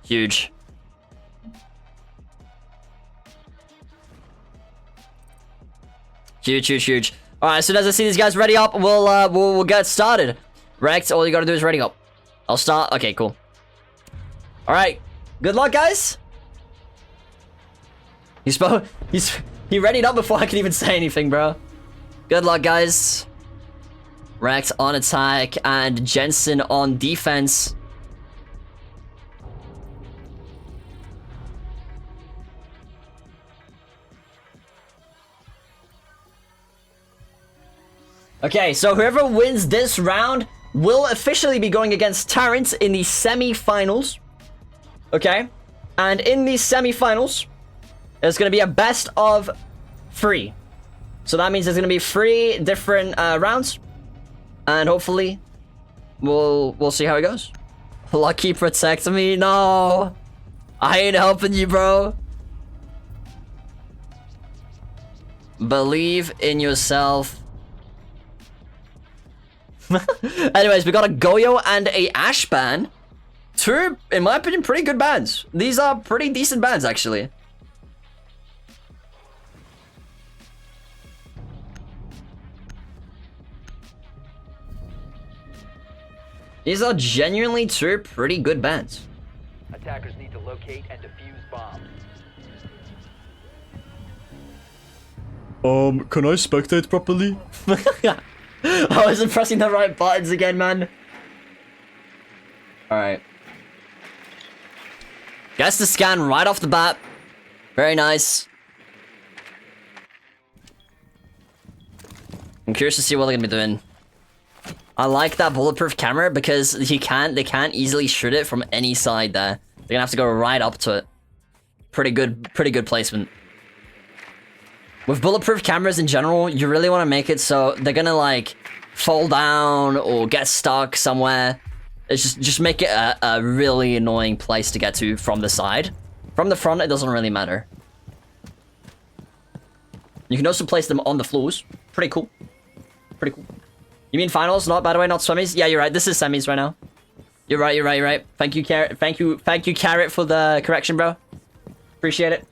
Huge. Huge. All right, as soon as I see these guys ready up, we'll get started. Rekt, all you gotta do is ready up. I'll start. Okay, cool. All right, good luck, guys. He readied up before I could even say anything, bro. Good luck, guys. Rekt on attack and Jensen on defense. Okay, so whoever wins this round will officially be going against Tarrant in the semi-finals. Okay? And in these semi-finals, it's going to be a best of 3. So that means there's going to be 3 different rounds. And hopefully, we'll see how it goes. Lucky protect me. No. I ain't helping you, bro. Believe in yourself. Anyways, we got a Goyo and a Ash ban. 2, in my opinion, pretty good bans. These are pretty decent bans, actually. These are genuinely 2 pretty good bans.
Attackers need to locate and defuse bombs.
Can I spectate properly? I wasn't pressing the right buttons again, man. Alright. Gets the scan right off the bat. Very nice. I'm curious to see what they're gonna be doing. I like that bulletproof camera because they can't easily shoot it from any side there. They're gonna have to go right up to it. Pretty good placement. With bulletproof cameras in general, you really want to make it so they're gonna like fall down or get stuck somewhere. It's just make it a really annoying place to get to from the side. From the front, it doesn't really matter. You can also place them on the floors. Pretty cool. Pretty cool. You mean finals? Not, by the way, not semis? Yeah, you're right. This is semis right now. You're right. Thank you, Carrot. Thank you, Carrot, for the correction, bro. Appreciate it.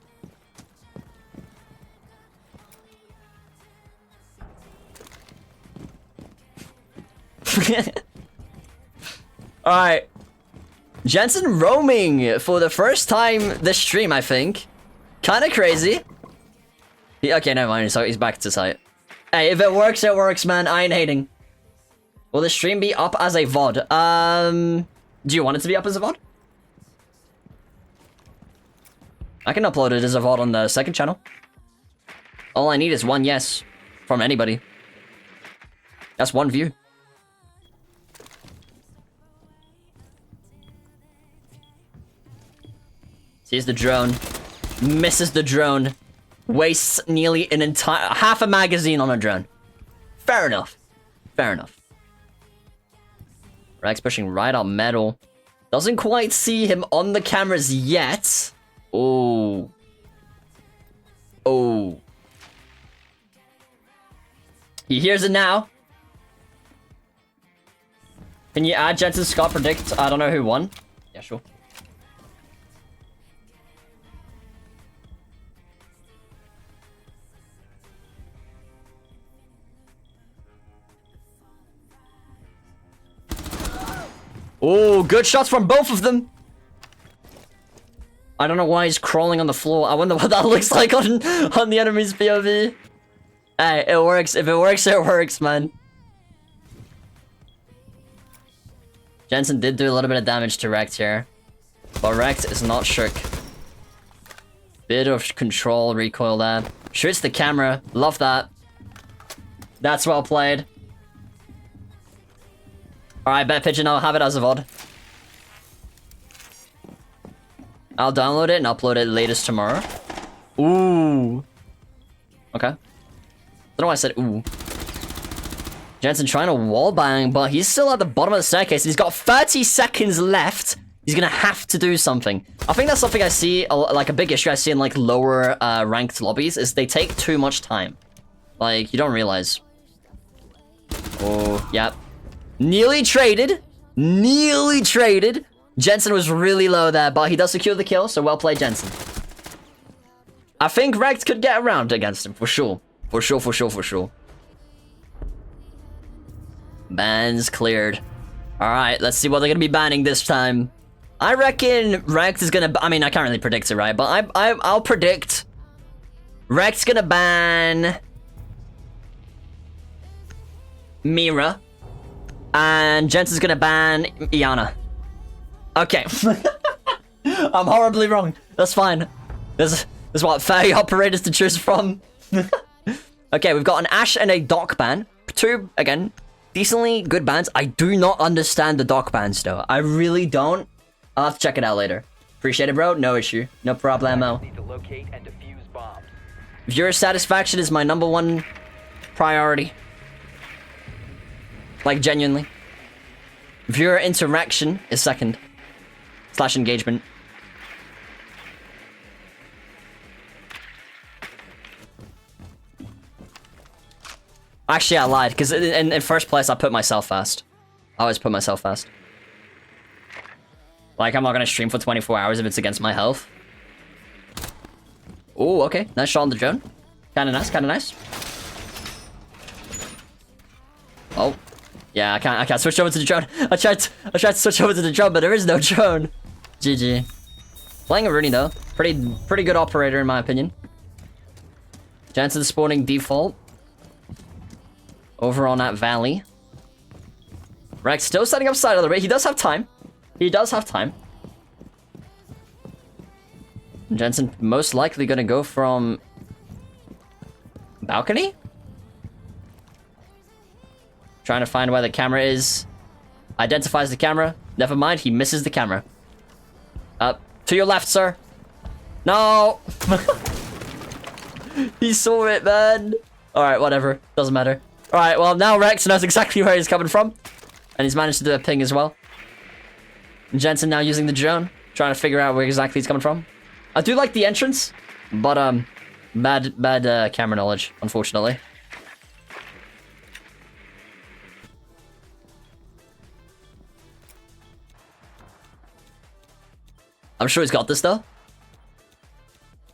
Alright. Jensen roaming for the first time this stream, I think. Kinda crazy. Okay, never mind. So he's back to site. Hey, if it works, man. I ain't hating. Will the stream be up as a VOD? Do you want it to be up as a VOD? I can upload it as a VOD on the second channel. All I need is one yes from anybody. That's one view. Sees the drone. Misses the drone. Wastes nearly an entire... half a magazine on a drone. Fair enough. Fair enough. Rex pushing right up metal. Doesn't quite see him on the cameras yet. Oh. Oh. He hears it now. Can you add Jensen Scott predict? I don't know who won. Yeah, sure. Oh, good shots from both of them. I don't know why he's crawling on the floor. I wonder what that looks like on the enemy's POV. Hey, it works. If it works, it works, man. Jensen did do a little bit of damage to Rekt here. But Rekt is not shook. Bit of control recoil there. Shoots the camera. Love that. That's well played. Alright, Bet Pigeon, I'll have it as a VOD. I'll download it and upload it latest tomorrow. Ooh. Okay. I don't know why I said ooh. Jensen trying to wallbang, but he's still at the bottom of the staircase. He's got 30 seconds left. He's gonna have to do something. I think that's something I see, like a big issue I see in like lower ranked lobbies, is they take too much time. Like, you don't realize. Oh, yep. Nearly traded. Nearly traded. Jensen was really low there, but he does secure the kill, so well played, Jensen. I think Rekt could get around against him, for sure. For sure. Bans cleared. Alright, let's see what they're gonna be banning this time. I reckon Rekt is gonna... I mean, I can't really predict it, right? But I'll predict... Rekt's gonna ban... Mira. And Jensen's gonna ban Iana. Okay. I'm horribly wrong. That's fine. There's what, 30 operators to choose from. Okay, we've got an Ash and a Doc ban. Two, again, decently good bans. I do not understand the Doc bans, though. I really don't. I'll have to check it out later. Appreciate it, bro. No issue. No problemo.
Need to locate and defuse bombs.
Viewer satisfaction is my #1 priority. Like, genuinely. Viewer interaction is second. / engagement. Actually, I lied, because in first place, I put myself fast. I always put myself fast. Like, I'm not gonna stream for 24 hours if it's against my health. Oh, okay. Nice shot on the drone. Kinda nice. Oh. Yeah, I can't switch over to the drone. I tried to switch over to the drone, but there is no drone. GG. Playing a Rooney though. Pretty good operator in my opinion. Jensen spawning default. Over on that valley. Rex still setting up side of the way. He does have time. Jensen most likely gonna go from balcony? Trying to find where the camera is. Identifies the camera. Never mind, he misses the camera. Up. To your left, sir. No! He saw it, man. Alright, whatever. Doesn't matter. Alright, well, now Rex knows exactly where he's coming from. And he's managed to do a ping as well. Jensen now using the drone. Trying to figure out where exactly he's coming from. I do like the entrance. But, bad camera knowledge, unfortunately. I'm sure he's got this, though.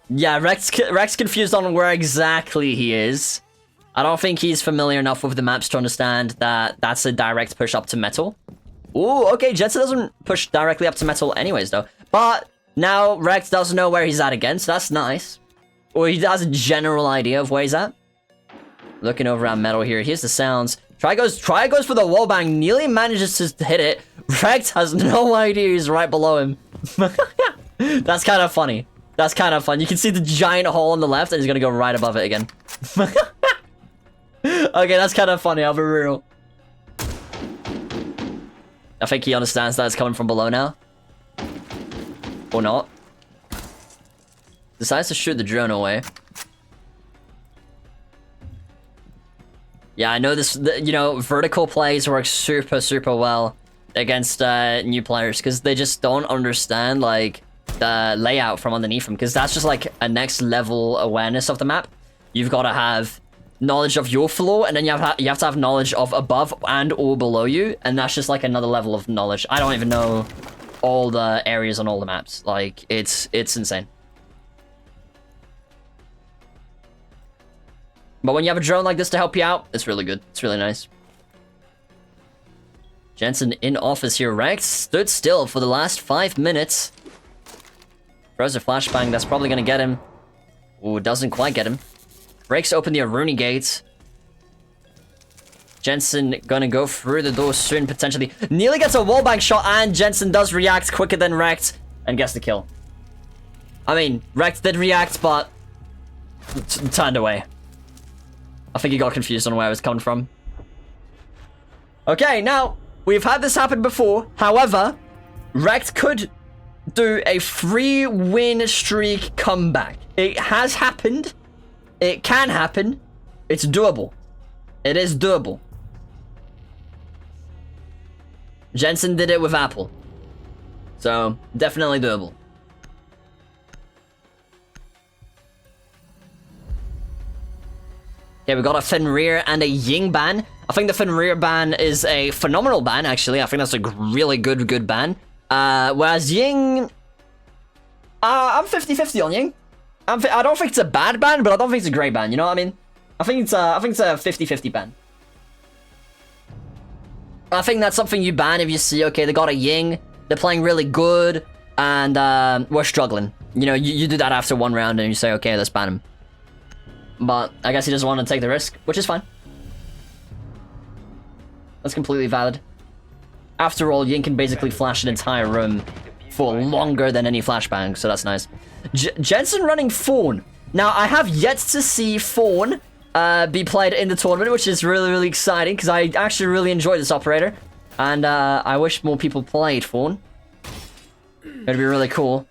Yeah, Rex confused on where exactly he is. I don't think he's familiar enough with the maps to understand that that's a direct push up to metal. Ooh, okay, Jensen doesn't push directly up to metal anyways, though. But now Rex does know where he's at again, so that's nice. Or he has a general idea of where he's at. Looking over at metal here. Here's the sounds. Try goes for the wallbang. Nearly manages to hit it. Rex has no idea he's right below him. That's kind of funny. That's kind of fun. You can see the giant hole on the left, and he's gonna go right above it again. Okay, that's kind of funny. I'll be real. I think he understands that it's coming from below now. Or not. Decides to shoot the drone away. Yeah, I know this, you know, vertical plays work super well against new players because they just don't understand, like, the layout from underneath them, because that's just, like, a next level awareness of the map. You've got to have knowledge of your floor, and then you have to have knowledge of above and or below you, and that's just, like, another level of knowledge. I don't even know all the areas on all the maps. Like, it's insane. But when you have a drone like this to help you out, it's really good. It's really nice. Jensen in office here. Rex stood still for the last 5 minutes. Throws a flashbang. That's probably going to get him. Ooh, doesn't quite get him. Breaks open the Aruni gate. Jensen going to go through the door soon, potentially. Nearly gets a wallbang shot, and Jensen does react quicker than Rex and gets the kill. I mean, Rex did react, but turned away. I think he got confused on where it was coming from. Okay, now, we've had this happen before. However, Rex could do a 3-win streak comeback. It has happened. It can happen. It's doable. It is doable. Jensen did it with Apple. So, definitely doable. Okay, we got a Fenrir and a Ying ban. I think the Fenrir ban is a phenomenal ban, actually. I think that's a really good ban. Whereas Ying... I'm 50-50 on Ying. I don't think it's a bad ban, but I don't think it's a great ban, you know what I mean? I think it's a 50-50 ban. I think that's something you ban if you see, okay, they got a Ying, they're playing really good, and we're struggling. You know, you do that after one round and you say, okay, let's ban him. But I guess he doesn't want to take the risk, which is fine. That's completely valid. After all, Ying can basically flash an entire room for longer than any flashbang, so that's nice. Jensen running Fawn. Now, I have yet to see Fawn be played in the tournament, which is really exciting, because I actually really enjoy this operator. And I wish more people played Fawn. It'd be really cool.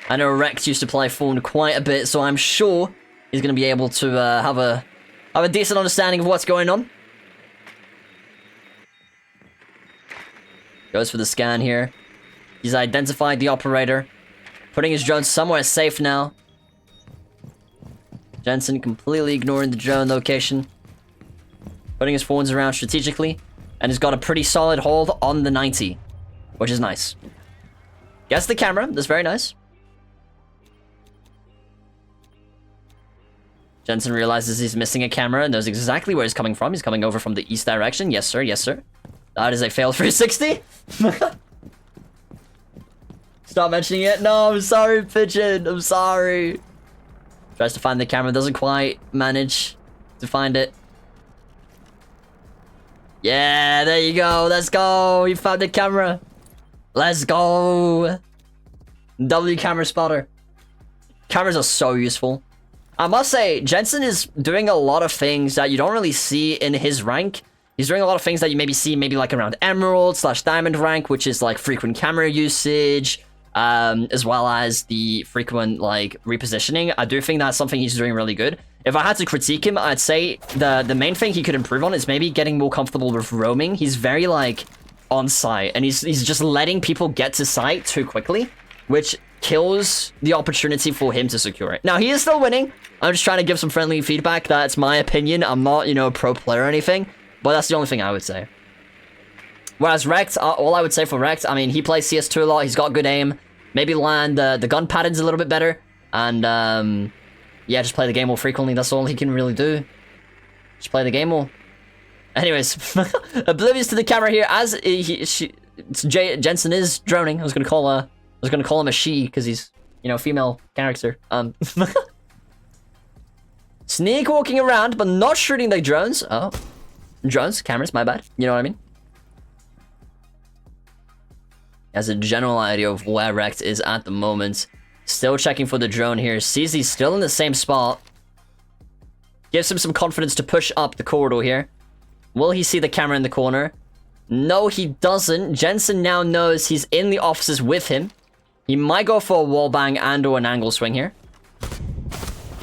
I know Rex used to play Fawn quite a bit, so I'm sure he's going to be able to have a decent understanding of what's going on. Goes for the scan here. He's identified the operator. Putting his drone somewhere safe now. Jensen completely ignoring the drone location. Putting his phones around strategically. And he's got a pretty solid hold on the 90. Which is nice. Gets the camera. That's very nice. Jensen realizes he's missing a camera and knows exactly where he's coming from. He's coming over from the east direction. Yes, sir. Yes, sir. That is a failed 360. Stop mentioning it. No, I'm sorry, Pigeon. I'm sorry. Tries to find the camera. Doesn't quite manage to find it. Yeah, there you go. Let's go. You found the camera. Let's go. W camera spotter. Cameras are so useful. I must say, Jensen is doing a lot of things that you don't really see in his rank. He's doing a lot of things that you maybe see maybe like around Emerald / Diamond rank, which is like frequent camera usage, as well as the frequent like repositioning. I do think that's something he's doing really good. If I had to critique him, I'd say the main thing he could improve on is maybe getting more comfortable with roaming. He's very like on site, and he's just letting people get to site too quickly, which kills the opportunity for him to secure it. Now, he is still winning. I'm just trying to give some friendly feedback. That's my opinion. I'm not, you know, a pro player or anything, but that's the only thing I would say. Whereas Rekt, all I would say for Rekt, I mean, he plays CS2 a lot. He's got good aim. Maybe land the gun patterns a little bit better. And, yeah, just play the game more frequently. That's all he can really do. Just play the game more. Anyways, oblivious to the camera here as Jensen is droning. I was gonna call him a she because he's, you know, female character. Sneak walking around, but not shooting the drones. Oh, drones, cameras, my bad. You know what I mean? As a general idea of where Rekt is at the moment. Still checking for the drone here. Sees he's still in the same spot. Gives him some confidence to push up the corridor here. Will he see the camera in the corner? No, he doesn't. Jensen now knows he's in the offices with him. He might go for a wallbang and or an angle swing here.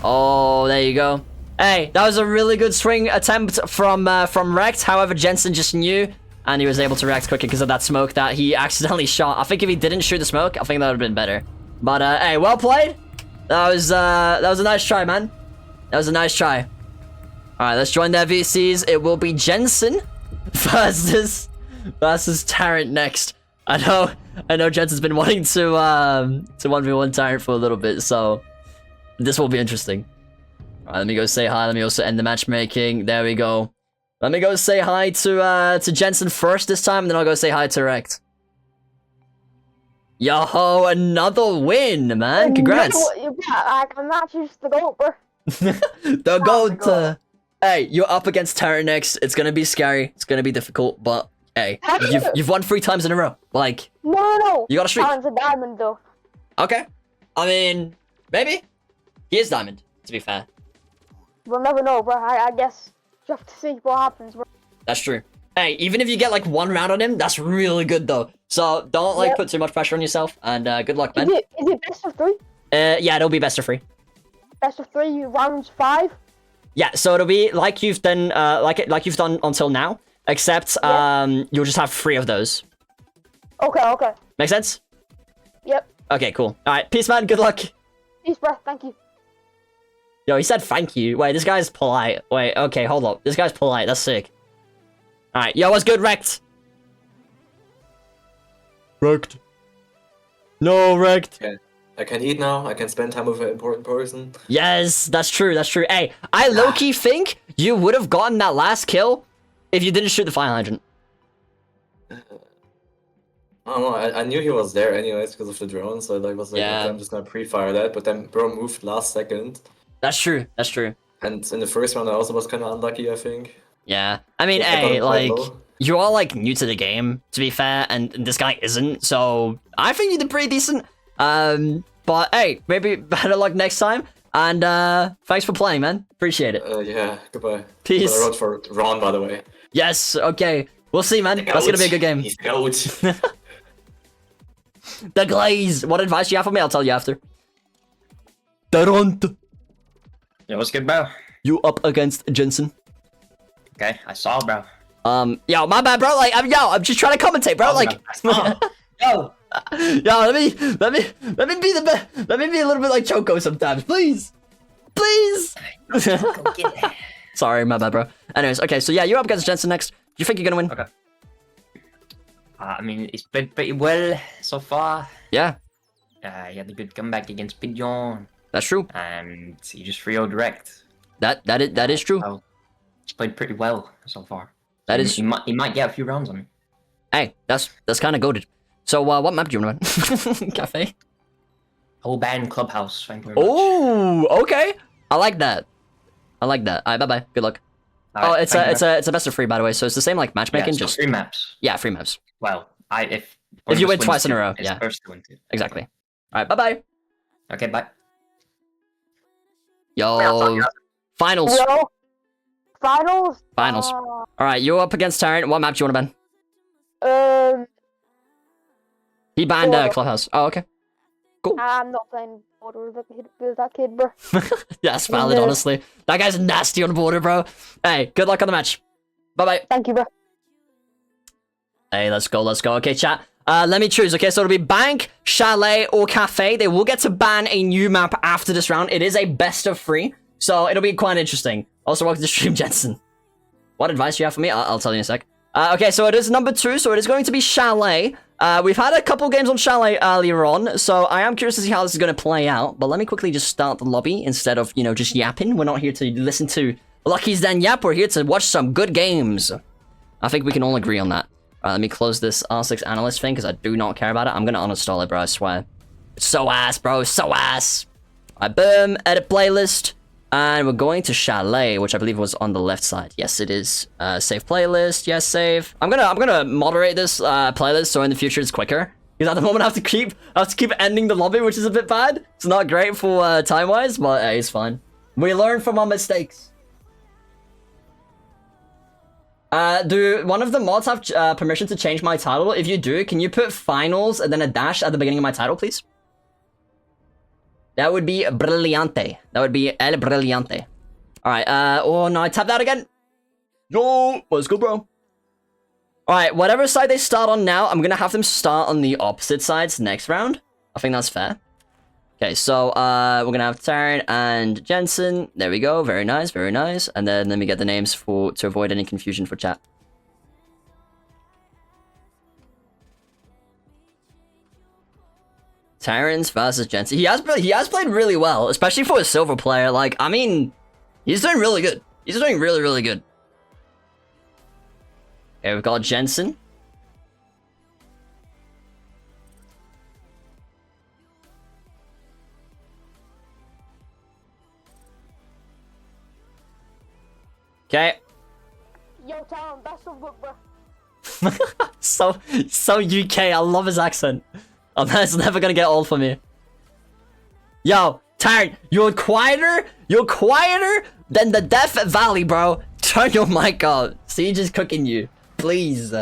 Oh, there you go. Hey, that was a really good swing attempt from Rekt. However, Jensen just knew, and he was able to react quicker because of that smoke that he accidentally shot. I think if he didn't shoot the smoke, I think that would have been better. But hey, well played. That was a nice try, man. That was a nice try. All right, let's join their VCs. It will be Jensen versus Tarrant next. I know Jensen's been wanting to 1v1 Tarrant for a little bit, so this will be interesting. All right, let me go say hi. Let me also end the matchmaking. There we go. Let me go say hi to Jensen first this time, and then I'll go say hi to Rekt. Yo, another win, man. Congrats.
Yeah, that's just the goal, bro.
The goal. Hey, you're up against Tarrant next. It's gonna be scary. It's gonna be difficult, but hey, you've won 3 times in a row. Like,
no.
You got a streak.
Tarrant's a diamond, though.
Okay. I mean, maybe. He is diamond, to be fair.
We'll never know, bro. I guess you have to see what happens, bro.
That's true. Hey, even if you get like 1 round on him, that's really good though. So don't like put too much pressure on yourself, and good luck, man.
Is it best of 3?
Yeah, it'll be best of 3.
Best of 3 rounds 5.
Yeah, so it'll be like you've done, like you've done until now, except you'll just have 3 of those.
Okay.
Make sense?
Yep.
Okay, cool. All right, peace, man. Good luck.
Peace, bro. Thank you.
Yo, he said thank you. Wait, this guy's polite. Wait, okay, hold up. This guy's polite. That's sick. All right, yo, what's good, Rekt? Rekt. No, Rekt.
Okay. I can eat now. I can spend time with an important person.
Yes, that's true. That's true. Hey, I low-key think you would have gotten that last kill if you didn't shoot the fire hydrant.
I don't know. I knew he was there anyways because of the drone, so I was like, okay, I'm just gonna pre-fire that. But then bro moved last second.
That's true. That's true.
And in the first round, I also was kind of unlucky, I think.
Yeah. I mean,
I
hey,
got quite
like,
low.
you are like new to the game, to be fair, and this guy isn't. So I think you did pretty decent. But hey, maybe better luck next time. And thanks for playing, man. Appreciate it.
Yeah. Goodbye.
Peace.
I wrote for Ron, by the way.
Yes. Okay. We'll see, man. That's gonna be a good game.
He's goat.
The Glaze. What advice do you have for me? I'll tell you after. Tarrant.
Yo, what's good, bro?
You up against Jensen?
Okay, I saw, bro.
Yo, my bad, bro. Like, I'm just trying to commentate, bro. Like,
yo,
let me be let me be a little bit like Choco sometimes, please. Sorry, my bad, bro. Anyways, okay, so yeah, you're up against Jensen next. Do you think you're gonna win?
Okay. I mean, it's been pretty well so far.
Yeah.
He had a good comeback against Pigeon.
That's true.
And he just 3-0 direct.
That is true.
So, he's played pretty well so far.
That is.
He might get a few rounds on me.
Hey, that's kind of goated. So, what map do you want to run? Cafe.
Whole band clubhouse. Thank you very much.
Oh, okay. I like that. Alright, bye. Good luck.
Right,
it's a best of 3, by the way. So it's the same like matchmaking,
just 3 maps.
Yeah, 3 maps.
Well, if
you win twice in a row,
it's
yeah.
first to win 2.
Exactly. Alright, bye.
Okay, bye.
Yo. Finals.
Yo. Finals.
Finals. All right, you're up against Tyrant. What map do you want to ban? He banned Clubhouse. Oh, okay. Cool.
I'm not playing border with that kid, bro.
Yeah, that's valid, honestly. That guy's nasty on border, bro. Hey, good luck on the match. Bye-bye.
Thank you, bro.
Hey, let's go, let's go. Okay, chat. Let me choose. Okay, so it'll be Bank, Chalet, or Cafe. They will get to ban a new map after this round. It is a best of 3, so it'll be quite interesting. Also, welcome to stream, Jensen. What advice do you have for me? I'll tell you in a sec. Okay, so it is number 2, so it is going to be Chalet. We've had a couple games on Chalet earlier on, so I am curious to see how this is going to play out. But let me quickly just start the lobby instead of, you know, just yapping. We're not here to listen to Lucky's Den Yap. We're here to watch some good games. I think we can all agree on that. Let me close this R6 analyst thing, because I do not care about it. I'm going to uninstall it, bro, I swear. It's so ass, bro, so ass. Alright, boom, edit playlist. And we're going to Chalet, which I believe was on the left side. Yes, it is. Save playlist. Yes, save. I'm gonna moderate this playlist so in the future it's quicker. Because at the moment I have to keep ending the lobby, which is a bit bad. It's not great for time-wise, but hey, it's fine. We learn from our mistakes. Do one of the mods have permission to change my title? If you do, can you put finals and then a dash at the beginning of my title, please? That would be brillante. That would be el brillante. Alright, oh no, I tapped out again. Yo, let's go, bro. Alright, whatever side they start on now, I'm gonna have them start on the opposite sides next round. I think that's fair. Okay, so, we're gonna have Taryn and Jensen. There we go, very nice, very nice. And then let me get the names to avoid any confusion for chat. Terrence versus Jensen. He has played really well, especially for a silver player. Like, I mean, he's doing really good. He's doing really, really good. Okay, we've got Jensen. Okay.
Yo, Tom, that's so good, bro.
so UK. I love his accent. Oh, that's never gonna get old for me. Yo, Taryn, you're quieter than the Death Valley, bro. Turn your mic up. Siege is cooking you. Please.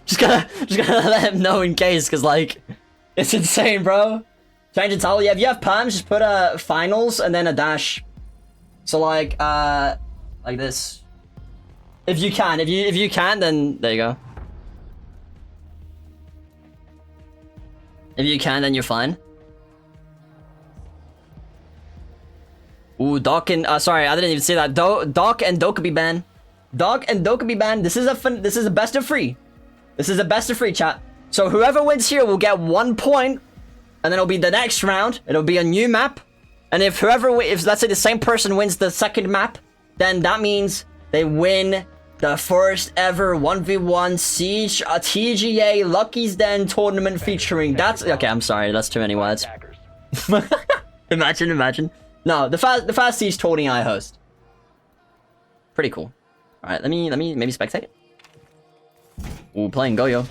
Just gonna let him know in case, cause like, it's insane, bro. Change the title. Yeah, if you have palms, just put finals and then a dash. So like this. If you can, if you can, then there you go. If you can, then you're fine. Ooh, Doc and sorry, I didn't even say that. Doc and Do could be banned. Doc and Do could be banned. This is a best of 3. This is a best of 3, chat. So whoever wins here will get 1 point, and then it'll be the next round. It'll be a new map, and if let's say the same person wins the second map, then that means they win the first ever 1v1 Siege TGA Lucky's Den tournament featuring. That's okay. I'm sorry, that's too many words. Imagine. No, the fast Siege tourney I host. Pretty cool. All right, let me maybe spectate. Ooh, playing Goyo.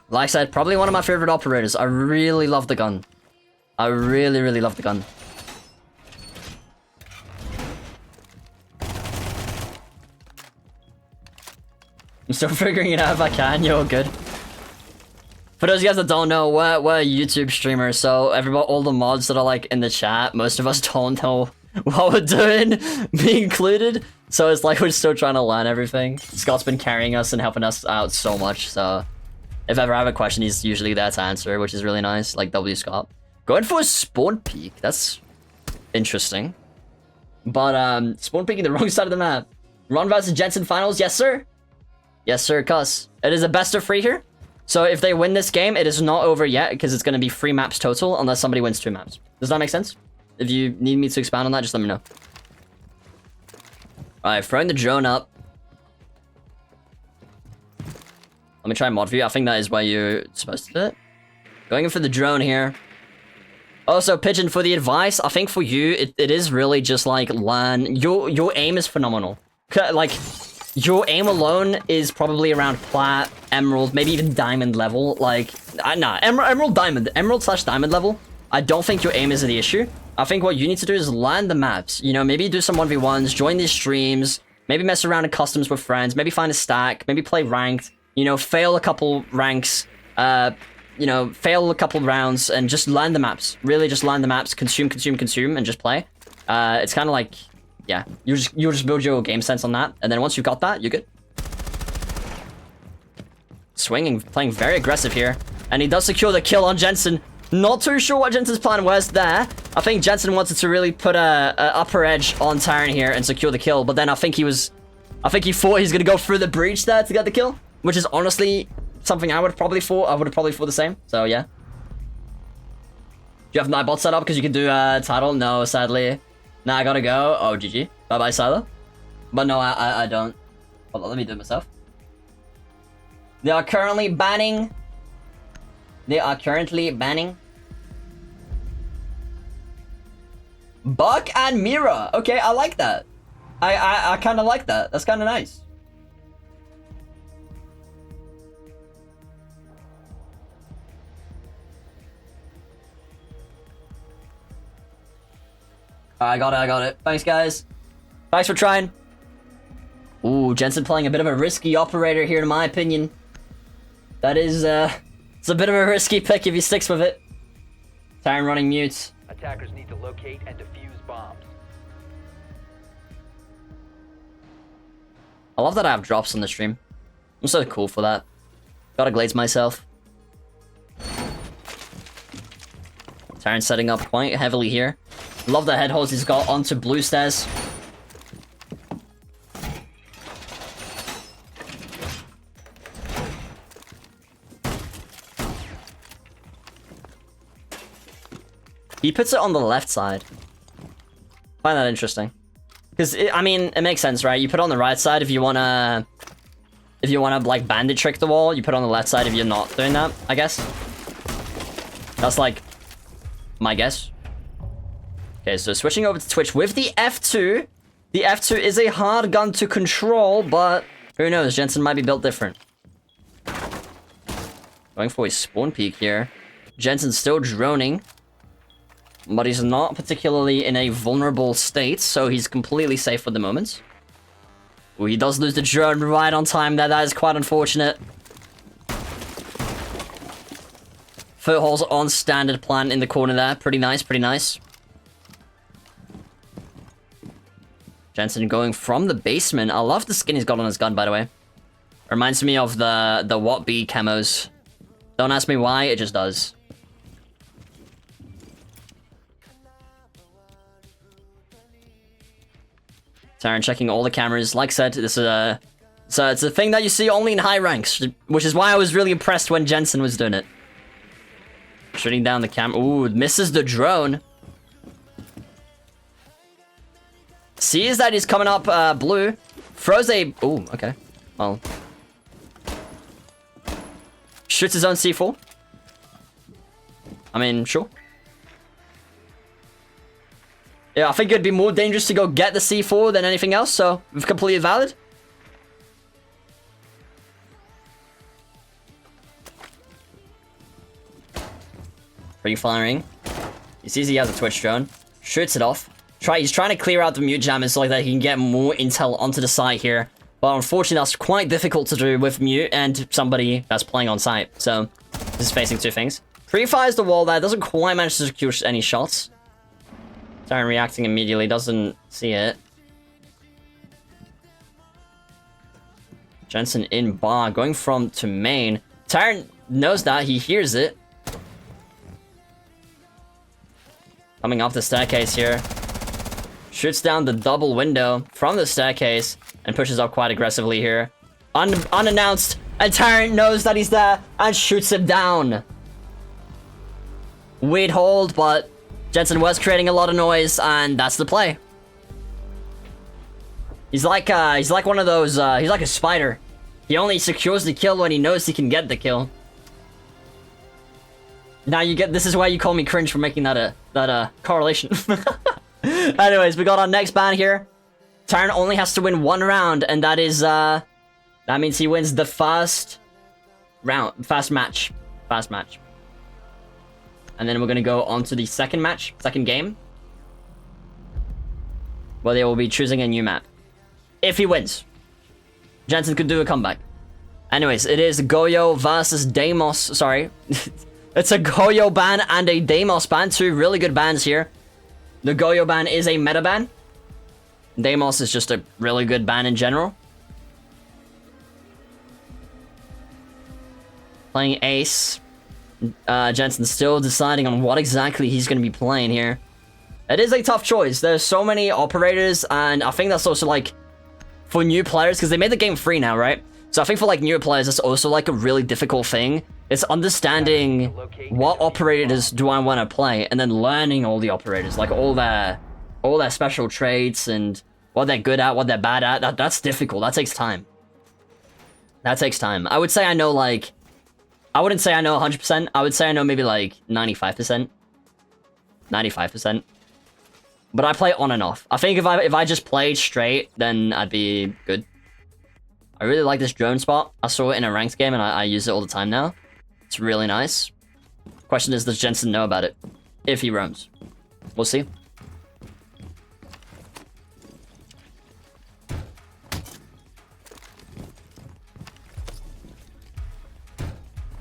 Like I said, probably one of my favorite operators. I really love the gun. I really, really love the gun. I'm still figuring it out if I can. You're good. For those of you guys that don't know, we're YouTube streamers, so all the mods that are like in the chat, most of us don't know what we're doing, me included. So it's like we're still trying to learn everything. Scot's been carrying us and helping us out so much, so if ever I have a question, he's usually there to answer, which is really nice, like W Scott. Going for a spawn peak, that's interesting. But spawn peaking the wrong side of the map. Ron versus Jensen finals, yes sir? Yes sir, cuss. It is a best of 3 here. So if they win this game, it is not over yet, because it's going to be 3 maps total, unless somebody wins 2 maps. Does that make sense? If you need me to expand on that, just let me know. Alright, throwing the drone up. Let me try mod view. I think that is where you're supposed to do it. Going in for the drone here. Also, Pigeon, for the advice, I think for you, it is really just like learn. Your aim is phenomenal. Like, your aim alone is probably around plat, emerald, maybe even diamond level. Like, nah, emerald / diamond level. I don't think your aim is the issue. I think what you need to do is learn the maps. You know, maybe do some 1v1s, join these streams, maybe mess around in customs with friends, maybe find a stack, maybe play ranked, you know, fail a couple ranks, you know, fail a couple rounds, and just learn the maps. Really just learn the maps, consume, and just play. It's kind of like, yeah, you'll just build your game sense on that, and then once you've got that, you're good. Swinging, playing very aggressive here, and he does secure the kill on Jensen. Not too sure what Jensen's plan was there. I think Jensen wanted to really put a upper edge on Tyron here and secure the kill, but then I think he thought he's gonna go through the breach there to get the kill, which is honestly something I would have probably thought. I would have probably thought the same. So yeah. Do you have Nightbot set up because you can do title? No, sadly. Nah, I gotta go. Oh, GG. Bye bye, Silo. But no, I don't. Hold on, let me do it myself. They are currently banning. Buck and Mira. Okay, I like that. I kind of like that. That's kind of nice. I got it. Thanks, guys. Thanks for trying. Ooh, Jensen playing a bit of a risky operator here, in my opinion. That is, it's a bit of a risky pick if he sticks with it. Tyron running mute.
Attackers need to locate and defuse bombs.
I love that I have drops on the stream. I'm so cool for that. Gotta glaze myself. Tyron setting up quite heavily here. Love the head holds he's got onto blue stairs. He puts it on the left side. Find that interesting. Because, I mean, it makes sense, right? You put it on the right side if you wanna... like, bandit trick the wall. You put it on the left side if you're not doing that, I guess. That's, like, my guess. Okay, so switching over to Twitch with the F2. The F2 is a hard gun to control, but who knows? Jensen might be built different. Going for a spawn peek here. Jensen's still droning. But he's not particularly in a vulnerable state, so he's completely safe for the moment. Ooh, he does lose the drone right on time there. That is quite unfortunate. Footholes on standard plan in the corner there. Pretty nice, pretty nice. Jensen going from the basement. I love the skin he's got on his gun, by the way. Reminds me of the What B camos. Don't ask me why, it just does. Tyron checking all the cameras. Like I said, this is so it's a thing that you see only in high ranks, which is why I was really impressed when Jensen was doing it. Shooting down the camera. Ooh, misses the drone. Sees that he's coming up blue. Throws a... Ooh, okay. Well. Shoots his own C4. I mean, sure. Yeah, I think it'd be more dangerous to go get the C4 than anything else, so it's completely valid. Pre-firing. He sees he has a Twitch drone. Shoots it off. He's trying to clear out the mute jammers so like that he can get more intel onto the site here. But unfortunately, that's quite difficult to do with mute and somebody that's playing on site. So, this is facing two things. Pre-fires the wall there. Doesn't quite manage to secure any shots. Tyron reacting immediately, doesn't see it. Jensen in bar, going from to main. Tyron knows that, he hears it. Coming off the staircase here. Shoots down the double window from the staircase and pushes up quite aggressively here. Unannounced, and Tyron knows that he's there and shoots him down. Weird hold, but Jensen was creating a lot of noise, and that's the play. He's like one of those, he's like a spider. He only secures the kill when he knows he can get the kill. Now you get. This is why you call me cringe for making that correlation. Anyways, we got our next ban here. Tyrant only has to win 1 round, and that is that means he wins the first match. And then we're gonna go on to the second game, where they will be choosing a new map. If he wins, Jensen could do a comeback. Anyways, it is Goyo versus Deimos. Sorry. It's a Goyo ban and a Deimos ban. 2 really good bans here. The Goyo ban is a meta ban. Deimos is just a really good ban in general. Playing Ace. Jensen still deciding on what exactly he's going to be playing here. It is a tough choice. There's so many operators, and I think that's also like for new players, because they made the game free now, right? So I think for like newer players, it's also like a really difficult thing. It's understanding what operators do I want to play, and then learning all the operators, like all their special traits and what they're good at, what they're bad at. That's difficult. That takes time. I would say I know like, I wouldn't say I know 100%. I would say I know maybe like 95%. 95%. But I play on and off. I think if I just played straight, then I'd be good. I really like this drone spot. I saw it in a ranked game, and I use it all the time now. It's really nice. Question is, does Jensen know about it? If he roams. We'll see.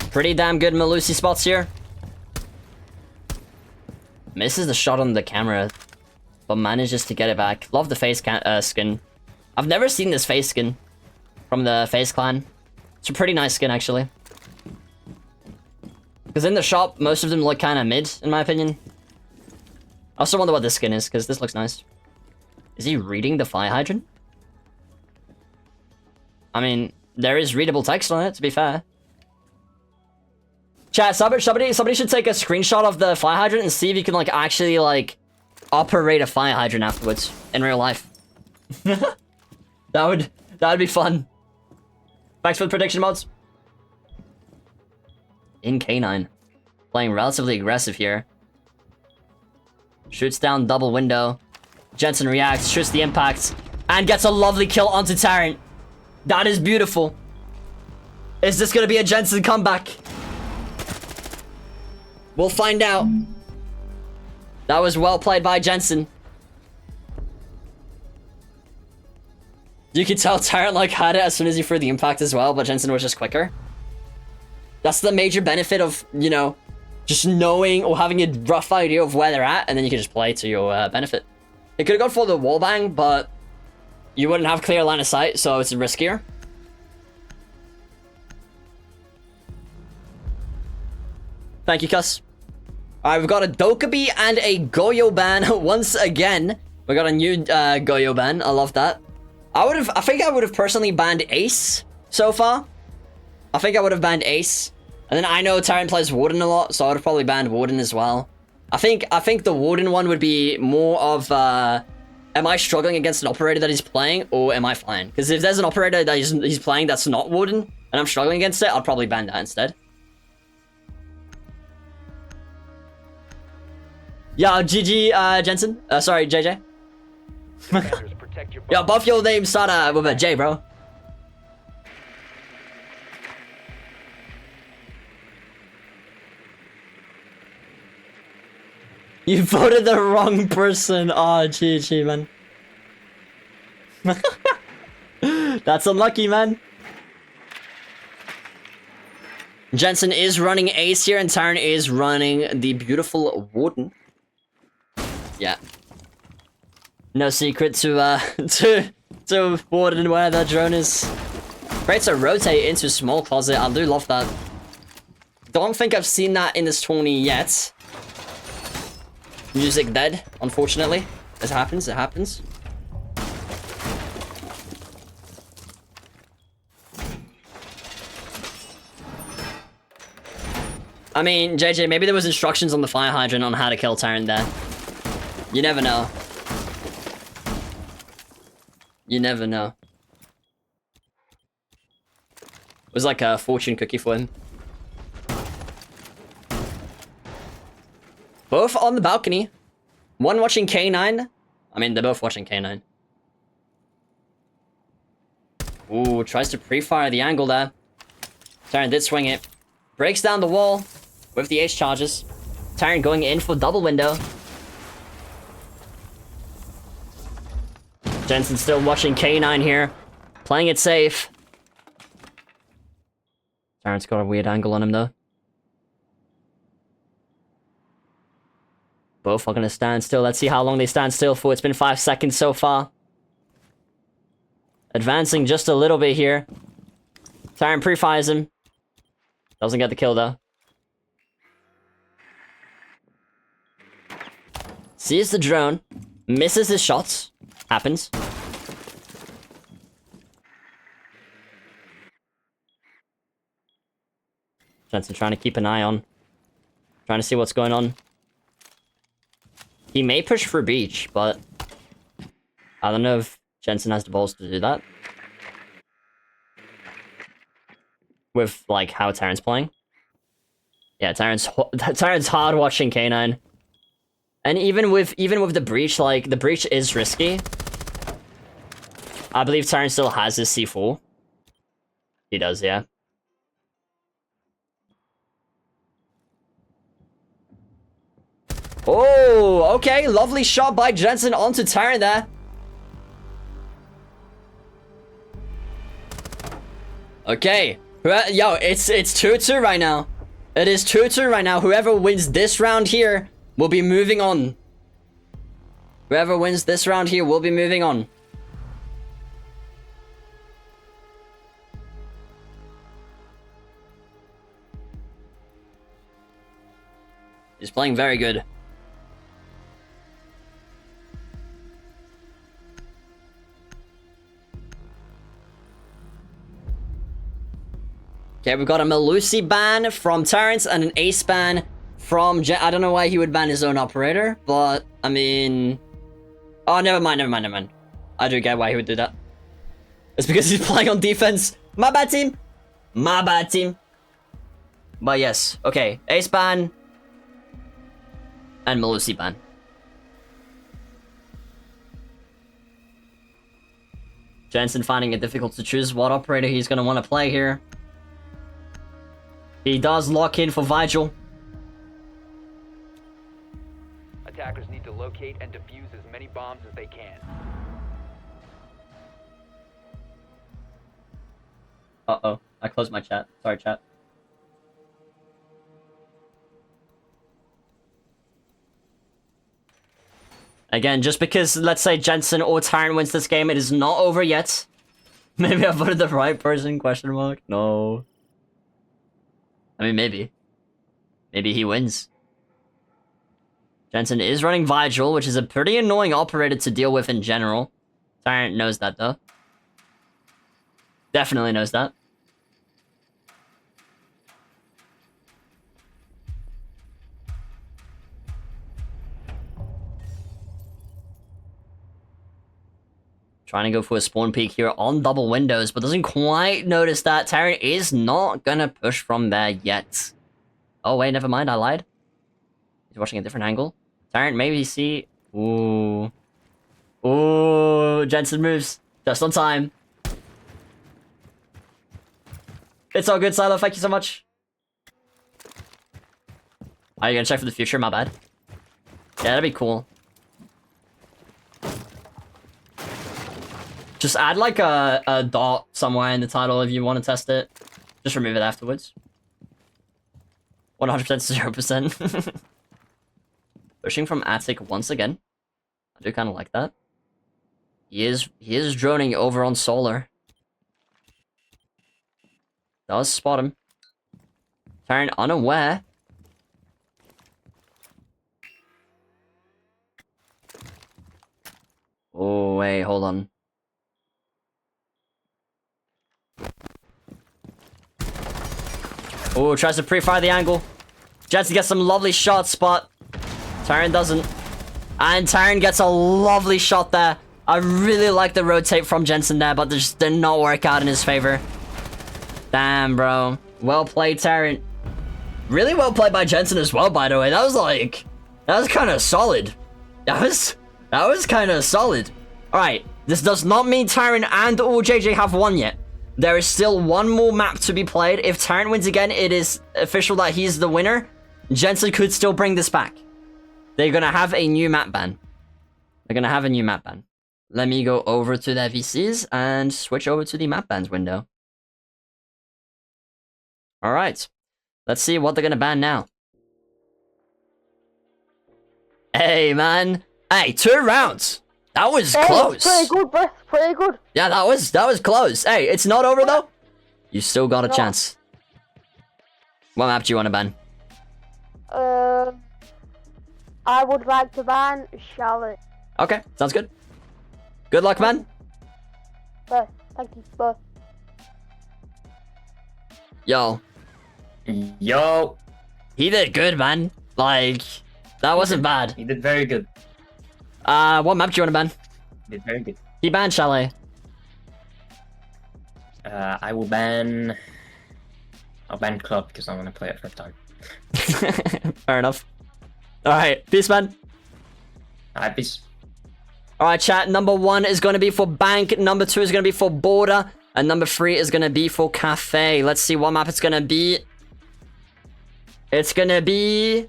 Pretty damn good Melusi spots here. Misses the shot on the camera, but manages to get it back. Love the face skin. I've never seen this face skin from the FaZe clan. It's a pretty nice skin, actually. Because in the shop, most of them look kind of mid, in my opinion. I also wonder what this skin is, because this looks nice. Is he reading the fire hydrant? I mean, there is readable text on it, to be fair. Chat, somebody should take a screenshot of the fire hydrant and see if you can, like, actually, like, operate a fire hydrant afterwards in real life. That would be fun. Thanks for the prediction mods. In K9. Playing relatively aggressive here. Shoots down double window. Jensen reacts, shoots the impact, and gets a lovely kill onto Tyrant. That is beautiful. Is this gonna be a Jensen comeback? We'll find out. That was well played by Jensen. You could tell Tyrant like had it as soon as he threw the impact as well, but Jensen was just quicker. That's the major benefit of, you know, just knowing or having a rough idea of where they're at, and then you can just play to your benefit. It could have gone for the wallbang, but you wouldn't have clear line of sight, so it's riskier. Thank you, Cuss. Alright, we've got a Dokkaebi and a Goyo ban once again. We got a new Goyo ban. I love that. I think I would have personally banned Ace so far. I think I would have banned Ace. And then I know Tyrant plays Warden a lot, so I would have probably banned Warden as well. I think the Warden one would be more of, am I struggling against an operator that he's playing, or am I fine? Because if there's an operator that he's playing that's not Warden, and I'm struggling against it, I'll probably ban that instead. Yeah, GG, Jensen. Sorry, JJ. Yo, both your names start with a J, bro. You voted the wrong person. Oh, GG, man. That's unlucky, man. Jensen is running Ace here, and Tyrant is running the beautiful Warden. Yeah. No secret to Warden where that drone is. Great to rotate into small closet. I do love that. Don't think I've seen that in this tourney yet. Music dead, unfortunately. It happens, it happens. I mean, JJ, maybe there was instructions on the fire hydrant on how to kill Tyrant there. You never know. You never know. It was like a fortune cookie for him. Both on the balcony. One watching K9. I mean, they're both watching K9. Ooh, tries to pre-fire the angle there. Terran did swing it. Breaks down the wall with the ace charges. Terran going in for double window. Jensen still watching K9 here. Playing it safe. Terran's got a weird angle on him though. Both are going to stand still. Let's see how long they stand still for. It's been 5 seconds so far. Advancing just a little bit here. Terran pre-fires him. Doesn't get the kill though. Sees the drone. Misses his shots. Happens. Jensen trying to keep an eye on. Trying to see what's going on. He may push for beach, but I don't know if Jensen has the balls to do that. With, like, how Terran's playing. Yeah, Terran's hard watching K9. And even with the breach, like, the breach is risky. I believe Terran still has his C4. He does, yeah. Oh, okay. Lovely shot by Jensen onto Terran there. Okay. Yo, it's 2-2 right now. It is 2-2 right now. Whoever wins this round here will be moving on. Whoever wins this round here will be moving on. He's playing very good. Okay, we've got a Melusi ban from Terrence and an Ace ban from I don't know why he would ban his own operator, but, I mean... Oh, never mind. I do get why he would do that. It's because he's playing on defense. My bad, team. My bad, team. But yes, okay. Ace ban. And Melusi ban. Jensen finding it difficult to choose what operator he's going to want to play here. He does lock in for Vigil.
Attackers need to locate and defuse as many bombs as they can.
Uh-oh. I closed my chat. Sorry, chat. Again, just because, let's say, Jensen or Terran wins this game, it is not over yet. Maybe I voted the right person, question mark? No. I mean, maybe. Maybe he wins. Jensen is running Vigil, which is a pretty annoying operator to deal with in general. Terran knows that, though. Definitely knows that. Trying to go for a spawn peek here on double windows, but doesn't quite notice that. Terran is not gonna push from there yet. Oh, wait, never mind, I lied. He's watching a different angle. Terran, maybe see... Ooh. Ooh, Jensen moves. Just on time. It's all good, Silo, thank you so much. Are you gonna check for the future? My bad. Yeah, that'd be cool. Just add like a dot somewhere in the title if you want to test it. Just remove it afterwards. 100% to 0%. Pushing from attic once again. I do kind of like that. He is droning over on solar. Does spot him. Terran unaware. Oh wait, hold on. Oh, tries to pre-fire the angle. Jensen gets some lovely shots, but Terran doesn't. And Terran gets a lovely shot there. I really like the rotate from Jensen there, but this did not work out in his favor. Damn, bro. Well played, Terran. Really well played by Jensen as well, by the way. That That was kind of solid. That was kind of solid. Alright, this does not mean Tyrant and or JJ have won yet. There is still one more map to be played. If Tyrant wins again, it is official that he's the winner. Jensen could still bring this back. They're gonna have a new map ban. They're gonna have a new map ban. Let me go over to their VCs and switch over to the map bans window. Alright. Let's see what they're gonna ban now. Hey, man. Hey, 2 rounds. That was close.
Pretty good, bro. Pretty good.
Yeah, that was close. Hey, it's not over though. You still got a chance. What map do you want to ban?
I would like to ban Charlotte.
Okay, sounds good. Good luck, man.
Bye. Thank you. Bye.
Yo.
Yo.
He did good, man. Like, that wasn't bad.
He did very good.
What map do you want to ban?
He did very good.
He banned Chalet.
I will ban... I'll ban Club because I want to play it first time.
Fair enough. Alright, peace, man.
Alright, peace.
Alright, chat. Number 1 is going to be for Bank. Number 2 is going to be for Border. And number 3 is going to be for Cafe. Let's see what map it's going to be. It's going to be...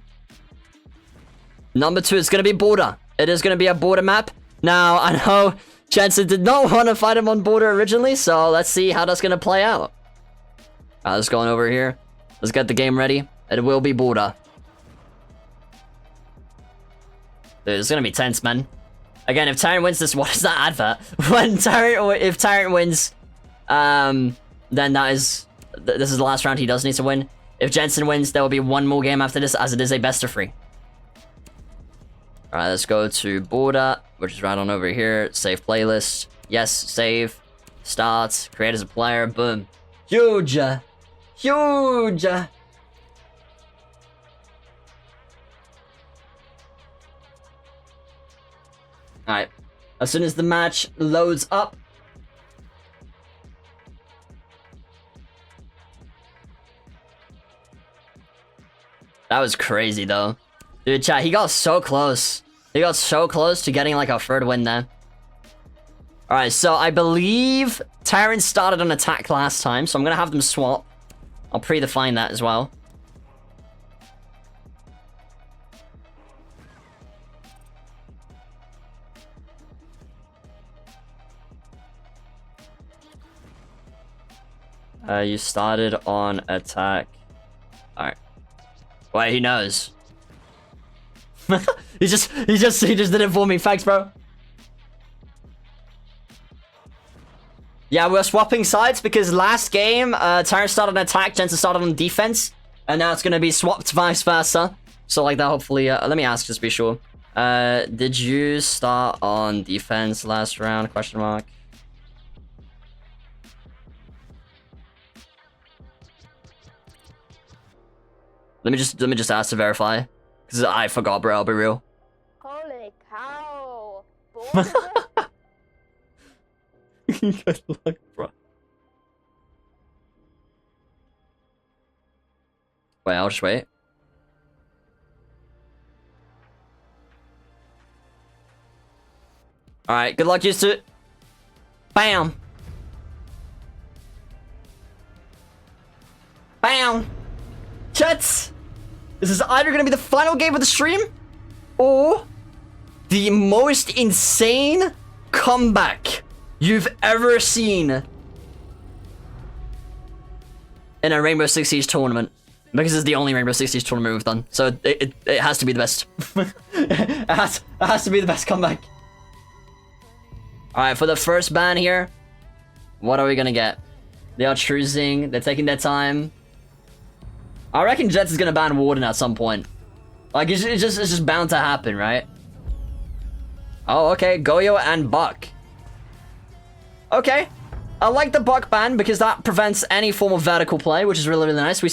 Number 2 is going to be Border. It is going to be a Border map. Now, I know Jensen did not want to fight him on Border originally, so let's see how that's going to play out. Let's go on over here. Let's get the game ready. It will be Border. Dude, it's going to be tense, man. Again, if Tyrant wins this, what is that advert? If Tyrant wins, then that is... This is the last round he does need to win. If Jensen wins, there will be one more game after this, as it is a best of 3. Alright, let's go to Border, which is right on over here. Save playlist. Yes, save. Start. Create as a player. Boom. Huge. Huge. Alright. As soon as the match loads up. That was crazy, though. Dude, chat, he got so close. He got so close to getting, like, a 3rd win there. Alright, so I believe Tyrant started on attack last time, so I'm gonna have them swap. I'll predefine that as well. You started on attack. Alright. Wait, he knows. he just did it for me. Thanks, bro. Yeah, we're swapping sides because last game, Tyrant started on attack, Jensen started on defense, and now it's gonna be swapped vice versa. So like that, hopefully. Let me ask just to be sure. Did you start on defense last round? Question mark. Let me just ask to verify, because I forgot, bro. I'll be real.
Holy cow!
Good luck, bro. Wait, I'll just wait. Alright, good luck, used to it. Bam! Bam! Chats! This is either gonna be the final game of the stream, or the most insane comeback you've ever seen in a Rainbow Six Siege tournament. Because it's the only Rainbow Six Siege tournament we've done. So it has to be the best. it has to be the best comeback. Alright, for the first ban here, what are we gonna get? They are choosing, they're taking their time. I reckon Jets is gonna ban Warden at some point. Like, it's just bound to happen, right? Oh, okay, Goyo and Buck. Okay. I like the Buck ban because that prevents any form of vertical play, which is really, really nice. We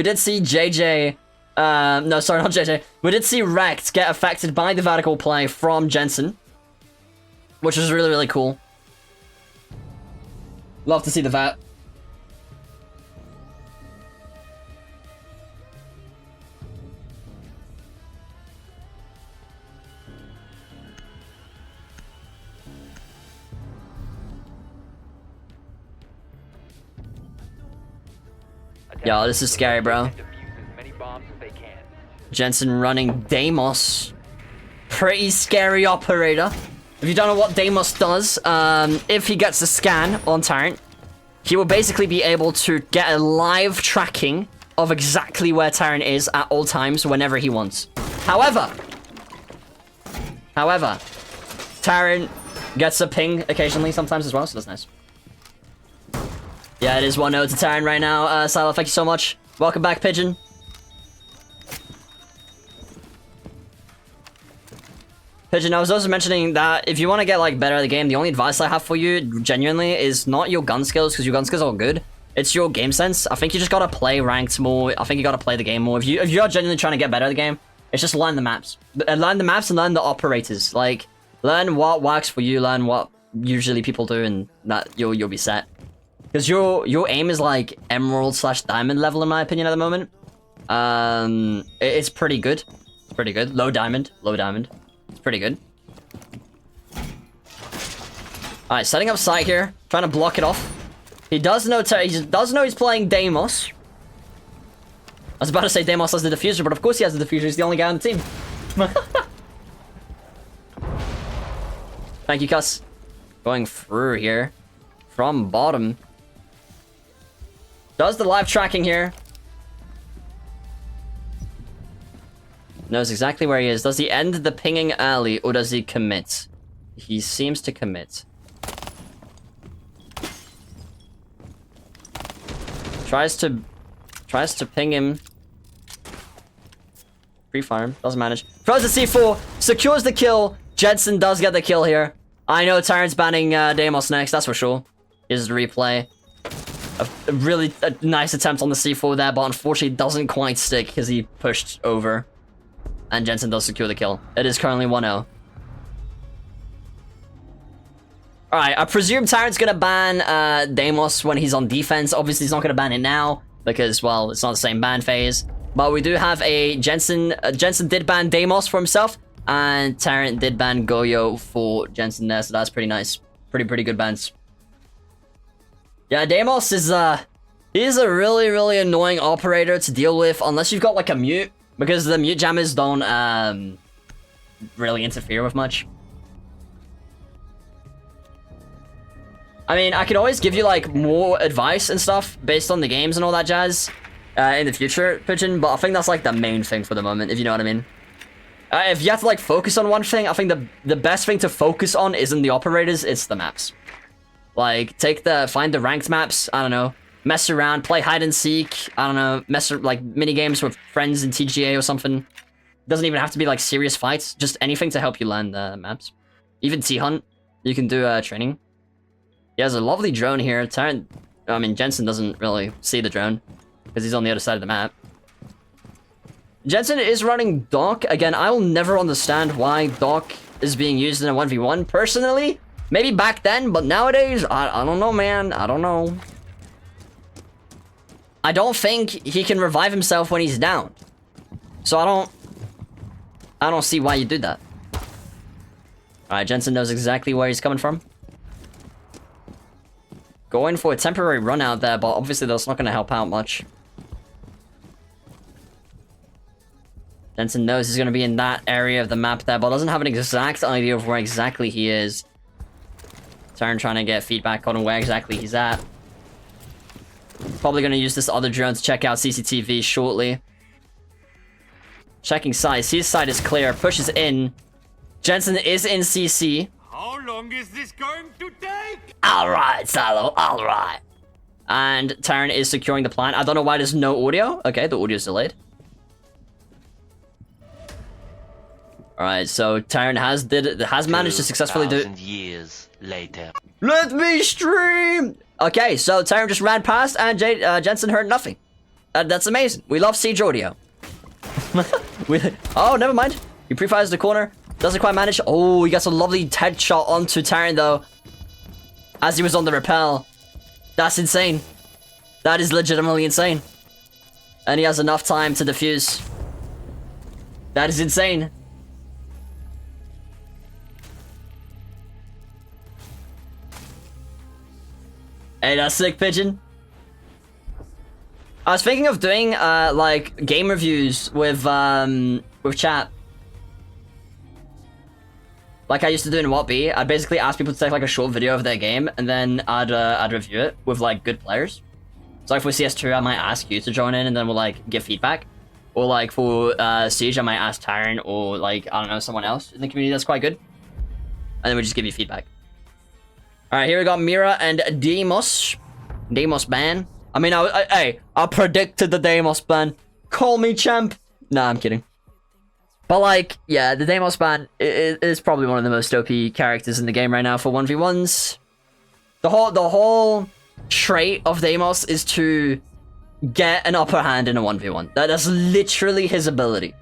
did see JJ... no, sorry, not JJ. We did see Rekt get affected by the vertical play from Jensen, which was really, really cool. Love to see the vat. Yo, this is scary, bro.
And defuse as many bombs as they can.
Jensen running Deimos. Pretty scary operator. If you don't know what Deimos does, if he gets a scan on Tyrant, he will basically be able to get a live tracking of exactly where Tyrant is at all times whenever he wants. However, Tyrant gets a ping occasionally sometimes as well, so that's nice. Yeah, it is 1-0 to Tyrant right now. Silo, thank you so much. Welcome back, Pigeon. Pigeon, I was also mentioning that if you want to get like better at the game, the only advice I have for you, genuinely, is not your gun skills, because your gun skills are good. It's your game sense. I think you just gotta play ranked more. I think you gotta play the game more. If you are genuinely trying to get better at the game, it's just learn the maps. Learn the maps and learn the operators. Like, learn what works for you, learn what usually people do, and that you'll be set. Because your aim is like emerald/diamond level, in my opinion, at the moment. It's pretty good. It's pretty good. Low diamond. It's pretty good. Alright, setting up site here. Trying to block it off. He does know he's playing Deimos. I was about to say Deimos has the diffuser, but of course he has the diffuser. He's the only guy on the team. Thank you, Cuss. Going through here. From bottom. Does the live tracking here. Knows exactly where he is. Does he end the pinging early, or does he commit? He seems to commit. Tries to ping him. Pre-farm. Doesn't manage. Throws the C4. Secures the kill. Jensen does get the kill here. I know Tyrant's banning Deimos next, that's for sure. Here's the replay. A really nice attempt on the C4 there, but unfortunately doesn't quite stick because he pushed over. And Jensen does secure the kill. It is currently 1-0. Alright, I presume Tyrant's gonna ban Deimos when he's on defense. Obviously, he's not gonna ban it now because, well, it's not the same ban phase. But we do have a Jensen. Jensen did ban Deimos for himself, and Tyrant did ban Goyo for Jensen there, so that's pretty nice. Pretty good bans. Yeah, Deimos is he's a really annoying operator to deal with unless you've got like a mute, because the mute jammers don't really interfere with much. I mean, I could always give you like more advice and stuff based on the games and all that jazz in the future, Pigeon, but I think that's like the main thing for the moment, if you know what I mean. If you have to like focus on one thing, I think the best thing to focus on isn't the operators, it's the maps. Like, find the ranked maps, I don't know, mess around, play hide and seek, I don't know, like mini games with friends in TGA or something. Doesn't even have to be like serious fights, just anything to help you learn the maps. Even T-Hunt, you can do training. He has a lovely drone here. Jensen doesn't really see the drone because he's on the other side of the map. Jensen is running Doc. Again, I will never understand why Doc is being used in a 1v1 personally. Maybe back then, but nowadays, I don't know, man. I don't know. I don't think he can revive himself when he's down. So I don't see why you do that. Alright, Jensen knows exactly where he's coming from. Going for a temporary run out there, but obviously that's not going to help out much. Jensen knows he's going to be in that area of the map there, but doesn't have an exact idea of where exactly he is. Tyrant trying to get feedback on where exactly he's at. Probably going to use this other drone to check out CCTV shortly. Checking side. His side is clear. Pushes in. Jensen is in CC.
How long is this going to take?
Alright, Silo, alright. And Tyrant is securing the plant. I don't know why there's no audio. Okay, the audio's delayed. Alright, so Tyrant has managed to successfully do it.
Years later.
Let me stream! Okay, so Tyrant just ran past and Jensen heard nothing. That's amazing. We love Siege audio. Oh, never mind. He pre-fires the corner. Doesn't quite manage. Oh, he gets a lovely headshot onto Tyrant though. As he was on the rappel. That's insane. That is legitimately insane. And he has enough time to defuse. That is insane. Hey, that's sick, Pigeon. I was thinking of doing like game reviews with chat. Like I used to do in WotB. I'd basically ask people to take like a short video of their game, and then I'd review it with like good players. So like for CS2, I might ask you to join in, and then we'll like give feedback. Or like for Siege, I might ask Tyron or like I don't know, someone else in the community that's quite good, and then we just give you feedback. All right, here we got Mira and Deimos. Deimos ban. I mean, I predicted the Deimos ban. Call me champ. Nah, I'm kidding. But like, yeah, the Deimos ban is probably one of the most OP characters in the game right now for 1v1s. The whole trait of Deimos is to get an upper hand in a 1v1. That's literally his ability.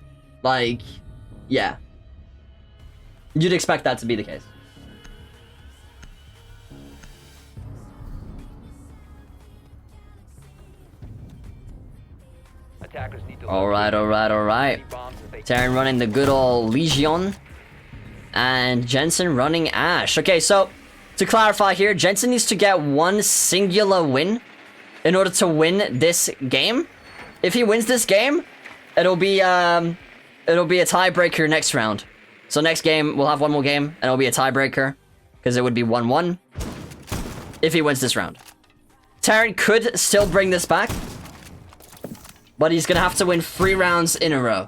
Like, yeah. You'd expect that to be the case. Alright. Terran running the good old Legion. And Jensen running Ash. Okay, so to clarify here, Jensen needs to get one singular win in order to win this game. If he wins this game, it'll be a tiebreaker next round. So next game, we'll have one more game, and it'll be a tiebreaker. Because it would be 1-1 if he wins this round. Terran could still bring this back, but he's gonna have to win 3 rounds in a row.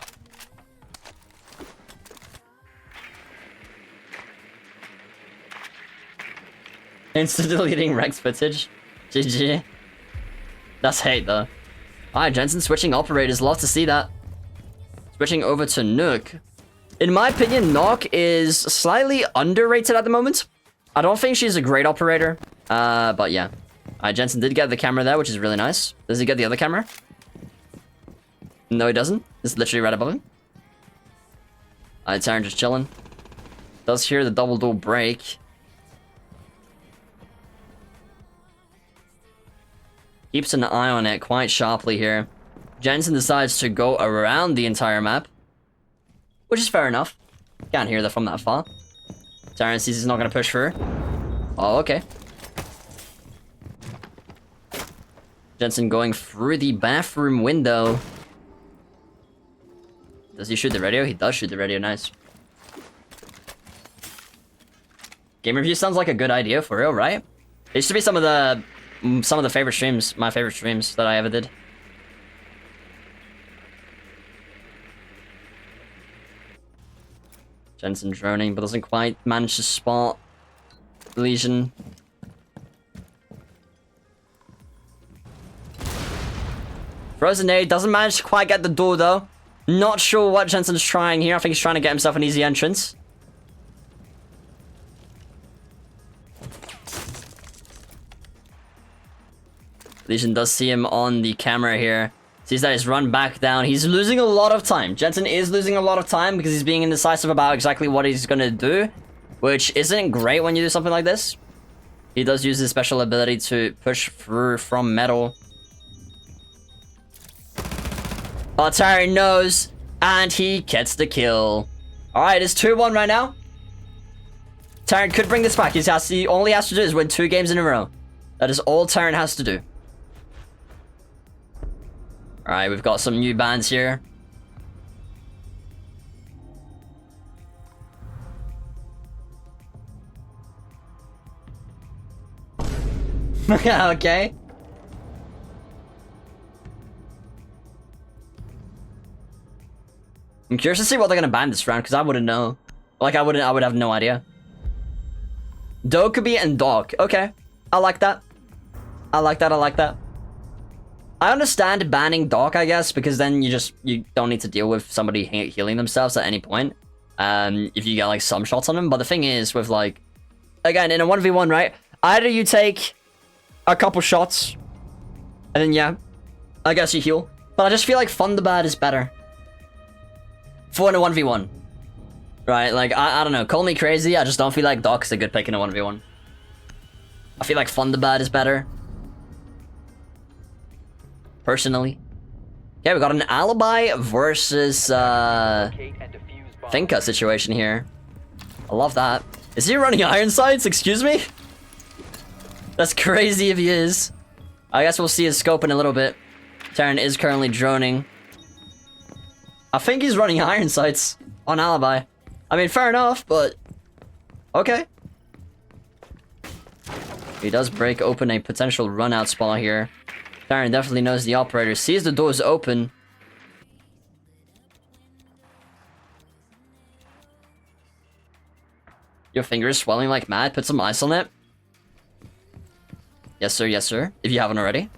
Insta deleting Rex footage. GG. That's hate though. Alright, Jensen switching operators. Love to see that. Switching over to Nook. In my opinion, Nook is slightly underrated at the moment. I don't think she's a great operator. But yeah. Alright, Jensen did get the camera there, which is really nice. Does he get the other camera? No, he doesn't. It's literally right above him. Alright, Terran just chilling. Does hear the double door break. Keeps an eye on it quite sharply here. Jensen decides to go around the entire map, which is fair enough. Can't hear that from that far. Terran sees he's not going to push through. Oh, okay. Jensen going through the bathroom window. Does he shoot the radio? He does shoot the radio. Nice. Game review sounds like a good idea for real, right? It used to be some of the favorite streams, my favorite streams that I ever did. Jensen droning, but doesn't quite manage to spot Legion. Frozen A doesn't manage to quite get the door though. Not sure what Jensen's trying here. I think he's trying to get himself an easy entrance. Legion does see him on the camera here. Sees that he's run back down. He's losing a lot of time. Jensen is losing a lot of time because he's being indecisive about exactly what he's gonna do, which isn't great when you do something like this. He does use his special ability to push through from metal. Oh, Terran knows, and he gets the kill. Alright, it's 2-1 right now. Terran could bring this back. He only has to do is win 2 games in a row. That is all Terran has to do. Alright, we've got some new bans here. Okay. I'm curious to see what they're gonna ban this round, because I wouldn't know. Like, I would have no idea. Dokkaebi and Dog. Okay. I like that. I like that. I understand banning Doc, I guess, because then you don't need to deal with somebody healing themselves at any point. If you get like some shots on them. But the thing is, with like, again, in a 1v1, right? Either you take a couple shots, and then yeah, I guess you heal. But I just feel like Thunderbird is better for in a 1v1. Right? Like, I don't know. Call me crazy. I just don't feel like Doc's a good pick in a 1v1. I feel like Thunderbird is better. Personally. Yeah, we got an alibi versus Thankyou situation here. I love that. Is he running iron sights? Excuse me? That's crazy if he is. I guess we'll see his scope in a little bit. Terran is currently droning. I think he's running iron sights on Alibi. I mean, fair enough, but... Okay. He does break open a potential run-out spot here. Terran definitely knows the operator. Sees the doors open. Your finger is swelling like mad. Put some ice on it. Yes, sir. Yes, sir. If you haven't already.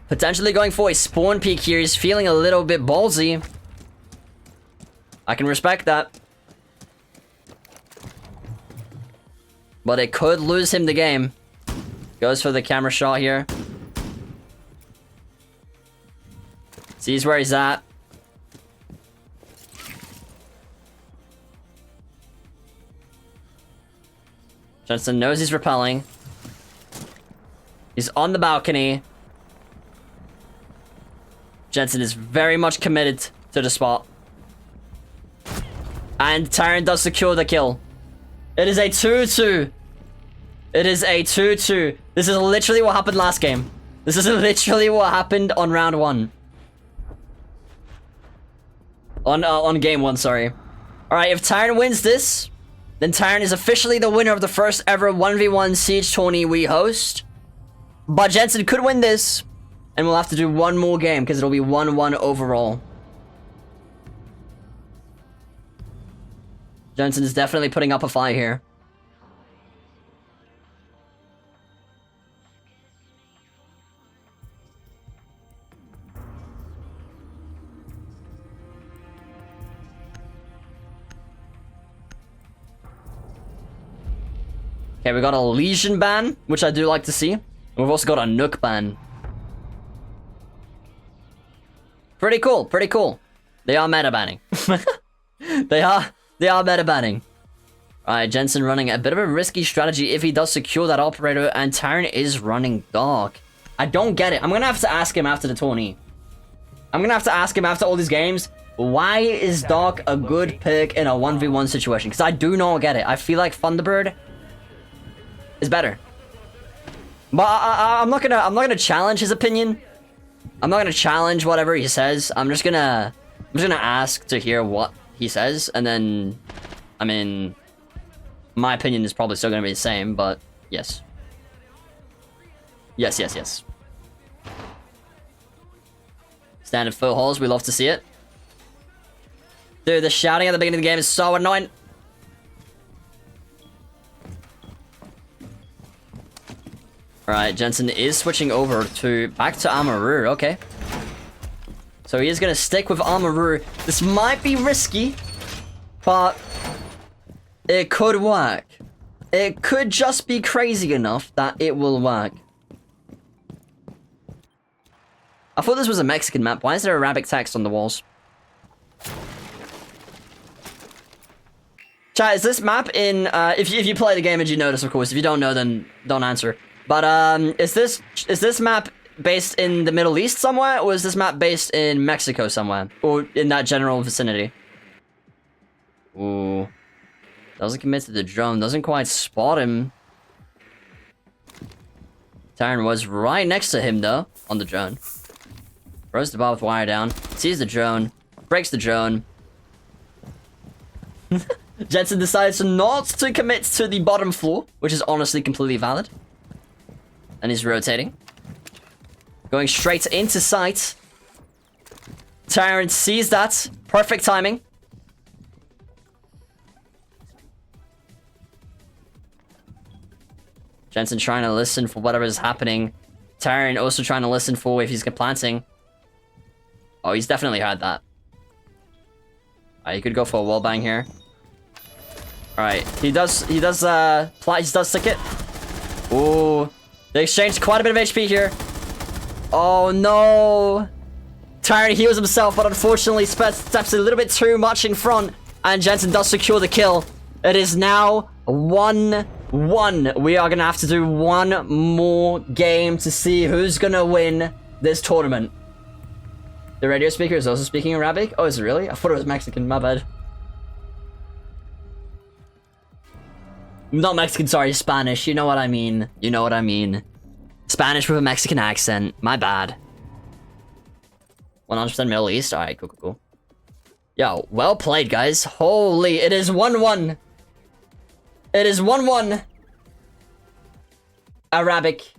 Potentially going for a spawn peek here. He's feeling a little bit ballsy. I can respect that. But it could lose him the game. Goes for the camera shot here. Sees where he's at. Jensen knows he's repelling. He's on the balcony. Jensen is very much committed to the spot. And Terran does secure the kill. It is a 2-2. It is a 2-2. This is literally what happened last game. This is literally what happened on round 1. On game 1, sorry. Alright, if Terran wins this, then Terran is officially the winner of the first ever 1v1 Siege tourney we host. But Jensen could win this, and we'll have to do one more game, because it'll be 1-1 overall. Jensen is definitely putting up a fight here. Okay, we got a Legion ban, which I do like to see. We've also got a Nook ban. Pretty cool, pretty cool. They are meta banning. They are meta banning. Alright, Jensen running a bit of a risky strategy if he does secure that operator, and Terran is running dark. I don't get it. I'm gonna have to ask him after the tourney. I'm gonna have to ask him after all these games, why is dark a good pick in a 1v1 situation? Because I do not get it. I feel like Thunderbird is better. But I'm not gonna challenge his opinion. I'm not gonna challenge whatever he says. I'm just gonna ask to hear what he says, and then, I mean, my opinion is probably still gonna be the same, but yes. Yes, yes, yes. Standard footholds, we love to see it. Dude, the shouting at the beginning of the game is so annoying. Alright, Jensen is switching over back to Amaru, okay. So he is gonna stick with Amaru. This might be risky, but it could work. It could just be crazy enough that it will work. I thought this was a Mexican map. Why is there Arabic text on the walls? Chat, is this map in, if you play the game and you notice, of course. If you don't know, then don't answer. But, is this map based in the Middle East somewhere, or is this map based in Mexico somewhere? Or in that general vicinity? Ooh. Doesn't commit to the drone. Doesn't quite spot him. Terran was right next to him, though, on the drone. Throws the barbed wire down. Sees the drone. Breaks the drone. Jensen decides not to commit to the bottom floor, which is honestly completely valid. And he's rotating. Going straight into sight. Terran sees that. Perfect timing. Jensen trying to listen for whatever is happening. Terran also trying to listen for if he's planting. Oh, he's definitely heard that. Alright, you could go for a wall bang here. Alright, he does stick it. Ooh. They exchanged quite a bit of HP here. Oh no. Terran heals himself, but unfortunately steps a little bit too much in front. And Jensen does secure the kill. It is now 1-1. We are gonna have to do one more game to see who's gonna win this tournament. The radio speaker is also speaking Arabic? Oh, is it really? I thought it was Mexican, my bad. Not Mexican, sorry, Spanish. You know what I mean. You know what I mean. Spanish with a Mexican accent. My bad. 100% Middle East. Alright, cool, cool, cool. Yo, well played, guys. Holy, it is 1-1. It is 1-1. Arabic.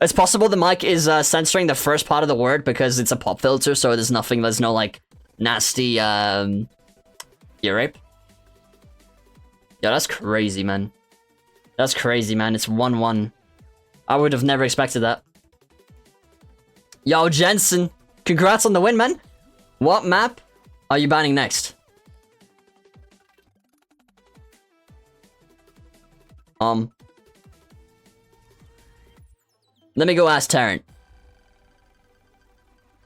It's possible the mic is censoring the first part of the word because it's a pop filter, so there's no, like, nasty, ear rape. Yo, that's crazy, man. That's crazy, man. It's 1-1. I would have never expected that. Yo, Jensen. Congrats on the win, man. What map are you banning next? Let me go ask Tarrant.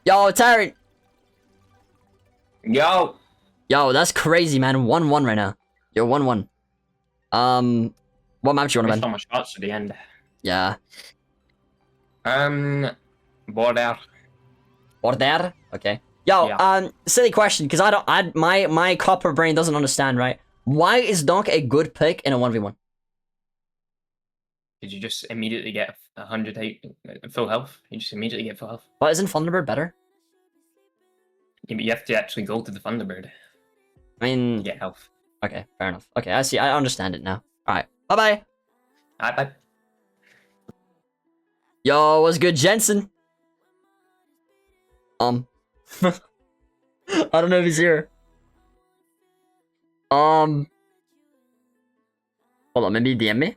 Yo, Tarrant.
Yo,
that's crazy, man. 1-1 right now. You're 1-1. What map do you want to ban?
so much shots at the end.
Yeah.
Border.
Okay. Yo,
Yeah.
silly question, because my copper brain doesn't understand, right? Why is Donk a good pick in a 1v1?
Did you just immediately get 100 full health? You just immediately get full health.
But isn't Thunderbird better?
Yeah, but you have to actually go to the Thunderbird
I mean...
to get health.
Okay, fair enough. Okay, I see. I understand it now. Alright, bye-bye.
Bye.
Yo, what's good, Jensen? I don't know if he's here. Hold on, maybe DM me?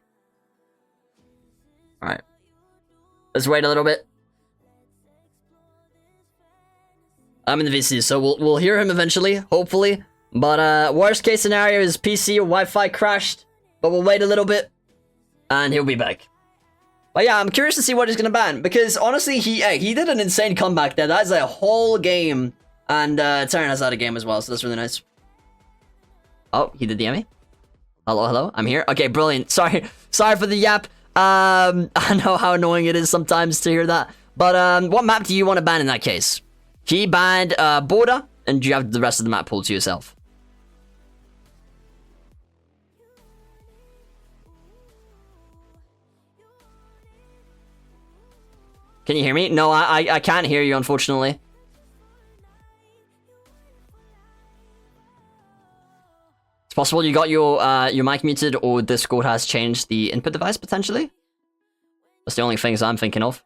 Alright. Let's wait a little bit. I'm in the VC, so we'll hear him eventually, hopefully. But worst case scenario is PC or Wi-Fi crashed. But we'll wait a little bit. And he'll be back. But yeah, I'm curious to see what he's gonna ban. Because honestly, he did an insane comeback there. That's a whole game. And Taryn has had a game as well, so that's really nice. Oh, he did DM me? Hello? I'm here? Okay, brilliant. Sorry for the yap. I know how annoying it is sometimes to hear that. But what map do you want to ban in that case? He banned Border, and you have the rest of the map pulled to yourself. Can you hear me? No, I can't hear you, unfortunately. It's possible you got your mic muted, or Discord has changed the input device, potentially? That's the only things I'm thinking of.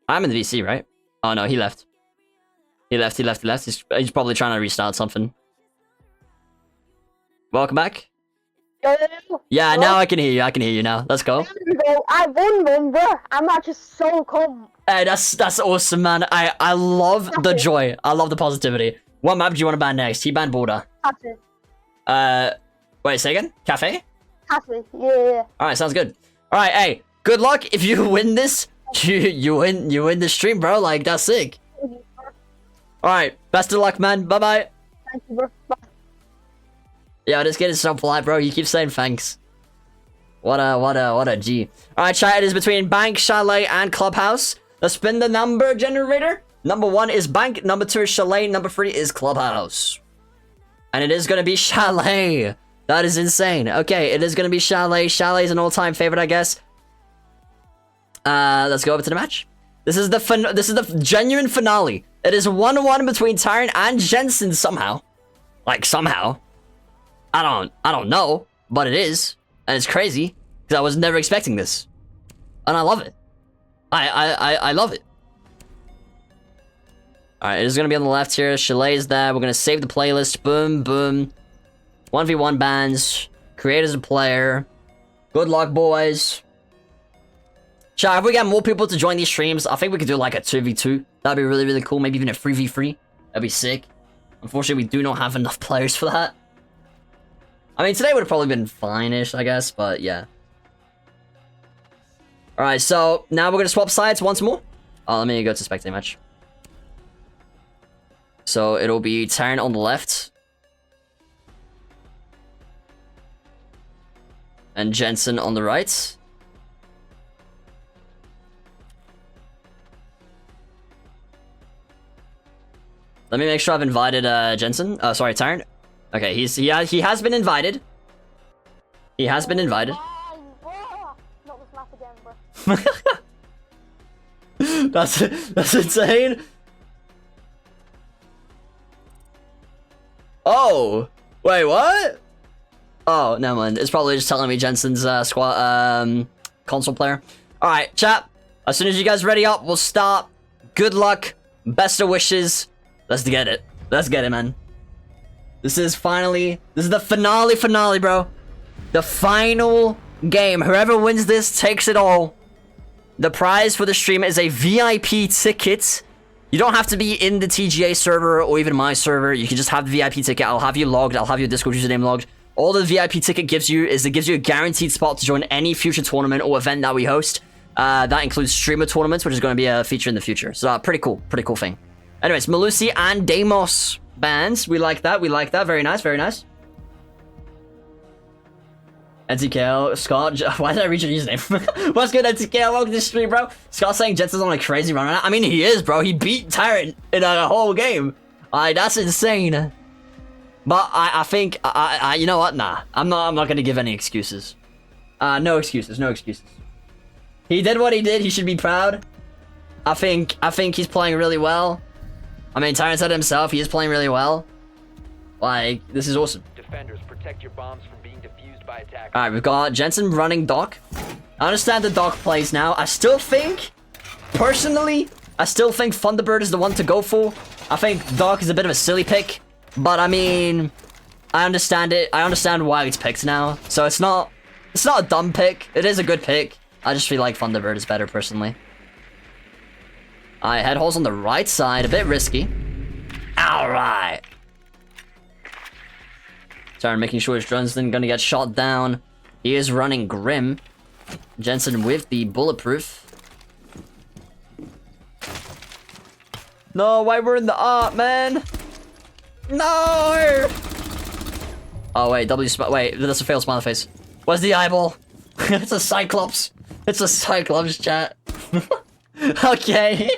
I'm in the VC, right? Oh no, he left. He left. He's probably trying to restart something. Welcome back. Yeah, now I can hear you now. Let's go.
I won, bro. I'm actually so calm.
Hey, that's awesome, man. I love the joy. I love the positivity. What map do you want to ban next? He banned Border.
Cafe.
Wait, say again? Cafe?
Cafe, yeah.
Alright, sounds good. Alright, hey, good luck. If you win this, you win the stream, bro. Like, that's sick. Alright, best of luck, man. Bye-bye.
Thank you, bro. Bye.
Yo, this kid is so polite, bro. He keeps saying thanks. What a G. Alright, chat, it is between Bank, Chalet, and Clubhouse. Let's spin the number generator. Number 1 is Bank, number 2 is Chalet, number 3 is Clubhouse. And it is gonna be Chalet. That is insane. Okay, it is gonna be Chalet. Chalet is an all-time favorite, I guess. Let's go over to the match. This is the genuine finale. It is 1-1 between Tyrant and Jensen somehow. Like, somehow. I don't know, but it is. And it's crazy, because I was never expecting this. And I love it. I love it. Alright, it is going to be on the left here. Chalet is there. We're going to save the playlist. Boom, boom. 1v1 bans. Create as a player. Good luck, boys. Chat, if we get more people to join these streams, I think we could do like a 2v2. That'd be really, really cool. Maybe even a 3v3. That'd be sick. Unfortunately, we do not have enough players for that. I mean, today would have probably been fine-ish, I guess, but yeah. Alright, so now we're going to swap sides once more. Let me go to spectate match. So it'll be Taryn on the left. And Jensen on the right. Let me make sure I've invited Jensen. Oh, sorry, Tyrant. Okay, he has been invited. He has been invited.
Not this map again, bro.
That's insane. Oh, wait, what? Oh, never mind. It's probably just telling me Jensen's console player. All right, chat. As soon as you guys ready up, we'll start. Good luck. Best of wishes. Let's get it. Let's get it, man. This is the finale, bro. The final game. Whoever wins this takes it all. The prize for the stream is a VIP ticket. You don't have to be in the TGA server or even my server. You can just have the VIP ticket. I'll have you logged. I'll have your Discord username logged. All the VIP ticket gives you is it gives you a guaranteed spot to join any future tournament or event that we host. That includes streamer tournaments, which is going to be a feature in the future. So pretty cool thing. Anyways, Malusi and Deimos bands. We like that. Very nice, very nice. NTKL, Scott, why did I reach your username? What's good, NTKL? Welcome to the stream, bro. Scott saying Jensen's on a crazy run right now. I mean, he is, bro. He beat Tyrant in a whole game. That's insane. But I think, you know what? Nah, I'm not gonna give any excuses. No excuses. He did what he did. He should be proud. I think he's playing really well. I mean, Tyrant said it himself. He is playing really well. Like, this is awesome.
Defenders, protect your bombs from being defused by attackers.
Alright, we've got Jensen running Doc. I understand the Doc plays now. I still think, personally, Thunderbird is the one to go for. I think Doc is a bit of a silly pick. But, I mean, I understand it. I understand why it's picked now. So it's not a dumb pick. It is a good pick. I just feel like Thunderbird is better, personally. Alright, head holes on the right side. A bit risky. Alright. Sorry, making sure his drone's then gonna get shot down. He is running Grim. Jensen with the bulletproof. No, why we're in the art, man? No! Oh, wait, wait, that's a failed smiley face. Where's the eyeball? It's a Cyclops. It's a Cyclops, chat. Okay.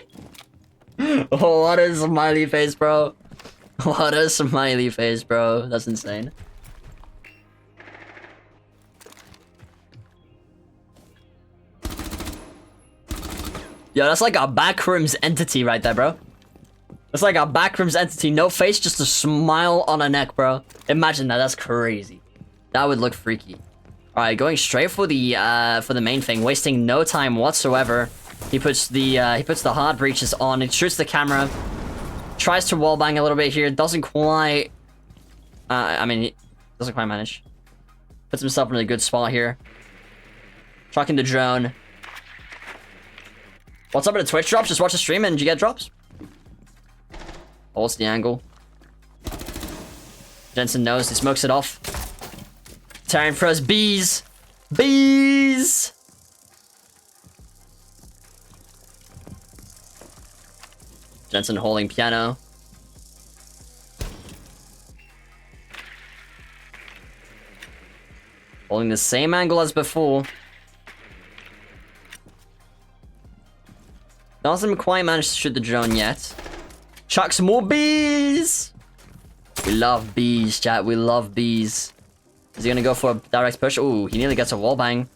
Oh, what a smiley face, bro. What a smiley face, bro. That's insane. Yo, that's like a backrooms entity right there, bro. That's like a backrooms entity. No face, just a smile on a neck, bro. Imagine that. That's crazy. That would look freaky. All right, going straight for the main thing, wasting no time whatsoever. He puts the hard breaches on. It shoots the camera. Tries to wallbang a little bit here. Doesn't quite. I mean, he doesn't quite manage. Puts himself in a good spot here. Trucking the drone. What's up with the Twitch drops? Just watch the stream and you get drops. Holds the angle. Jensen knows. He smokes it off. Tyrant throws bees. Bees! Jensen holding piano. Holding the same angle as before. Doesn't quite manage to shoot the drone yet. Chucks more bees! We love bees, chat. We love bees. Is he gonna go for a direct push? Ooh, he nearly gets a wallbang.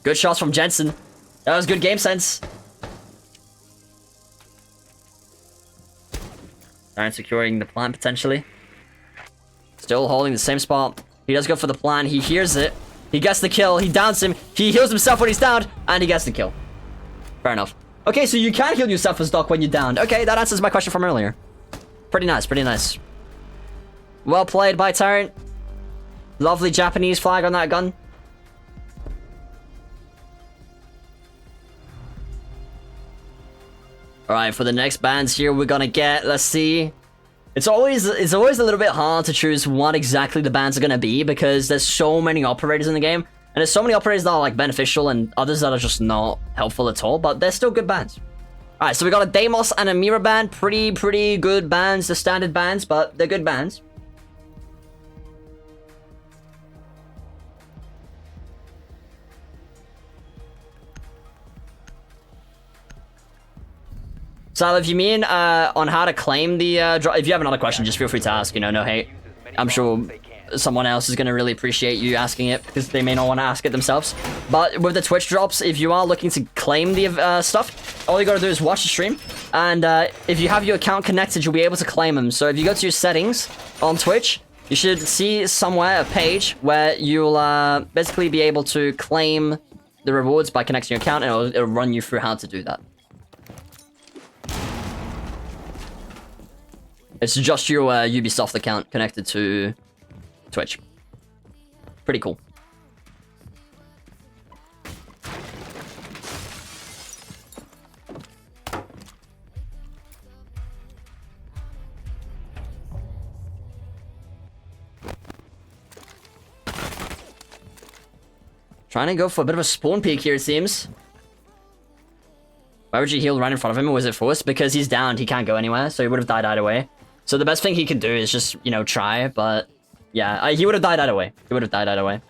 Good shots from Jensen. That was good game sense. Tyrant securing the plant potentially. Still holding the same spot. He does go for the plant. He hears it. He gets the kill. He downs him. He heals himself when he's downed. And he gets the kill. Fair enough. Okay, so you can heal yourself as Doc when you're downed. Okay, that answers my question from earlier. Pretty nice, pretty nice. Well played by Tyrant. Lovely Japanese flag on that gun. Alright, for the next bands here, we're gonna get, let's see. It's always a little bit hard to choose what exactly the bands are gonna be because there's so many operators in the game. And there's so many operators that are like beneficial and others that are just not helpful at all, but they're still good bands. Alright, so we got a Deimos and a Mira band. Pretty good bands, the standard bands, but they're good bands. Sal, if you mean on how to claim the drop, if you have another question, just feel free to ask. You know, no hate. I'm sure someone else is going to really appreciate you asking it because they may not want to ask it themselves. But with the Twitch drops, if you are looking to claim the stuff, all you got to do is watch the stream. And if you have your account connected, you'll be able to claim them. So if you go to your settings on Twitch, you should see somewhere a page where you'll basically be able to claim the rewards by connecting your account, and it'll run you through how to do that. It's just your Ubisoft account connected to Twitch. Pretty cool. Trying to go for a bit of a spawn peek here, it seems. Why would you heal right in front of him, or was it forced? Because he's downed, he can't go anywhere, so he would have died either way. So the best thing he could do is just, you know, try, but... yeah, he would have died either way. He would have died either way.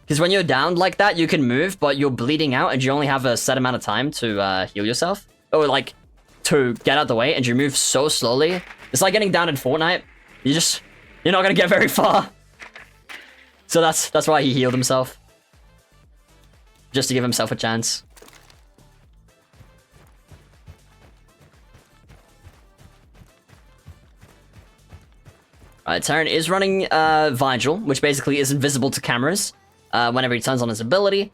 Because when you're downed like that, you can move, but you're bleeding out, and you only have a set amount of time to heal yourself. Or, like, to get out the way, and you move so slowly. It's like getting downed in Fortnite. You're not gonna get very far. So that's why he healed himself. Just to give himself a chance. Alright, Terran is running Vigil, which basically is invisible to cameras whenever he turns on his ability.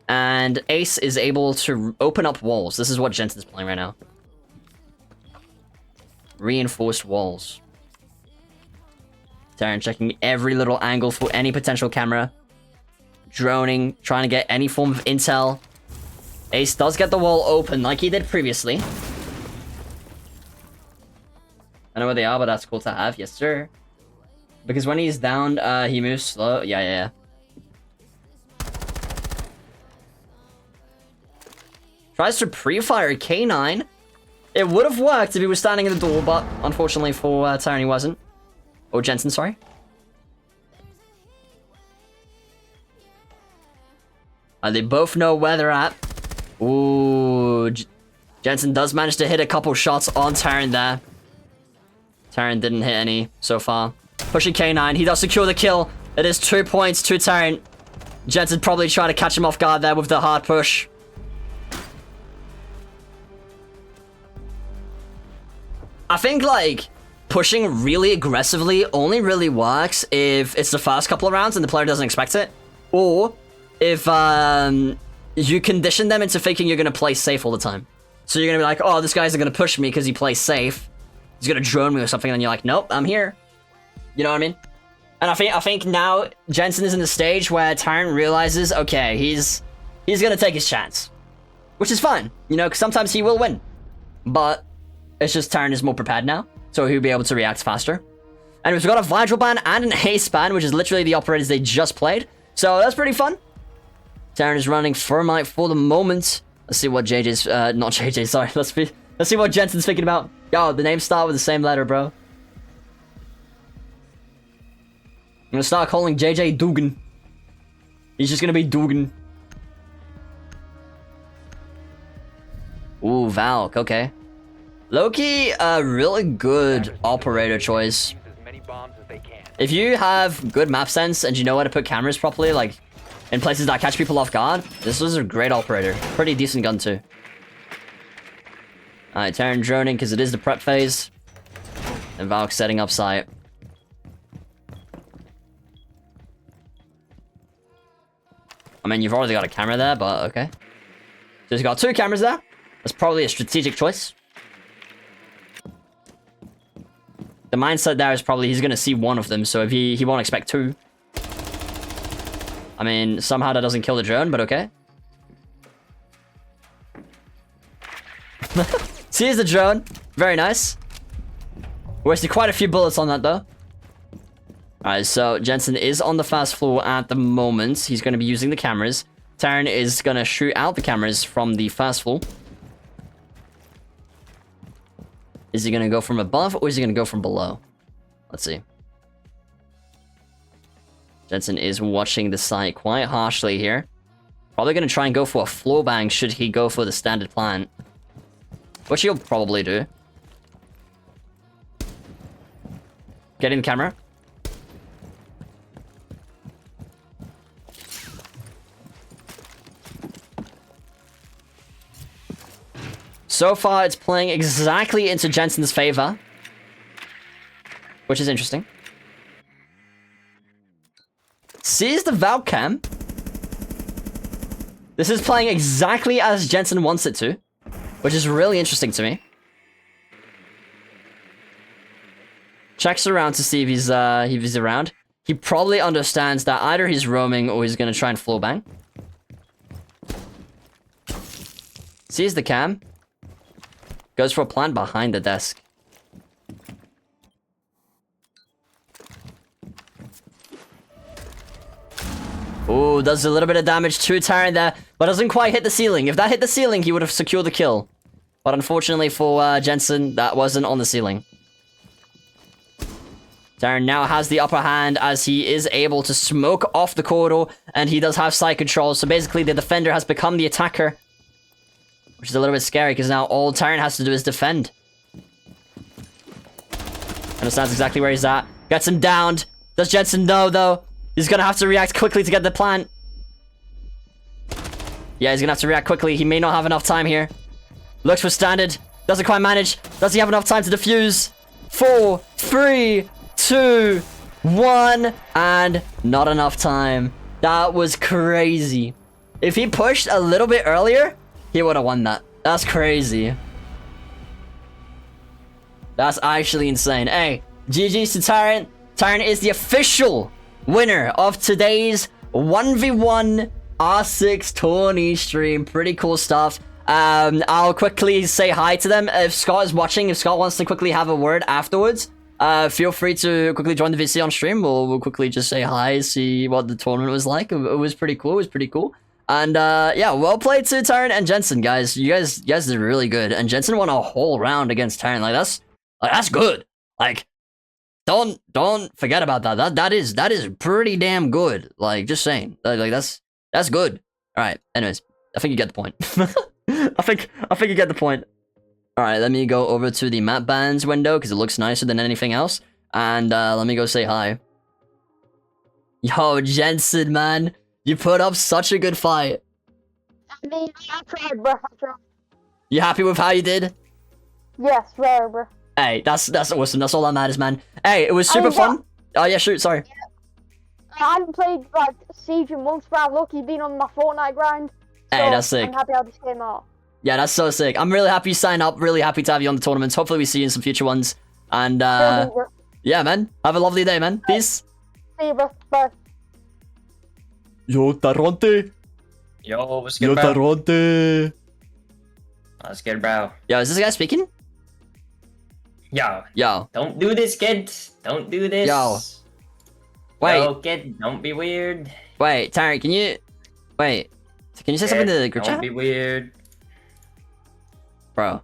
And Ace is able to open up walls. This is what Jensen's playing right now. Reinforced walls. Terran checking every little angle for any potential camera. Droning, trying to get any form of intel. Ace does get the wall open like he did previously. I know where they are, but that's cool to have. Yes, sir. Because when he's down, he moves slow. Yeah. Tries to pre-fire a K9. It would have worked if he was standing in the door, but unfortunately for Terran, he wasn't. Or Jensen, sorry. They both know where they're at. Ooh. Jensen does manage to hit a couple shots on Terran there. Terran didn't hit any so far. Pushing K9. He does secure the kill. It is 2 points to Terran. Jensen probably trying to catch him off guard there with the hard push. I think, like, pushing really aggressively only really works if it's the first couple of rounds and the player doesn't expect it. Or if you condition them into thinking you're going to play safe all the time. So you're going to be like, oh, this guy isn't going to push me because he plays safe. He's going to drone me or something. And then you're like, nope, I'm here. You know what I mean? And I think now Jensen is in the stage where Terran realizes, okay, he's going to take his chance. Which is fine, you know, because sometimes he will win. But it's just Terran is more prepared now. So he'll be able to react faster. And we've got a Vigil ban and an Ace ban, which is literally the operators they just played. So that's pretty fun. Terran is running Thermite for the moment. Let's see what JJ's, not JJ, sorry. Let's see what Jensen's thinking about. Yo, the names start with the same letter, bro. I'm gonna start calling JJ Dugan. He's just gonna be Dugan. Ooh, Valk, okay. Loki, a really good operator choice. If you have good map sense and you know where to put cameras properly, like in places that catch people off guard, this was a great operator. Pretty decent gun too. Alright, Terran droning because it is the prep phase. And Valk setting up site. I mean, you've already got a camera there, but okay. So he's got 2 cameras there. That's probably a strategic choice. The mindset there is probably he's going to see one of them, so if he won't expect 2. I mean, somehow that doesn't kill the drone, but okay. See, here's the drone. Very nice. Wasted quite a few bullets on that, though. Alright, so Jensen is on the fast floor at the moment. He's going to be using the cameras. Terran is going to shoot out the cameras from the fast floor. Is he going to go from above, or is he going to go from below? Let's see. Jensen is watching the site quite harshly here. Probably going to try and go for a floor bang should he go for the standard plan. which he'll probably do. Get in the camera. So far, it's playing exactly into Jensen's favor, which is interesting. Sees the Valk cam. This is playing exactly as Jensen wants it to, which is really interesting to me. Checks around to see if he's around. He probably understands that either he's roaming or he's gonna try and floor bang. Sees the cam. Goes for a plant behind the desk. Ooh, does a little bit of damage to Tyrant there, but doesn't quite hit the ceiling. If that hit the ceiling, he would have secured the kill. But unfortunately for Jensen, that wasn't on the ceiling. Tyrant now has the upper hand as he is able to smoke off the corridor, and he does have side control. So basically, the defender has become the attacker, which is a little bit scary because now all Tyrant has to do is defend. Understands exactly where he's at. Gets him downed. Does Jensen know, though? He's gonna have to react quickly to get the plant. Yeah, he's gonna have to react quickly. He may not have enough time here. Looks for standard. Doesn't quite manage. Does he have enough time to defuse? 4, 3, 2, 1, and not enough time. That was crazy. If he pushed a little bit earlier, he would have won that. That's crazy. That's actually insane. Hey, GG's to Tyrant. Tyrant is the official winner of today's 1v1 R6 tourney stream. Pretty cool stuff. I'll quickly say hi to them. If Scott is watching, if Scott wants to quickly have a word afterwards, feel free to quickly join the VC on stream. We'll quickly just say hi, see what the tournament was like. It was pretty cool. It was pretty cool. And yeah, well played to Tyrant and Jensen, guys. You guys did really good. And Jensen won a whole round against Tyrant. Like that's good. Like don't forget about that. That is pretty damn good. Like just saying. Like that's good. All right. Anyways, I think you get the point. I think you get the point. All right, let me go over to the map bans window because it looks nicer than anything else. And let me go say hi. Yo, Jensen, man. You put up such a good fight.
I mean, I tried, bro. I tried.
You happy with how you did?
Yes, bro.
Hey, that's awesome. That's all that matters, man. Hey, it was super fun. Oh, yeah, shoot, sorry.
Yeah. I haven't played, like, Siege in months, but I've lucky been on my Fortnite grind. So
hey, that's sick.
I'm happy how this came out.
Yeah, that's so sick. I'm really happy you signed up. Really happy to have you on the tournaments. Hopefully we see you in some future ones. And, yeah, man. Have a lovely day, man. Peace.
See you, bro. Bye.
Yo, Taronte.
Yo, what's good, bro?
Yo, Taronte.
What's good, bro?
Yo, is this guy speaking?
Yo. Don't do this, kid. Don't do this.
Yo. Wait.
Yo, kid, don't be weird.
Wait, Taryn, can you... Wait. Can you say something to the group chat?
Don't be weird.
Bro.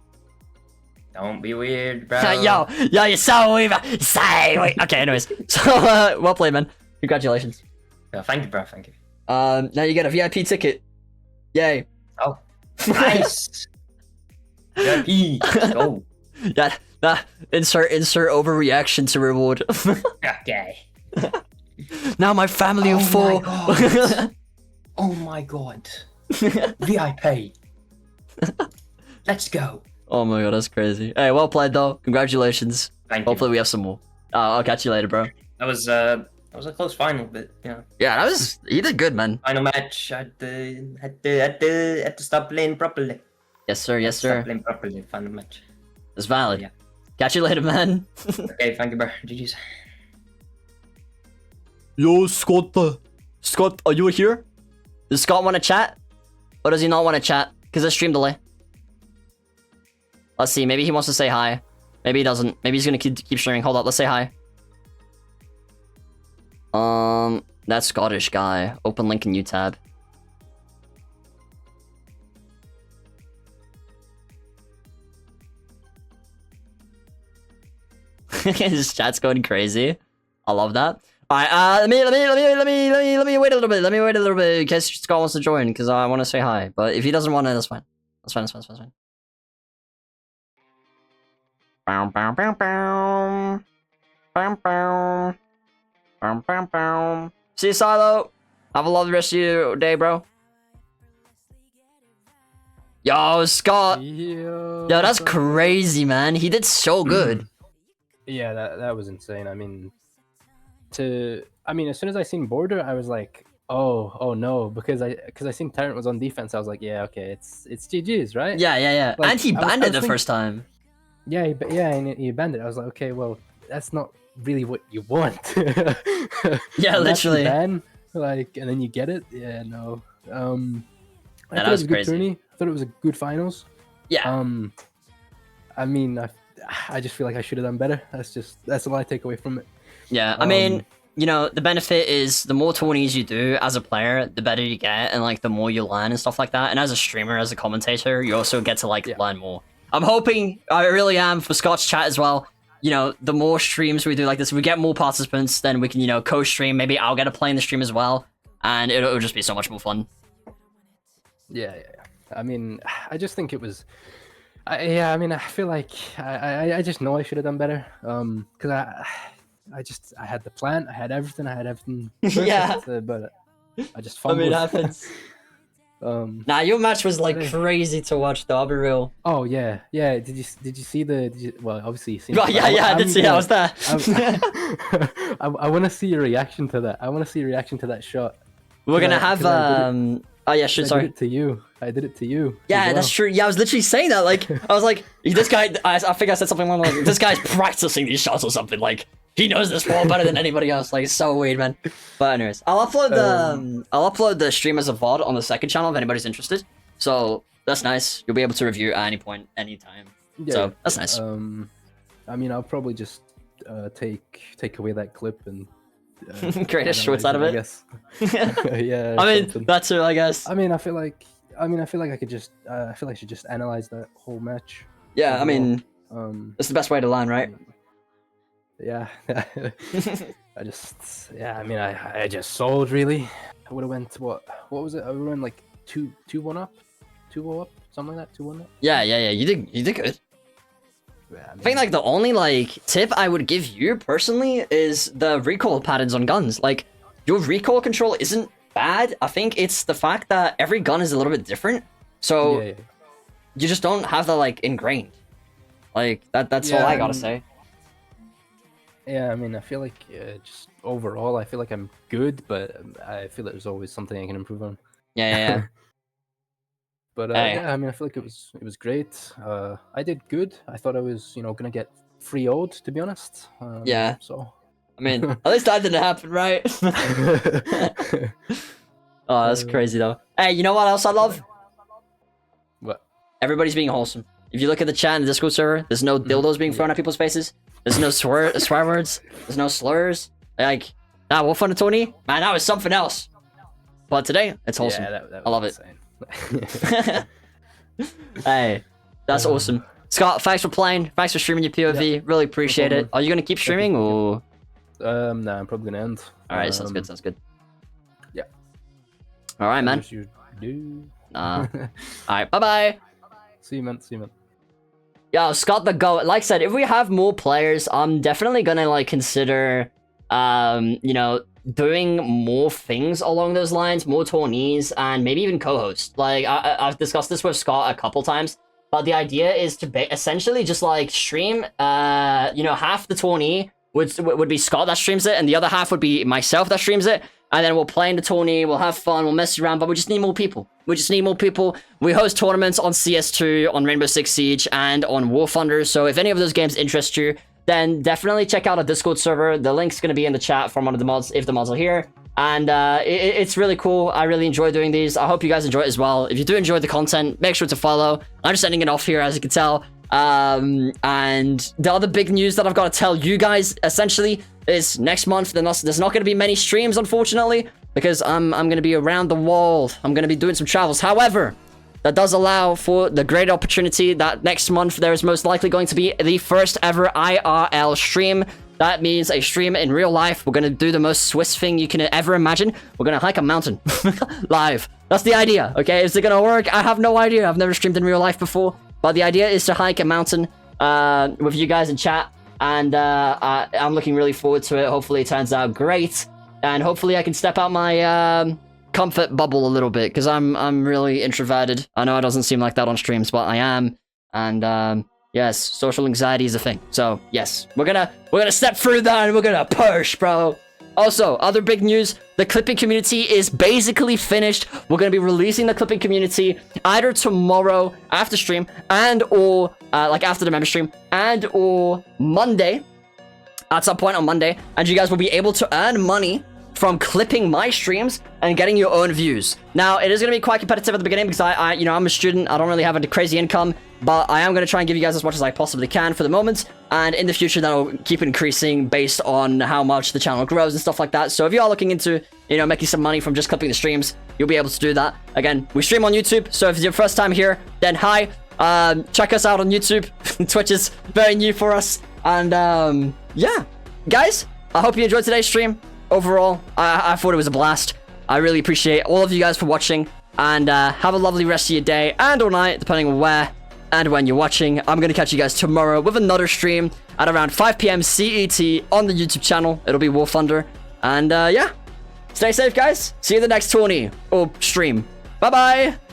Don't be weird, bro.
Yo, you're so weird. Wait. Okay, anyways. So, well played, man. Congratulations.
Yo, thank you, bro. Thank you.
Now you get a VIP ticket. Yay.
Oh, nice. VIP. Let's go.
Yeah, insert overreaction to reward.
Okay.
Now my family of 4.
Oh my god. VIP. Let's go.
Oh my god, that's crazy. Hey, well played though. Congratulations.
Thank you.
Hopefully we have some more. I'll catch you later, bro.
That was a close final, but you know.
Yeah, you did good, man.
Final match. I had to stop playing properly.
Yes, sir. Yes, sir.
Stop playing properly. Final match.
It's valid.
Yeah.
Catch you later, man.
Okay, thank you, bro. GG's.
Yo, Scot. Scot, are you here? Does Scott want to chat? Or does he not want to chat? Because there's stream delay. Let's see. Maybe he wants to say hi. Maybe he doesn't. Maybe he's going to keep streaming. Hold up. Let's say hi. That Scottish guy. Open link in new tab. His chat's going crazy. I love that. All right, let me wait a little bit. Let me wait a little bit in case Scott wants to join because I want to say hi. But if he doesn't want to, that's fine. That's fine. Bow, bow, bow, bow. Bow, bow. Bow, bow, bow. See you, Silo. Have a lovely rest of your day, bro. Yo, Scott. Yo, that's crazy, man. He did so good.
Yeah, that was insane. I mean, as soon as I seen Border, I was like, oh no, because I seen Tyrant was on defense. I was like, yeah, okay, it's GG's, right?
Yeah.
Like,
and he banned it the first time.
Yeah, and he banned it. I was like, okay, well, that's not really what you want.
Yeah, literally.
Ban, like, and then you get it. Yeah, no. I thought it
was
was a good
crazy.
tourney. I thought it was a good finals.
Yeah.
I mean, I just feel like I should have done better. That's all I take away from it.
Yeah, I mean, you know, the benefit is the more tourneys you do as a player, the better you get, and like the more you learn and stuff like that. And as a streamer, as a commentator, you also get to like learn more. I'm hoping, I really am, for Scot's chat as well. You know, the more streams we do like this, we get more participants, then we can, you know, co-stream. Maybe I'll get to play in the stream as well, and it'll just be so much more fun.
Yeah. I mean, I just think it was. I feel like I just know I should have done better. Because I had the plan, I had everything perfect,
Yeah.
but I just
I
fumbled.
mean, it happens. Nah, your match was like crazy to watch, though. I'll be real.
Oh yeah. Did you see the? Well, obviously you seen.
Well, yeah, I did see. I was there.
I want to see your reaction to that. I want to see your reaction to that shot.
We're gonna have oh yeah, shit. Sorry.
I did it to you.
Yeah, that's true. Yeah, I was literally saying that. Like, I was like, this guy. I think I said something along like, this guy's practicing these shots or something. Like, he knows this wall better than anybody else. Like, it's so weird, man. But anyways, I'll upload the stream as a VOD on the second channel if anybody's interested. So that's nice. You'll be able to review at any point, anytime.
Yeah,
so that's nice.
I mean, I'll probably just take away that clip and
create a shorts out of it.
I guess. Yeah.
I mean, that's it. I guess.
I mean, I feel like I could just. I feel like I should just analyze that whole match.
Yeah, I mean, it's the best way to learn, right?
Yeah. I just sold really. I would have went to what was it? I would have went like 2-1 up, 2-0 up, something like that, 2-1 up.
Yeah. You did good.
Yeah,
I think like the only like tip I would give you personally is the recoil patterns on guns. Like, your recoil control isn't bad. I think it's the fact that every gun is a little bit different, so you just don't have that like ingrained. Like that's all I gotta say.
Yeah, I mean, I feel like just overall, I feel like I'm good, but I feel like there's always something I can improve on.
Yeah.
But yeah, I mean, I feel like it was great. I did good. I thought I was, gonna get 3-0'd, to be honest.
Yeah.
So.
I mean, at least that didn't happen, right? Oh, that's crazy though. Hey, you know what else I love?
What?
Everybody's being wholesome. If you look at the chat in the Discord server, there's no dildos being thrown at people's faces. There's no swear words. There's no slurs. Like, Wolf on the Tony, man, that was something else. But today, it's wholesome.
Yeah, that
I love it. Hey, that's awesome. Scott, thanks for playing. Thanks for streaming your POV.
Yep.
Really appreciate it. Are you gonna keep streaming or?
No, I'm probably gonna end.
All right, sounds good.
Yeah.
All right, man.
You do.
All right, bye.
See you, man.
Yo, Scott the GOAT. Like I said, if we have more players, I'm definitely gonna like consider, doing more things along those lines, more tourneys, and maybe even co-host. Like I've discussed this with Scott a couple times, but the idea is to essentially just like stream. Half the tourney would be Scott that streams it, and the other half would be myself that streams it. And then we'll play in the tourney, we'll have fun, we'll mess around, but we just need more people. We host tournaments on CS2, on Rainbow Six Siege, and on War Thunder. So if any of those games interest you, then definitely check out our Discord server. The link's going to be in the chat from one of the mods, if the mods are here. And it's really cool. I really enjoy doing these. I hope you guys enjoy it as well. If you do enjoy the content, make sure to follow. I'm just ending it off here, as you can tell. And the other big news that I've got to tell you guys, essentially, is next month there's not going to be many streams, unfortunately, because I'm going to be around the world. I'm going to be doing some travels. However, that does allow for the great opportunity that next month there is most likely going to be the first ever IRL stream. That means a stream in real life. We're going to do the most Swiss thing you can ever imagine. We're going to hike a mountain live. That's the idea, okay? Is it going to work? I have no idea. I've never streamed in real life before. But the idea is to hike a mountain with you guys in chat. And I'm looking really forward to it. Hopefully it turns out great. And hopefully I can step out my comfort bubble a little bit, because I'm really introverted. I know it doesn't seem like that on streams, but I am. And yes, social anxiety is a thing. So yes, we're gonna step through that and we're gonna push, bro. Also, other big news, the clipping community is basically finished. We're going to be releasing the clipping community either tomorrow after stream and or like after the member stream, and or Monday, at some point on Monday, and you guys will be able to earn money from clipping my streams and getting your own views. Now, it is going to be quite competitive at the beginning because I'm a student. I don't really have a crazy income, but I am going to try and give you guys as much as I possibly can for the moment. And in the future, that'll keep increasing based on how much the channel grows and stuff like that. So if you are looking into, making some money from just clipping the streams, you'll be able to do that. Again, we stream on YouTube. So if it's your first time here, then hi. Check us out on YouTube. Twitch is very new for us. And yeah, guys, I hope you enjoyed today's stream. Overall, I thought it was a blast. I really appreciate all of you guys for watching, and have a lovely rest of your day and or night, depending on where and when you're watching. I'm going to catch you guys tomorrow with another stream at around 5 p.m. CET on the YouTube channel. It'll be War Thunder. And yeah, stay safe, guys. See you in the next tourney or stream. Bye-bye.